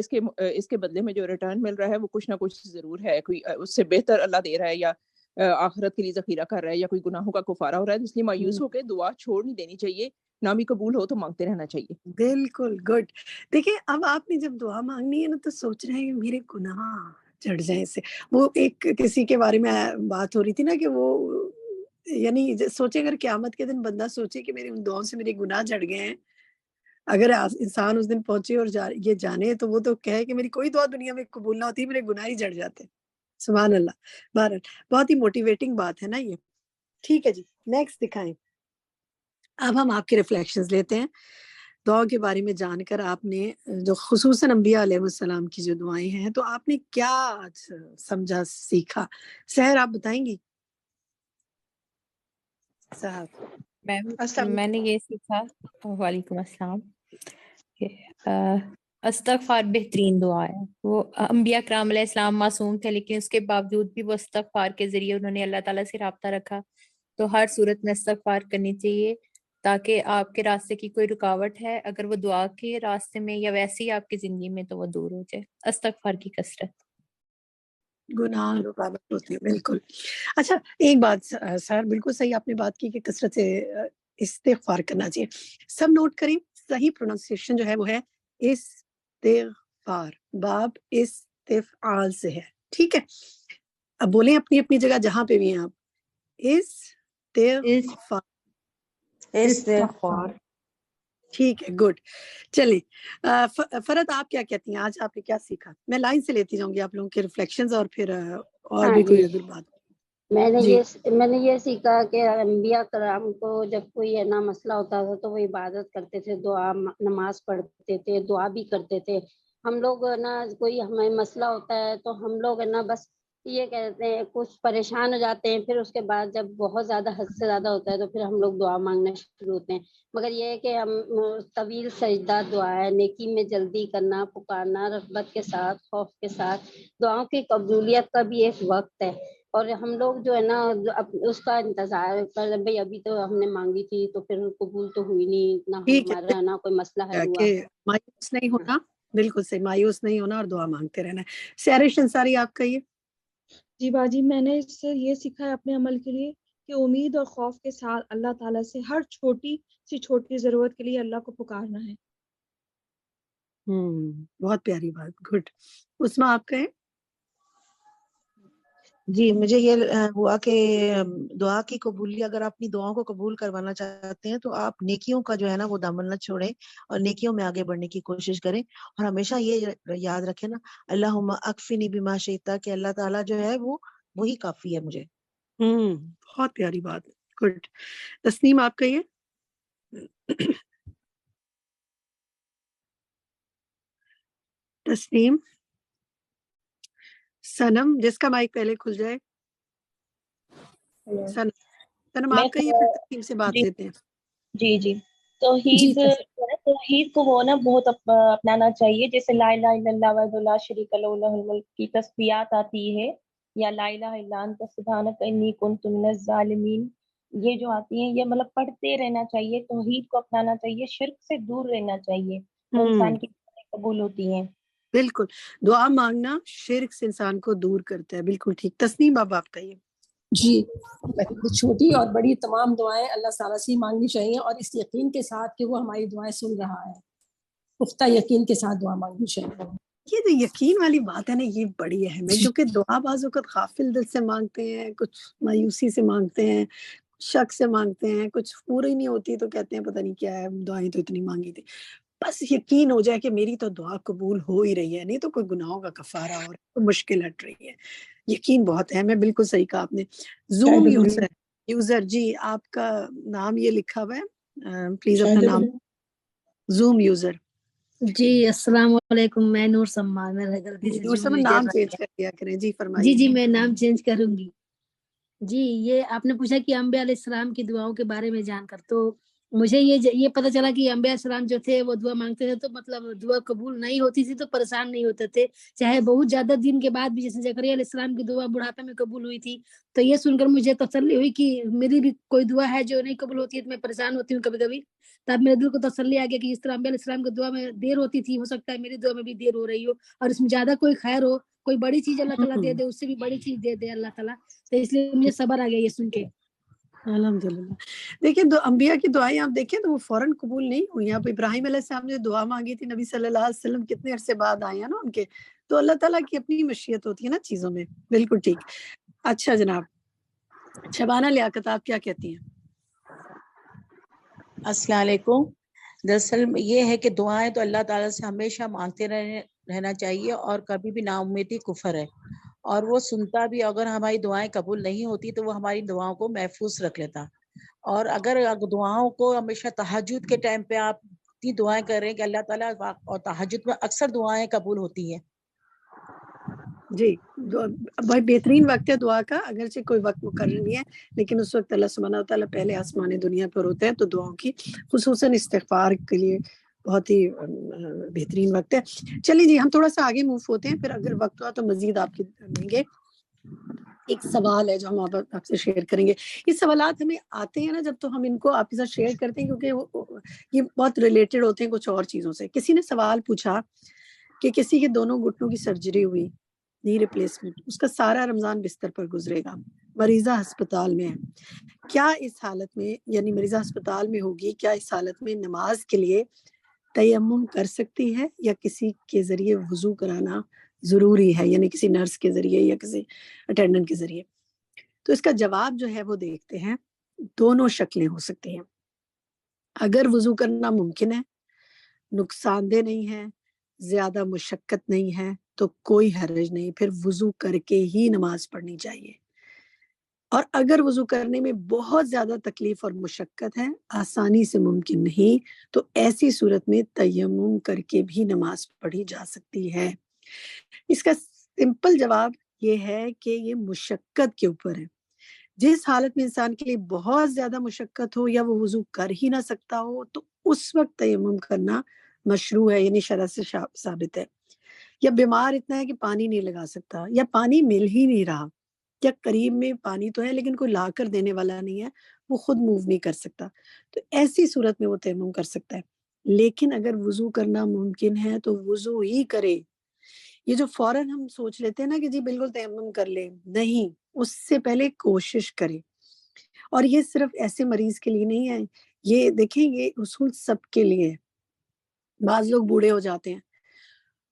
اس کے بدلے میں جو ریٹرن مل رہا ہے وہ کچھ نہ کچھ ضرور ہے، کوئی اس سے بہتر اللہ دے رہا ہے، یا آخرت کے لیے ذخیرہ کر رہا ہے، یا کوئی گناہوں کا کفارہ ہو رہا ہے، اس لیے مایوس ہو کے دعا چھوڑ نہیں دینی چاہیے، نہ بھی قبول ہو تو مانگتے رہنا چاہیے۔ بالکل گڈ۔ دیکھیں اب آپ نے جب دعا مانگنی ہے نا تو سوچ رہے ہیں میرے گناہ چڑھ جائیں اس سے۔ وہ ایک کسی کے بارے میں بات ہو رہی تھی نا کہ وہ یعنی سوچے اگر قیامت کے دن بندہ سوچے کہ میری ان دعاؤں سے میرے گناہ چڑھ گئے ہیں، اگر انسان اس دن پہنچے اور یہ جانے تو وہ تو کہے کہ میری کوئی دعا دنیا میں قبول نہ ہوتی، میرے گناہ ہی جڑ جاتے۔ سبحان اللہ۔ بہرحال بہت ہی موٹیویٹنگ بات ہے نا یہ۔ ٹھیک ہے جی، نیکسٹ دکھائیں۔ اب ہم آپ کے ریفلیکشنز لیتے ہیں دعا کے بارے میں جان کر۔ آپ نے جو خصوصاً انبیاء علیہ السلام کی جو دعائیں ہیں تو آپ نے کیا سمجھا سیکھا؟ سحر آپ بتائیں گی؟ میں نے یہ سیکھا، وعلیکم السلام، کہ استغفار بہترین دعا ہے۔ وہ انبیاء کرام علیہ السلام معصوم تھے، لیکن اس کے باوجود بھی وہ استغفار کے ذریعے انہوں نے اللہ تعالیٰ سے رابطہ رکھا۔ تو ہر صورت میں استغفار کرنی چاہیے تاکہ آپ کے راستے کی کوئی رکاوٹ ہے، اگر وہ دعا کے راستے میں یا ویسے ہی آپ کی زندگی میں، تو وہ دور ہو جائے۔ استغفار کی کثرت، گناہ رکاوٹ ہوتی ہے، بالکل۔ اچھا ایک بات سر، بالکل صحیح آپ نے بات کی کہ کثرت سے استغفار کرنا چاہیے۔ سب نوٹ کریں، صحیح پروننسیشن جو ہے وہ ہے استغفار، باب استفعال سے ہے، ٹھیک ہے؟ اب بولیں اپنی اپنی جگہ جہاں پہ بھی ہیں آپ، استغفار، استغفار۔ ٹھیک ہے، گڈ۔ چلیے فرد آپ کیا کہتی ہیں؟ آج آپ نے کیا سیکھا؟ میں لائن سے لیتی جاؤں گی آپ لوگوں کے ریفلیکشنز اور پھر اور ہاں بھی جی، کوئی اگر بات میں جی۔ نے یہ سیکھا کہ انبیاء کرام کو جب کوئی ہے نا مسئلہ ہوتا تھا تو وہ عبادت کرتے تھے، دعا نماز پڑھتے تھے، دعا بھی کرتے تھے۔ ہم لوگ ہے نا کوئی ہمیں مسئلہ ہوتا ہے تو ہم لوگ ہے نا بس یہ کہتے ہیں کچھ پریشان ہو جاتے ہیں، پھر اس کے بعد جب بہت زیادہ حد سے زیادہ ہوتا ہے تو پھر ہم لوگ دعا مانگنا شروع ہوتے ہیں. مگر یہ ہے کہ ہم طویل سجدہ دعا ہے، نیکی میں جلدی کرنا، پکارنا رغبت کے ساتھ، خوف کے ساتھ. دعاؤں کی قبولیت کا بھی ایک وقت ہے، اور ہم لوگ جو ہے نا اس کا انتظار کر رہے ہیں. بھائی ابھی تو ہم نے مانگی تھی تو پھر قبول تو ہوئی نہیں، نہ ٹھیک ہمارا نہ کوئی مسئلہ حل ہے ہوا. کہ مایوس نہیں ہونا، بالکل صحیح، مایوس نہیں ہونا اور دعا مانگتے رہنا ہے. سیرش انصاری آپ کہیے. جی باجی، میں نے اس سے یہ سیکھا ہے اپنے عمل کے لیے کہ امید اور خوف کے ساتھ اللہ تعالیٰ سے ہر چھوٹی سی چھوٹی ضرورت کے لیے اللہ کو پکارنا ہے. بہت پیاری بات، گڈ. عثما آپ کہیں. جی مجھے یہ ہوا کہ دعا کی قبولیت، اگر آپ اپنی دعاؤں کو قبول کروانا چاہتے ہیں تو آپ نیکیوں کا جو ہے نا وہ دامن نہ چھوڑیں اور نیکیوں میں آگے بڑھنے کی کوشش کریں. اور ہمیشہ یہ یاد رکھیں نا، اللہم اکفنی بما شئت، کہ اللہ تعالیٰ جو ہے وہ وہی کافی ہے مجھے. بہت پیاری بات، گڈ. تسنیم آپ کہیے. تسنیم. سنم، جس کا مائک پہلے کھل جائے. سنم آپ کہیے، پھر تسنیم سے بات لیتے ہیں. جی توحید توحید کو وہ نا بہت اپنانا چاہیے. جیسے لا الہ الا اللہ وحدہ لا شریک لہ لہ الملک کی تسبیحات آتی ہے، یا لا الہ الا انت سبحانک انی کنت من الظالمین، یہ جو آتی ہیں یہ مطلب پڑھتے رہنا چاہیے. توحید کو اپنانا چاہیے، شرک سے دور رہنا چاہیے، تو انسان کی قبول ہوتی ہیں. بالکل، دعا مانگنا شرک سے انسان کو دور کرتا ہے. بالکل ٹھیک. تسنیم اب آپ کہیے. جی، چھوٹی اور بڑی تمام دعائیں اللہ تعالیٰ سے مانگنی چاہیے، اور اس یقین کے ساتھ کہ وہ ہماری دعائیں سن رہا ہے. پختہ یقین کے ساتھ دعا مانگنی چاہیے. یہ جو یقین والی بات ہے نا، یہ بڑی اہم ہے، کیونکہ دعا بعض اوقات غافل دل سے مانگتے ہیں، کچھ مایوسی سے مانگتے ہیں، شک سے مانگتے ہیں، کچھ پوری نہیں ہوتی تو کہتے ہیں پتہ نہیں کیا ہے، دعائیں تو اتنی مانگی تھی. بس یقین ہو جائے کہ میری تو دعا قبول ہو ہی رہی ہے، نہیں تو کوئی گناہوں کا کفارہ ہو رہا ہے، کوئی مشکل ہٹ رہی ہے. یقین بہت اہم ہے. بالکل صحیح کہا آپ نے. زوم یوزر جی، آپ کا نام یہ لکھا ہوا ہے، پلیز اپنا نام. Zoom user. جی السلام علیکم، میں نور سمان، میں غلطی سے نور سمان نام چینج کر دیا کریں. جی فرمائیے. جی میں نام چینج کروں گی. جی یہ آپ نے پوچھا کہ انبیاء علیہ السلام کی دعاؤں کے بارے میں جان کر تو مجھے یہ پتہ چلا کہ انبیاء السلام جو تھے وہ دعا مانگتے تھے تو مطلب دعا قبول نہیں ہوتی تھی تو پریشان نہیں ہوتے تھے، چاہے بہت زیادہ دن کے بعد بھی. جیسے زکریا علیہ السلام کی دعا بڑھاپے میں قبول ہوئی تھی، تو یہ سن کر مجھے تسلی ہوئی کہ میری بھی کوئی دعا ہے جو نہیں قبول ہوتی ہے، تو میں پریشان ہوتی ہوں کبھی کبھی. تب میرے دل کو تسلی آ گیا کہ اس طرح انبیاء علیہ السلام کی دعا میں دیر ہوتی تھی، ہو سکتا ہے میری دعا میں بھی دیر ہو رہی ہو، اور اس میں زیادہ کوئی خیر ہو، کوئی بڑی چیز اللہ تعالیٰ دے دے، اس سے بھی بڑی چیز دے دے اللہ تعالیٰ. تو اس لیے مجھے صبر آ گیا یہ سن کے. الحمدللہ. دیکھیں انبیاء کی دعائیں آپ دیکھیں تو وہ فوراً قبول نہیں ہوئی. اب ابراہیم علیہ السلام نے دعا مانگی تھی، نبی صلی اللہ علیہ وسلم کتنے عرصے بعد آئے ہیں نا ان کے. تو اللہ تعالیٰ کی اپنی مشیت ہوتی ہے نا چیزوں میں. بالکل ٹھیک. اچھا جناب، شبانہ لیاقت آپ کیا کہتی ہیں؟ السلام علیکم. دراصل یہ ہے کہ دعائیں تو اللہ تعالیٰ سے ہمیشہ مانگتے رہنا چاہیے، اور کبھی بھی نا امیدی کفر ہے، اور وہ سنتا بھی. اگر ہماری دعائیں قبول نہیں ہوتی تو وہ ہماری دعاؤں کو محفوظ رکھ لیتا. اور اگر دعاؤں کو ہمیشہ تہجد کے ٹائم پہ آپ اتنی دعائیں کر رہے ہیں کہ اللہ تعالیٰ، اور تہجد میں اکثر دعائیں قبول ہوتی ہیں. جی بہت بہترین وقت ہے دعا کا، اگرچہ کوئی وقت مقرر نہیں ہے، لیکن اس وقت اللہ سبحانہ و تعالیٰ پہلے آسمان دنیا پر ہوتا ہے، تو دعاؤں کی خصوصاً استغفار کے لیے بہت ہی بہترین وقت ہے. چلیے جی، ہم تھوڑا سا آگے موو ہوتے ہیں، پھر اگر وقت ہوا تو مزید آپ کی دیں گے. ایک سوال ہے جو ہم آپ سے شیئر کریں گے. یہ سوالات ہمیں آتے ہیں نا جب، تو ہم ان کو آپ کے ساتھ شیئر کرتے ہیں کیونکہ یہ بہت ریلیٹڈ ہوتے ہیں کچھ اور چیزوں سے. کسی نے سوال پوچھا کہ کسی کے دونوں گھٹنوں کی سرجری ہوئی، نی ریپلیسمنٹ، اس کا سارا رمضان بستر پر گزرے گا، مریضہ ہسپتال میں ہے، کیا اس حالت میں، یعنی مریضہ ہسپتال میں ہوگی، کیا اس حالت میں نماز کے لیے تیمم کر سکتی ہے یا کسی کے ذریعے وضو کرانا ضروری ہے، یعنی کسی نرس کے ذریعے یا کسی اٹینڈنٹ کے ذریعے؟ تو اس کا جواب جو ہے وہ دیکھتے ہیں. دونوں شکلیں ہو سکتی ہیں. اگر وضو کرنا ممکن ہے، نقصان دہ نہیں ہے، زیادہ مشقت نہیں ہے، تو کوئی حرج نہیں، پھر وضو کر کے ہی نماز پڑھنی چاہیے. اور اگر وضو کرنے میں بہت زیادہ تکلیف اور مشقت ہے، آسانی سے ممکن نہیں، تو ایسی صورت میں تیمم کر کے بھی نماز پڑھی جا سکتی ہے. اس کا سمپل جواب یہ ہے کہ یہ مشقت کے اوپر ہے. جس حالت میں انسان کے لیے بہت زیادہ مشقت ہو یا وہ وضو کر ہی نہ سکتا ہو تو اس وقت تیمم کرنا مشروع ہے، یعنی شرع سے ثابت ہے. یا بیمار اتنا ہے کہ پانی نہیں لگا سکتا، یا پانی مل ہی نہیں رہا، یا قریب میں پانی تو ہے لیکن کوئی لا کر دینے والا نہیں ہے، وہ خود موو نہیں کر سکتا، تو ایسی صورت میں وہ تیمم کر سکتا ہے. لیکن اگر وضو کرنا ممکن ہے تو وضو ہی کرے. یہ جو فوراً ہم سوچ لیتے ہیں نا کہ جی بالکل تیمم کر لیں، نہیں، اس سے پہلے کوشش کرے. اور یہ صرف ایسے مریض کے لیے نہیں ہے، یہ دیکھیں یہ اصول سب کے لیے ہے. بعض لوگ بوڑھے ہو جاتے ہیں،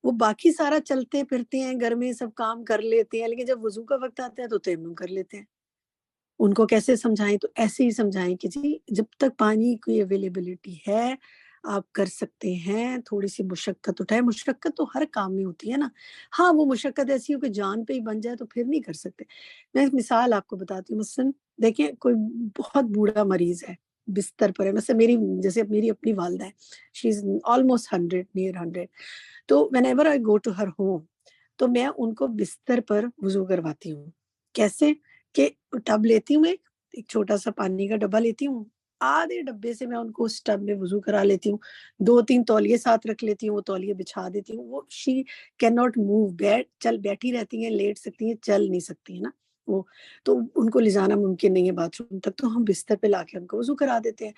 وہ باقی سارا چلتے پھرتے ہیں، گھر میں سب کام کر لیتے ہیں، لیکن جب وضو کا وقت آتا ہے تو تیمم کر لیتے ہیں. ان کو کیسے سمجھائیں؟ تو ایسے ہی سمجھائیں کہ جی جب تک پانی کی اویلیبلٹی ہے آپ کر سکتے ہیں، تھوڑی سی مشقت اٹھائیں. مشقت تو ہر کام میں ہوتی ہے نا. ہاں وہ مشقت ایسی ہو کہ جان پہ ہی بن جائے تو پھر نہیں کر سکتے. میں ایک مثال آپ کو بتاتی ہوں. مثلا دیکھیں کوئی بہت بوڑھا مریض ہے، بستر پر ہے، مثلا جیسے میری اپنی والدہ ہے، شی از آلموسٹ 100 نیئر 100. تو whenever I go to her home تو میں ان کو بستر پر وضو کرواتی ہوں. کیسے کہ ٹب لیتی ہوں، ایک چھوٹا سا پانی کا ڈبہ لیتی ہوں، آدھے ڈبے سے میں ان کو اس ٹب میں وضو کرا لیتی ہوں. 2-3 تولیے ساتھ رکھ لیتی ہوں، وہ تولیے بچھا دیتی ہوں. وہ شی کین ناٹ موو، بیٹھی رہتی ہیں، لیٹ سکتی ہیں، چل نہیں سکتی ہیں نا وہ، تو ان کو لے جانا ممکن نہیں ہے باتھ روم تک، تو ہم بستر پہ لا کے ان کو وضو کرا دیتے ہیں.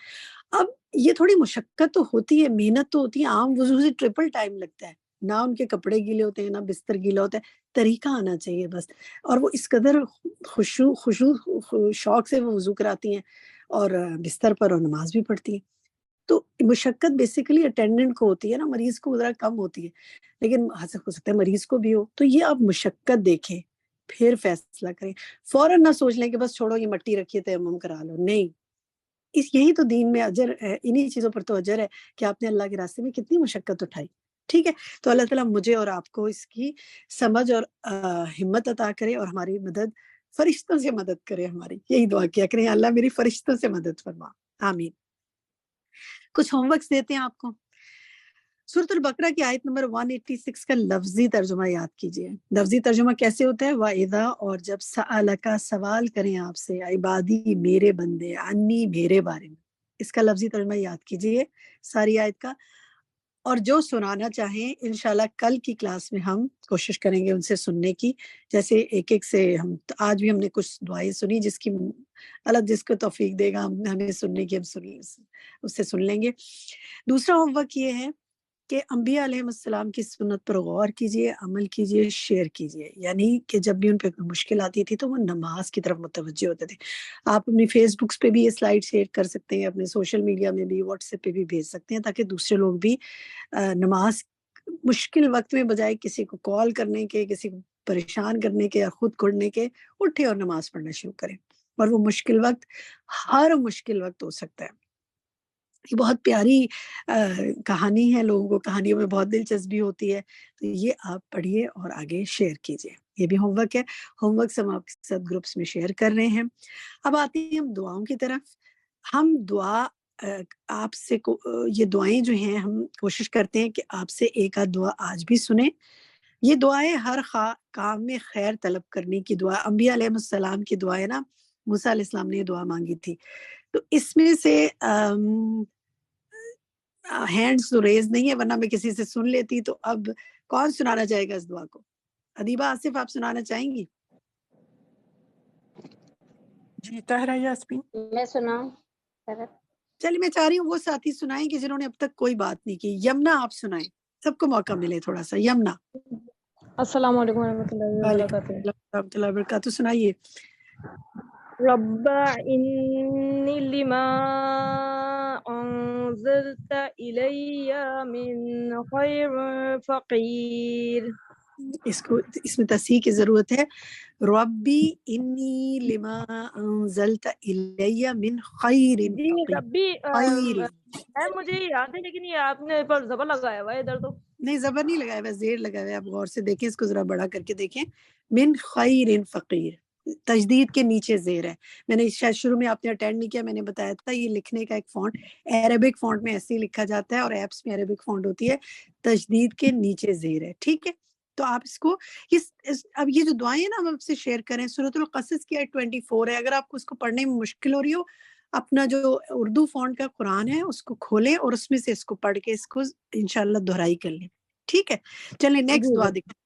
اب یہ تھوڑی مشقت تو ہوتی ہے، محنت تو ہوتی ہے. عام وضو سے ٹرپل ٹائم لگتا ہے، نہ ان کے کپڑے گیلے ہوتے ہیں نہ بستر گیلا ہوتا ہے. طریقہ آنا چاہیے بس. اور وہ اس قدر شوق سے وہ وضو کراتی ہیں اور بستر پر اور نماز بھی پڑھتی ہیں. تو مشقت بیسیکلی اٹینڈنٹ کو ہوتی ہے نا، مریض کو ذرا کم ہوتی ہے، لیکن حاصل ہو سکتا ہے مریض کو بھی ہو. تو یہ آپ مشقت دیکھیں پھر فیصلہ کریں. فوراً نہ سوچ لیں کہ بس چھوڑو یہ مٹی رکھیے تیمم کرا لو. نہیں، یہی تو دین میں اجر ہے، انہی چیزوں پر تو اجر ہے کہ آپ نے اللہ کے راستے میں کتنی مشقت اٹھائی. ٹھیک ہے، تو اللہ تعالیٰ مجھے اور آپ کو اس کی سمجھ اور ہمت عطا کرے اور ہماری مدد فرشتوں سے مدد کرے. ہماری یہی دعا کیا کریں، اللہ میری فرشتوں سے مدد فرما. آمین. کچھ ہوم ورکس دیتے ہیں آپ کو. سورۃ البقرہ کی آیت نمبر 186 کا لفظی ترجمہ یاد کیجئے. لفظی ترجمہ کیسے ہوتا ہے؟ وَإِذَا، اور جب سألک سوال کریں آپ سے، عبادی میرے بندے، انی میرے بارے میں. اس کا لفظی ترجمہ یاد کیجئے ساری آیت کا. اور جو سنانا چاہیں انشاءاللہ کل کی کلاس میں ہم کوشش کریں گے ان سے سننے کی. جیسے ایک ایک سے آج بھی ہم نے کچھ دعائیں سنی، جس کی اللہ جس کو توفیق دے گا ہمیں سننے کی، ہم اس سے سن لیں گے. دوسرا ہوم ورک یہ ہے کہ انبیاء علیہ السلام کی سنت پر غور کیجئے، عمل کیجئے، شیئر کیجئے. یعنی کہ جب بھی ان پہ مشکل آتی تھی تو وہ نماز کی طرف متوجہ ہوتے تھے. آپ اپنی فیس بکس پہ بھی یہ سلائیڈ شیئر کر سکتے ہیں، اپنے سوشل میڈیا میں بھی، واٹس ایپ پہ بھی بھیج سکتے ہیں، تاکہ دوسرے لوگ بھی نماز مشکل وقت میں بجائے کسی کو کال کرنے کے، کسی کو پریشان کرنے کے یا خود کھڑنے کے، اٹھے اور نماز پڑھنا شروع کریں. اور وہ مشکل وقت ہر مشکل وقت ہو سکتا ہے. یہ بہت پیاری کہانی ہے، لوگوں کو کہانیوں میں بہت دلچسپی ہوتی ہے، تو یہ آپ پڑھیے اور آگے شیئر کیجیے. یہ بھی ہوم ورک ہے. ہوم ورک ہم آپ کے ساتھ گروپس میں شیئر کر رہے ہیں. اب آتے ہیں ہم دعاؤں کی طرف. ہم دعا آپ سے یہ دعائیں جو ہیں ہم کوشش کرتے ہیں کہ آپ سے ایک آدھ دعا آج بھی سنیں. یہ دعائیں ہر کام میں خیر طلب کرنے کی دعا. انبیاء علیہ السلام کی دعائیں نا، موسیٰ علیہ السلام نے یہ دعا مانگی تھی. تو اس میں سے ہینڈز تو ریز نہیں ہے، ورنہ میں کسی سے سن لیتی. تو اب کون سنانا چاہے گا اس دعا کو؟ ادیبہ، آصف، آپ سنانا چاہیں گی؟ جی طاہرہ یاسمین. میں سناؤں؟ چلیے میں چاہ رہی ہوں وہ ساتھی سنائیں کہ جنہوں نے اب تک کوئی بات نہیں کی. یمنا آپ سنائیں، سب کو موقع ملے تھوڑا سا. یمنا. السلام علیکم ورحمۃ اللہ وعلیکم وبرکاتہ. السلام ورحمۃ اللہ وبرکاتہ. سنائیے. رب انی لما انزلت الی من خیر فقیر. اس میں تصحیح کی ضرورت ہے. ربی انی لما انزلت الی من خیر جی فقیر. ربی خیر مجھے یاد ہے، لیکن یہ آپ نے پر زبر لگایا ہوا ہے ادھر. تو نہیں، زبر نہیں لگایا ہوا، زیر لگایا ہوا ہے. آپ غور سے دیکھیں، اس کو ذرا بڑا کر کے دیکھیں. من خیر فقیر، تجدید کے نیچے زیر ہے. میں نے شاید شروع میں آپ نے اٹینڈ نہیں کیا، میں نے بتایا تھا یہ لکھنے کا ایک فونٹ عربک فونٹ میں ایسے ہی لکھا جاتا ہے، اور ایپس میں عربک فونٹ ہوتی ہے، تجدید کے نیچے زیر ہے. ٹھیک ہے، تو آپ اس کو اب یہ جو دعائیں ہیں نا ہم آپ سے شیئر کریں، سورۃ القصص کی آیت 24 ہے، اگر آپ کو اس کو پڑھنے میں مشکل ہو رہی ہو، اپنا جو اردو فونٹ کا قرآن ہے اس کو کھولیں اور اس میں سے اس کو پڑھ کے اس کو انشاءاللہ دہرائی کر لیں. ٹھیک ہے، چلیں نیکسٹ دعا دیکھیں.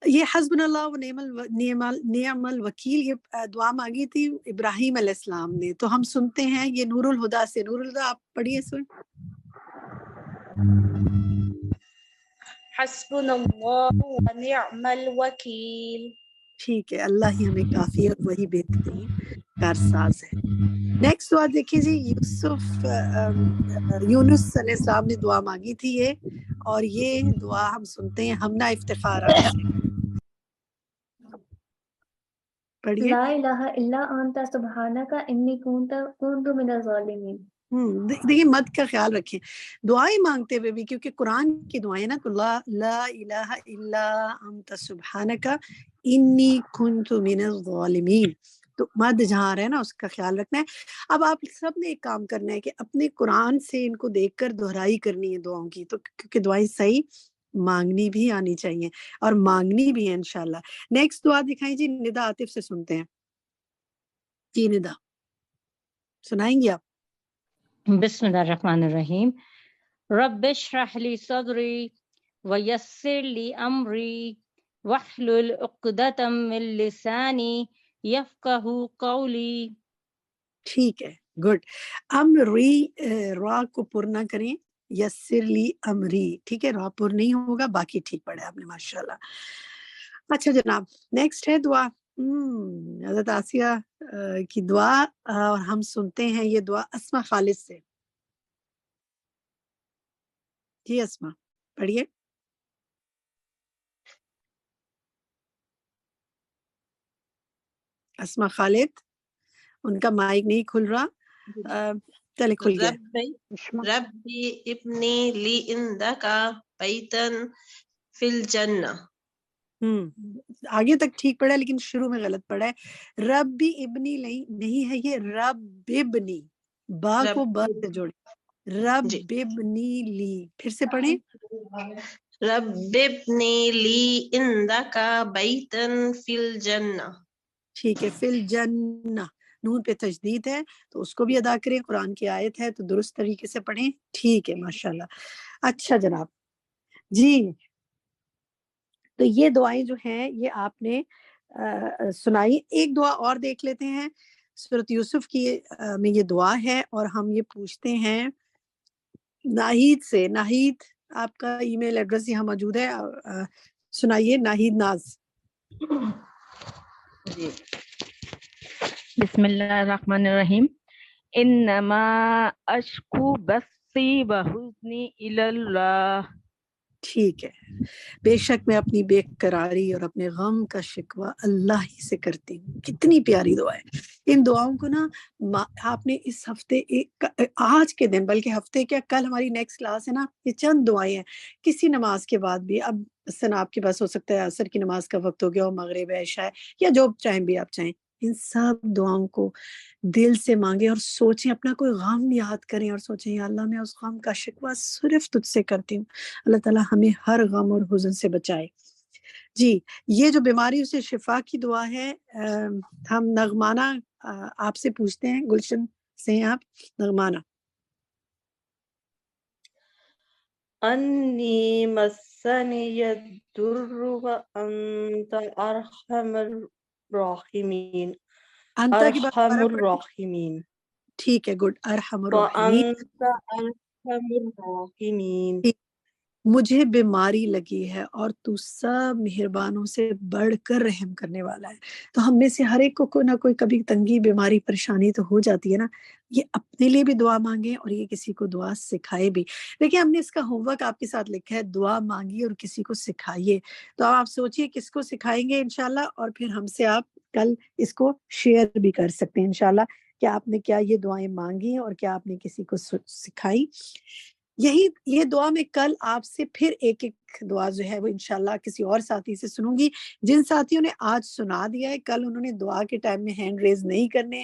یہ حسبنا اللہ و نعم الوکیل، یہ دعا مانگی تھی ابراہیم علیہ السلام نے. تو ہم سنتے ہیں یہ نور الہدا سے. نور الہدا آپ پڑھیے سن. حسبنا اللہ و نعم الوکیل. ٹھیک ہے، اللہ ہی ہمیں کافی ہے اور وہی بہترین کارساز ہے. نیکسٹ دعا دیکھیں جی. یونس علیہ السلام نے دعا مانگی تھی یہ، اور یہ دعا ہم سنتے ہیں ہمنا افتخار آپ سے. پڑھیے. لا الہ الا انت سبحانک انی کنت من الظالمین. دیکھیے مد کا خیال رکھیں دعائیں مانگتے ہوئے بھی، کیونکہ قرآن کی دعائیں نا، تو لا الہ الا انت سبحانک انی کنت من الظالمین، تو مد جہاں رہے نا اس کا خیال رکھنا ہے. اب آپ سب نے ایک کام کرنا ہے کہ اپنے قرآن سے ان کو دیکھ کر دہرائی کرنی ہے دعاؤں کی، تو کیونکہ دعائیں صحیح مانگنی بھی آنی چاہیے اور مانگنی بھی ہے انشاءاللہ. نیکسٹ دعا دکھائیں جی. ندا عاطف سے سنتے ہیں. جی ندا سنائیں گے آپ؟ بسم اللہ الرحمن الرحیم. رب اشرح لی صدری ویسر لی امری واحلل عقدۃ من لسانی یفقہوا قولی. ٹھیک ہے، گڈ. امری را کو پر نہ کریں، یسر لی امری. ٹھیک ہے، را پر نہیں ہوگا، باقی ٹھیک پڑھا آپ نے ماشاءاللہ. اچھا جناب، نیکسٹ ہے دعا حضرت آسیہ کی دعا، اور ہم سنتے ہیں یہ دعا اسما خالد سے. جی اسما پڑھیے. اسما خالد، ان کا مائک نہیں کھل رہا. چلے کھل گیا. ربی ابنی لی عندک بیتن فی الجنہ. آگے تک ٹھیک پڑھا لیکن شروع میں غلط پڑھا ہے. ربی ابنی نہیں ہے، یہ رب ابنی، با کو با سے جوڑے. رب ابنی لی، پھر سے پڑھیں. رب ابنی لی عندک بیتن فی الجنہ. ٹھیک ہے، فی الجنہ نون پہ تشدید ہے تو اس کو بھی ادا کریں. قرآن کی آیت ہے تو درست طریقے سے پڑھیں. ٹھیک ہے ماشاءاللہ. اچھا جناب جی، تو یہ دعائیں جو ہیں یہ آپ نے سنائی. ایک دعا اور دیکھ لیتے ہیں. سورۃ یوسف کی میں یہ دعا ہے، اور ہم یہ پوچھتے ہیں ناہید سے. ناہید، آپ کا ای میل ایڈریس یہاں موجود ہے، سنائیے. ناہید ناز. جی بسم اللہ الرحمن الرحیم. انما اشکو بثی و حزنی الی اللہ. ٹھیک ہے، بے شک میں اپنی بے قراری اور اپنے غم کا شکوہ اللہ ہی سے کرتی ہوں. کتنی پیاری دعا ہے. ان دعاؤں کو نا آپ نے اس ہفتے آج کے دن، بلکہ ہفتے کیا، کل ہماری نیکسٹ کلاس ہے نا، یہ چند دعائیں ہیں کسی نماز کے بعد بھی. اب مثلا آپ کے پاس ہو سکتا ہے عصر کی نماز کا وقت ہو گیا ہو، مغرب عشاء یا جو چاہیں بھی آپ چاہیں، ان سب دعاؤں کو دل سے مانگیں اور سوچیں، اپنا کوئی غم یاد کریں اور سوچیں یا اللہ میں اس غم کا شکوہ صرف تجھ سے کرتی ہوں. اللہ تعالیٰ ہمیں ہر غم اور حزن سے بچائے. جی، یہ جو بیماری سے شفا کی دعا ہے، ہم نغمانہ آپ سے پوچھتے ہیں. گلشن سے ہیں آپ نغمانہ. انی مسنی الضر وانت ارحم الراحمین. انتا کی بات ارحم الراحمین. ٹھیک ہے، گڈ. ارحم الراحمین. وانت ارحم الراحمین. مجھے بیماری لگی ہے اور تو سب مہربانوں سے بڑھ کر رحم کرنے والا ہے. تو ہم میں سے ہر ایک کو کوئی نہ کوئی کبھی تنگی، بیماری، پریشانی تو ہو جاتی ہے نا. یہ اپنے لیے بھی دعا مانگیں اور یہ کسی کو دعا سکھائے بھی. دیکھیں ہم نے اس کا ہوم ورک آپ کے ساتھ لکھا ہے، دعا مانگیے اور کسی کو سکھائیے. تو آپ سوچئے کس کو سکھائیں گے انشاءاللہ، اور پھر ہم سے آپ کل اس کو شیئر بھی کر سکتے ہیں انشاءاللہ کہ آپ نے کیا یہ دعائیں مانگی اور کیا آپ نے کسی کو سکھائی. یہ دعا میں کل آپ سے پھر ایک دعا جو ہے وہ انشاءاللہ کسی اور ساتھی سے سنوں گی. جن ساتھیوں نے آج سنا دیا ہے، کل انہوں نے دعا کے ٹائم میں ہینڈ ریز نہیں کرنے،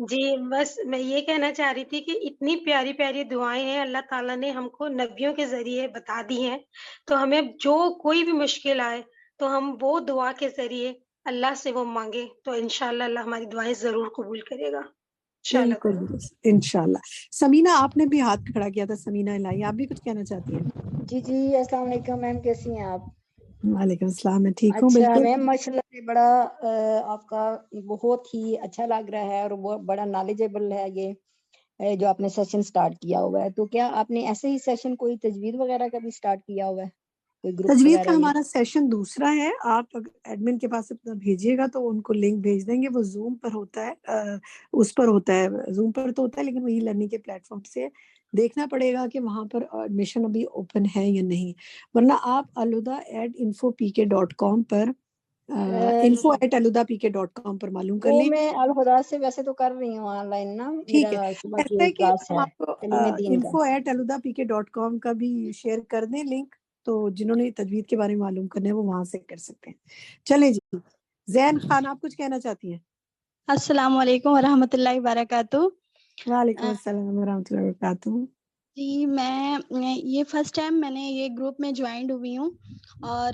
جی بس میں یہ کہنا چاہ رہی تھی کہ اتنی پیاری پیاری دعائیں ہیں اللہ تعالیٰ نے ہم کو نبیوں کے ذریعے بتا دی ہیں، تو ہمیں جو کوئی بھی مشکل آئے تو ہم وہ دعا کے ذریعے اللہ سے وہ مانگے تو انشاءاللہ اللہ ہماری دعائیں ضرور قبول کرے گا انشاءاللہ بالکل تعالیٰ۔ درست، انشاءاللہ۔ سمینہ آپ نے بھی ہاتھ کھڑا کیا تھا، سمینہ الہی آپ بھی کچھ کہنا چاہتی ہیں؟ جی السلام علیکم میم، کیسی ہیں آپ؟ وعلیکم السلام، میں ٹھیک ہوں اچھا بالکل۔ میم ماشاءاللہ سے بڑا آپ کا بہت ہی اچھا لگ رہا ہے اور بہت بڑا نالجیبل ہے یہ جو آپ نے سیشن سٹارٹ کیا ہوا ہے۔ تو کیا آپ نے ایسے ہی سیشن کوئی تجوید وغیرہ کا بھی سٹارٹ کیا ہوا ہے، کوئی گروپ تجوید وغیرہ کا یہ؟ ہمارا سیشن دوسرا ہے، آپ اگر ایڈمن کے پاس اپنا بھیجیے گا تو ان کو لنک بھیج دیں گے، وہ زوم پر ہوتا ہے، اس پر ہوتا ہے، زوم پر تو ہوتا ہے لیکن وہی لرننگ کے پلیٹ فارم سے دیکھنا پڑے گا کہ وہاں پر ایڈمیشن ابھی اوپن ہے یا نہیں، ورنہ آپ alhuda@infopk.com پر info@alhuda.pk.com پر معلوم کر وہ لیں۔ میں الہدا سے ویسے تو کر رہی ہوں آن لائن نا، ٹھیک ہے، میرا صبح ایسا ہے کی کہ کلاس ہم ہے آپ کو تعلیم دین کا۔ info@alhuda.pk.com کا بھی شیئر کر دیں لنک، تو جنہوں نے تجوید کے بارے میں معلوم کرنا ہے وہ وہاں سے کر سکتے ہیں۔ چلیں جی، زین خان آپ کچھ کہنا چاہتی ہیں؟ السلام علیکم ورحمۃ اللہ وبرکاتہ۔ وعلیکم السلام ورحمۃ اللہ وبرکاتہ۔ جی میں یہ فرسٹ ٹائم میں نے یہ گروپ میں جوائنڈ ہوئی ہوں، اور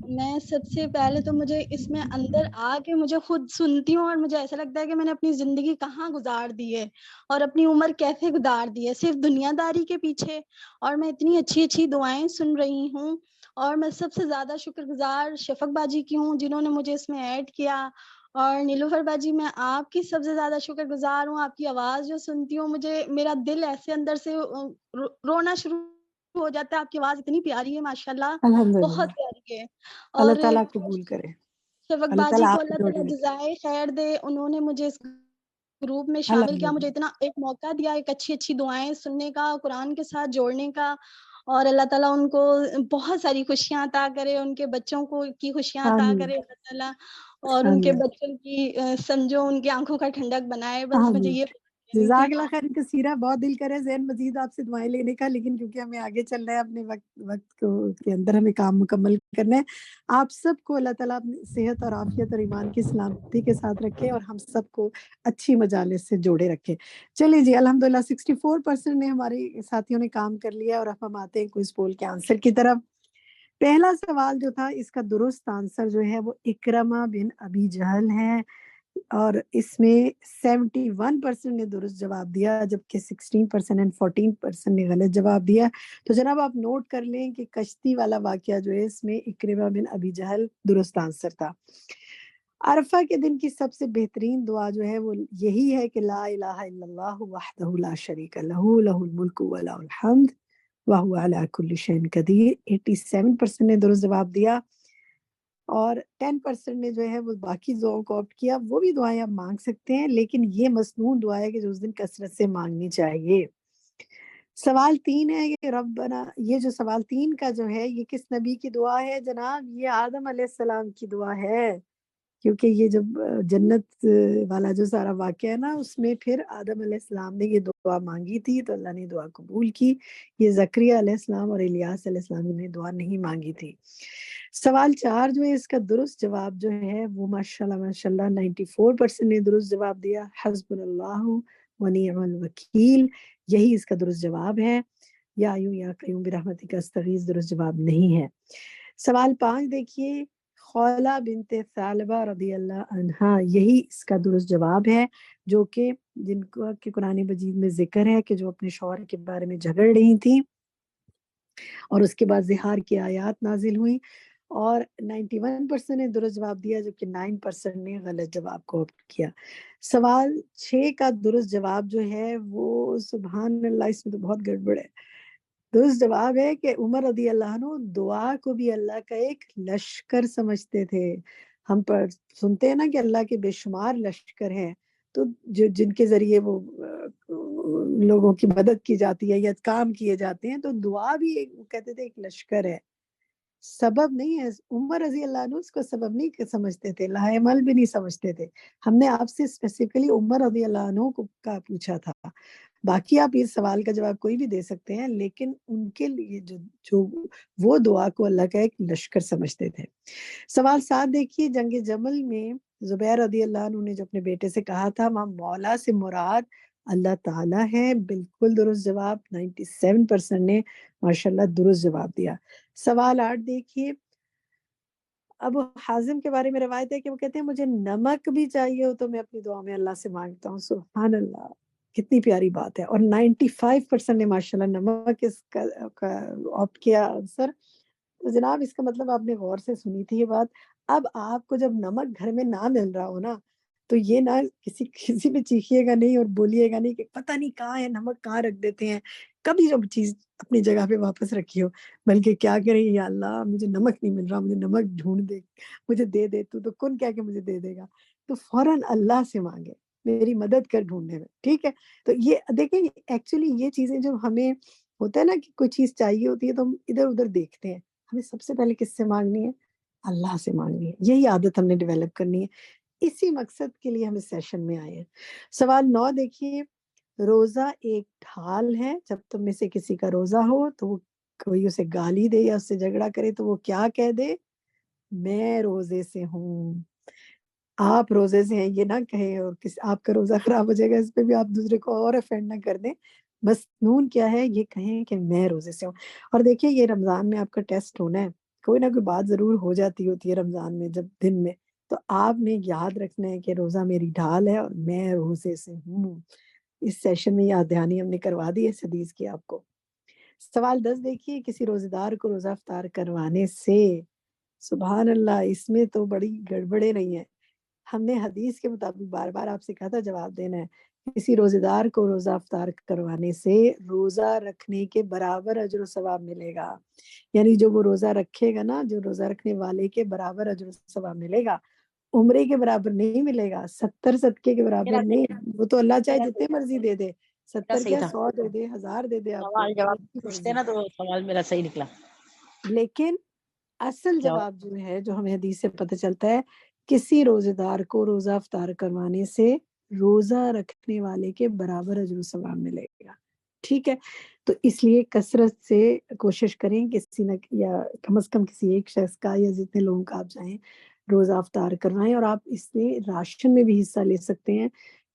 میں سب سے پہلے تو مجھے اس میں اندر آ کے مجھے خود سنتی ہوں اور مجھے ایسا لگتا ہے کہ میں نے اپنی زندگی کہاں گزار دی ہے اور اپنی عمر کیسے گزار دی ہے صرف دنیا داری کے پیچھے، اور میں اتنی اچھی اچھی دعائیں سن رہی ہوں، اور میں سب سے زیادہ شکر گزار شفق باجی کی ہوں جنہوں نے مجھے اس میں ایڈ کیا، اور نیلوفر باجی میں آپ کی سب سے زیادہ شکر گزار ہوں۔ آپ کی آواز جو سنتی ہوں مجھے میرا دل ایسے اندر سے رونا شروع ہو جاتا ہے، آپ کی آواز اتنی پیاری ہے ماشاءاللہ، الحمدللہ، بہت پیاری ہے۔ اللہ اور تعالیٰ قبول کرے، شفق اللہ باجی تعالیٰ کو آپ کی اللہ جوڑی تعالیٰ رکھے، جزائے خیر دے، انہوں نے مجھے اس گروپ میں شامل کیا، مجھے الحمدللہ۔ اتنا ایک موقع دیا ایک اچھی اچھی دعائیں سننے کا، قرآن کے ساتھ جوڑنے کا، اور اللہ تعالیٰ ان کو بہت ساری خوشیاں عطا کرے، ان کے بچوں کو کی خوشیاں عطا آمین کرے اللہ تعالیٰ، اور ان کے آمین بچوں کی سمجھو ان کی آنکھوں کا ٹھنڈک بنائے۔ بس مجھے آمین۔ یہ کہنی تھی۔ جزاک اللہ خیر کثیرہ، بہت دل کرے زین مزید آپ سے دعائیں لینے کا، لیکن کیونکہ ہمیں آگے چل رہا ہے، اپنے وقت کو کے اندر ہمیں کام مکمل کرنا ہے۔ آپ سب کو اللہ تعالیٰ اپنی صحت اور عافیت اور ایمان کی سلامتی کے ساتھ رکھے اور ہم سب کو اچھی مجالس سے جوڑے رکھے۔ چلیے جی، الحمدللہ 64% نے ہمارے ساتھیوں نے کام کر لیا، اور اب ہم آتے ہیں کوئز پول کے آنسر کی طرف۔ پہلا سوال جو تھا اس کا درست آنسر جو ہے وہ اکرمہ بن ابی جہل ہے، اور اس میں 71% نے درست جواب دیا، جبکہ 16% اور 14% نے غلط جواب دیا۔ تو جناب آپ نوٹ کر لیں کہ کشتی والا واقعہ جو ہے اس میں اکرمہ بن ابی جہل درست آنسر تھا۔ عرفہ کے دن کی سب سے بہترین دعا جو ہے وہ یہی ہے کہ لا الہ الا اللہ وحدہ لا شریک لہ لہ الملک و لہ الحمد وہو علی کل شیء قدیر۔ 87% نے درست جواب دیا، اور 10% نے جو ہے وہ باقی دعاؤں کو آپٹ کیا۔ وہ بھی دعائیں آپ مانگ سکتے ہیں، لیکن یہ مسنون دعا ہے کہ جو اس دن کثرت سے مانگنی چاہیے۔ سوال 3 ہے کہ ربنا، یہ جو سوال 3 کا جو ہے یہ کس نبی کی دعا ہے جناب؟ یہ آدم علیہ السلام کی دعا ہے، کیونکہ یہ جب جنت والا جو سارا واقعہ ہے نا، اس میں پھر آدم علیہ السلام نے یہ دعا مانگی تھی تو اللہ نے دعا قبول کی۔ یہ زکریا علیہ السلام اور الیاس علیہ السلام نے دعا نہیں مانگی تھی۔ سوال 4 جو ہے اس کا درست جواب جو ہے وہ ماشاءاللہ 94% نے درست جواب دیا، حسبنا اللہ و نعم الوکیل، یہی اس کا درست جواب ہے۔ یا ایو یا قیوم برحمتک استغیث درست جواب نہیں ہے۔ سوال 5 دیکھیے، خولہ بنت ثعلبہ رضی اللہ عنہا، یہی اس کا درست جواب ہے، جو کہ جن کو کہ قرآن مجید میں ذکر ہے کہ جو اپنے شوہر کے بارے میں جھگڑ رہی تھیں، اور اس کے بعد زہار کی آیات نازل ہوئیں، اور 91% نے درست جواب دیا، جبکہ 9% نے غلط جواب کو آپٹ کیا۔ سوال 6 کا درست جواب جو ہے وہ سبحان اللہ، اس میں تو بہت گڑبڑ ہے۔ درست جواب ہے کہ عمر رضی اللہ عنہ دعا کو بھی اللہ کا ایک لشکر سمجھتے تھے۔ ہم پر سنتے ہیں نا کہ اللہ کے بے شمار لشکر ہیں، تو جن کے ذریعے وہ لوگوں کی مدد کی جاتی ہے یا کام کیے جاتے ہیں، تو دعا بھی وہ کہتے تھے ایک لشکر ہے۔ سبب نہیں ہے. عمر رضی اللہ عنہ اس کو سبب نہیں سمجھتے تھے, لاعمل بھی نہیں سمجھتے تھے. ہم نے آپ سے اسپیسیفکلی عمر رضی اللہ عنہ کا پوچھا تھا. باقی آپ اس سوال کا جواب کوئی بھی دے سکتے ہیں, لیکن ان کے لیے جو وہ دعا کو اللہ کا ایک لشکر سمجھتے تھے. سوال 7 دیکھیے, جنگ جمل میں زبیر رضی اللہ عنہ نے جو اپنے بیٹے سے کہا تھا وہاں مولا سے مراد اللہ تعالیٰ ہے. بالکل درست جواب. 97% نے ماشاءاللہ درست جواب دیا. سوال 8 دیکھیے, ابو حازم کے بارے میں روایت ہے کہ وہ کہتے ہیں مجھے نمک بھی چاہیے ہو تو میں اپنی دعا میں اللہ سے مانگتا ہوں. سبحان اللہ, کتنی پیاری بات ہے. اور 95% نے ماشاءاللہ نمک اس کا آپٹ کیا آنسر. تو جناب اس کا مطلب آپ نے غور سے سنی تھی یہ بات. اب آپ کو جب نمک گھر میں نہ مل رہا ہو نا, تو یہ نہ کسی پہ چیخیے گا نہیں اور بولیے گا نہیں کہ پتہ نہیں کہاں ہے نمک, کہاں رکھ دیتے ہیں. کبھی جب چیز اپنی جگہ پہ واپس رکھی ہو, بلکہ کیا کریں, یا اللہ مجھے نمک نہیں مل رہا, مجھے نمک ڈھونڈ دے, مجھے دے دے, تو کون کیا کہ مجھے دے دے گا. تو فوراً اللہ سے مانگے میری مدد کر ڈھونڈنے میں. ٹھیک ہے, تو یہ دیکھیں ایکچولی یہ چیزیں جو ہمیں ہوتا ہے نا کہ کوئی چیز چاہیے ہوتی ہے تو ہم ادھر ادھر دیکھتے ہیں. ہمیں سب سے پہلے کس سے مانگنی ہے؟ اللہ سے مانگنی ہے. یہی عادت ہم نے ڈیولپ کرنی ہے. اسی مقصد کے لیے ہم اس سیشن میں آئے ہیں. سوال 9 دیکھیے, روزہ ایک ڈھال ہے, جب تم میں سے کسی کا روزہ ہو تو وہ کوئی اسے گالی دے یا اس سے جھگڑا کرے تو وہ کیا کہہ دے؟ میں روزے سے ہوں. آپ روزے سے ہیں یہ نہ کہیں, اور آپ کا روزہ خراب ہو جائے گا اس پہ بھی آپ دوسرے کو اور افینڈ نہ کر دیں. بس نون کیا ہے, یہ کہیں کہ میں روزے سے ہوں. اور دیکھیے یہ رمضان میں آپ کا ٹیسٹ ہونا ہے, کوئی نہ کوئی بات ضرور ہو جاتی ہوتی ہے رمضان میں جب دن میں, تو آپ نے یاد رکھنا ہے کہ روزہ میری ڈھال ہے اور میں روزے سے ہوں. اس سیشن میں یاد دہانی ہم نے کروا دی ہے اس حدیث کی آپ کو. سوال 10 دیکھیے, کسی روزے دار کو روزہ افطار کروانے سے, سبحان اللہ, اس میں تو بڑی گڑبڑیں نہیں ہیں. ہم نے حدیث کے مطابق بار بار آپ سے کہا تھا جواب دینا ہے. کسی روزے دار کو روزہ افطار کروانے سے روزہ رکھنے کے برابر اجر و ثواب ملے گا. یعنی جو وہ روزہ رکھے گا نا, جو روزہ رکھنے والے کے برابر اجر و ثواب ملے گا. عمرے کے برابر نہیں ملے گا, 70 صدقے کے برابر نہیں. وہ تو اللہ چاہے جتنے مرضی دے دے, 70 کیا 100 دے دے, 1000 دے دے آپ کو, سوال جواب پوچھتے نا تو سوال میرا صحیح نکلا. لیکن اصل جواب جو ہے جو ہمیں حدیث سے پتہ چلتا ہے, کسی روزے دار کو روزہ افطار کروانے سے روزہ رکھنے والے کے برابر اجر و ثواب ملے گا. ٹھیک ہے, تو اس لیے کثرت سے کوشش کریں کسی نہ یا کم از کم کسی ایک شخص کا یا جتنے لوگوں کا آپ چاہیں روزہ افطار کروائیں. اور آپ اس میں راشن میں بھی حصہ لے سکتے ہیں,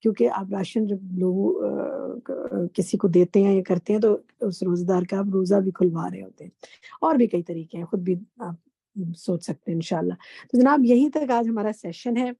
کیونکہ آپ راشن جب لوگ کسی کو دیتے ہیں یا کرتے ہیں تو اس روزہ دار کا آپ روزہ بھی کھلوا رہے ہوتے ہیں. اور بھی کئی طریقے ہیں, خود بھی آپ سوچ سکتے ہیں انشاءاللہ. تو جناب یہی تک آج ہمارا سیشن ہے.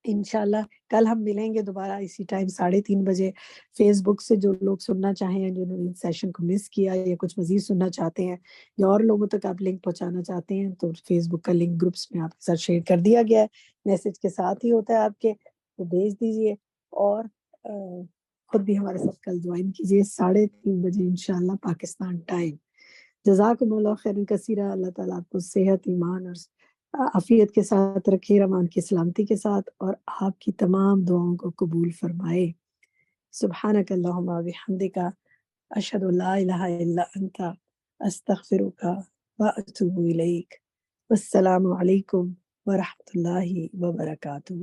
انشاءاللہ کل ہم ملیں گے دوبارہ اسی ٹائم 3:30 بجے. فیس بک سے جو لوگ سننا چاہیں, جنہوں نے سیشن کو مس کیا یا کچھ مزید سننا چاہتے ہیں یا اور لوگوں تک آپ لنک پہنچانا چاہتے ہیں, تو فیس بک کا لنک گروپس میں آپ کے ساتھ شیئر کر دیا گیا ہے, میسج کے ساتھ ہی ہوتا ہے آپ کے, تو بھیج دیجئے. اور خود بھی ہمارے ساتھ کل جوائن کیجیے 3:30 بجے انشاءاللہ پاکستان ٹائم. جزاکم اللہ خیرن کثیرہ. اللہ تعالیٰ آپ کو صحت, ایمان اور عافیت کے ساتھ رکھے, رمان کی سلامتی کے ساتھ, اور آپ کی تمام دعاؤں کو قبول فرمائے. سبحانک اللہم و بحمدک, اشہد ان لا الہ الا انت, استغفرک و اتوب الیک. والسلام علیکم ورحمۃ اللہ وبرکاتہ.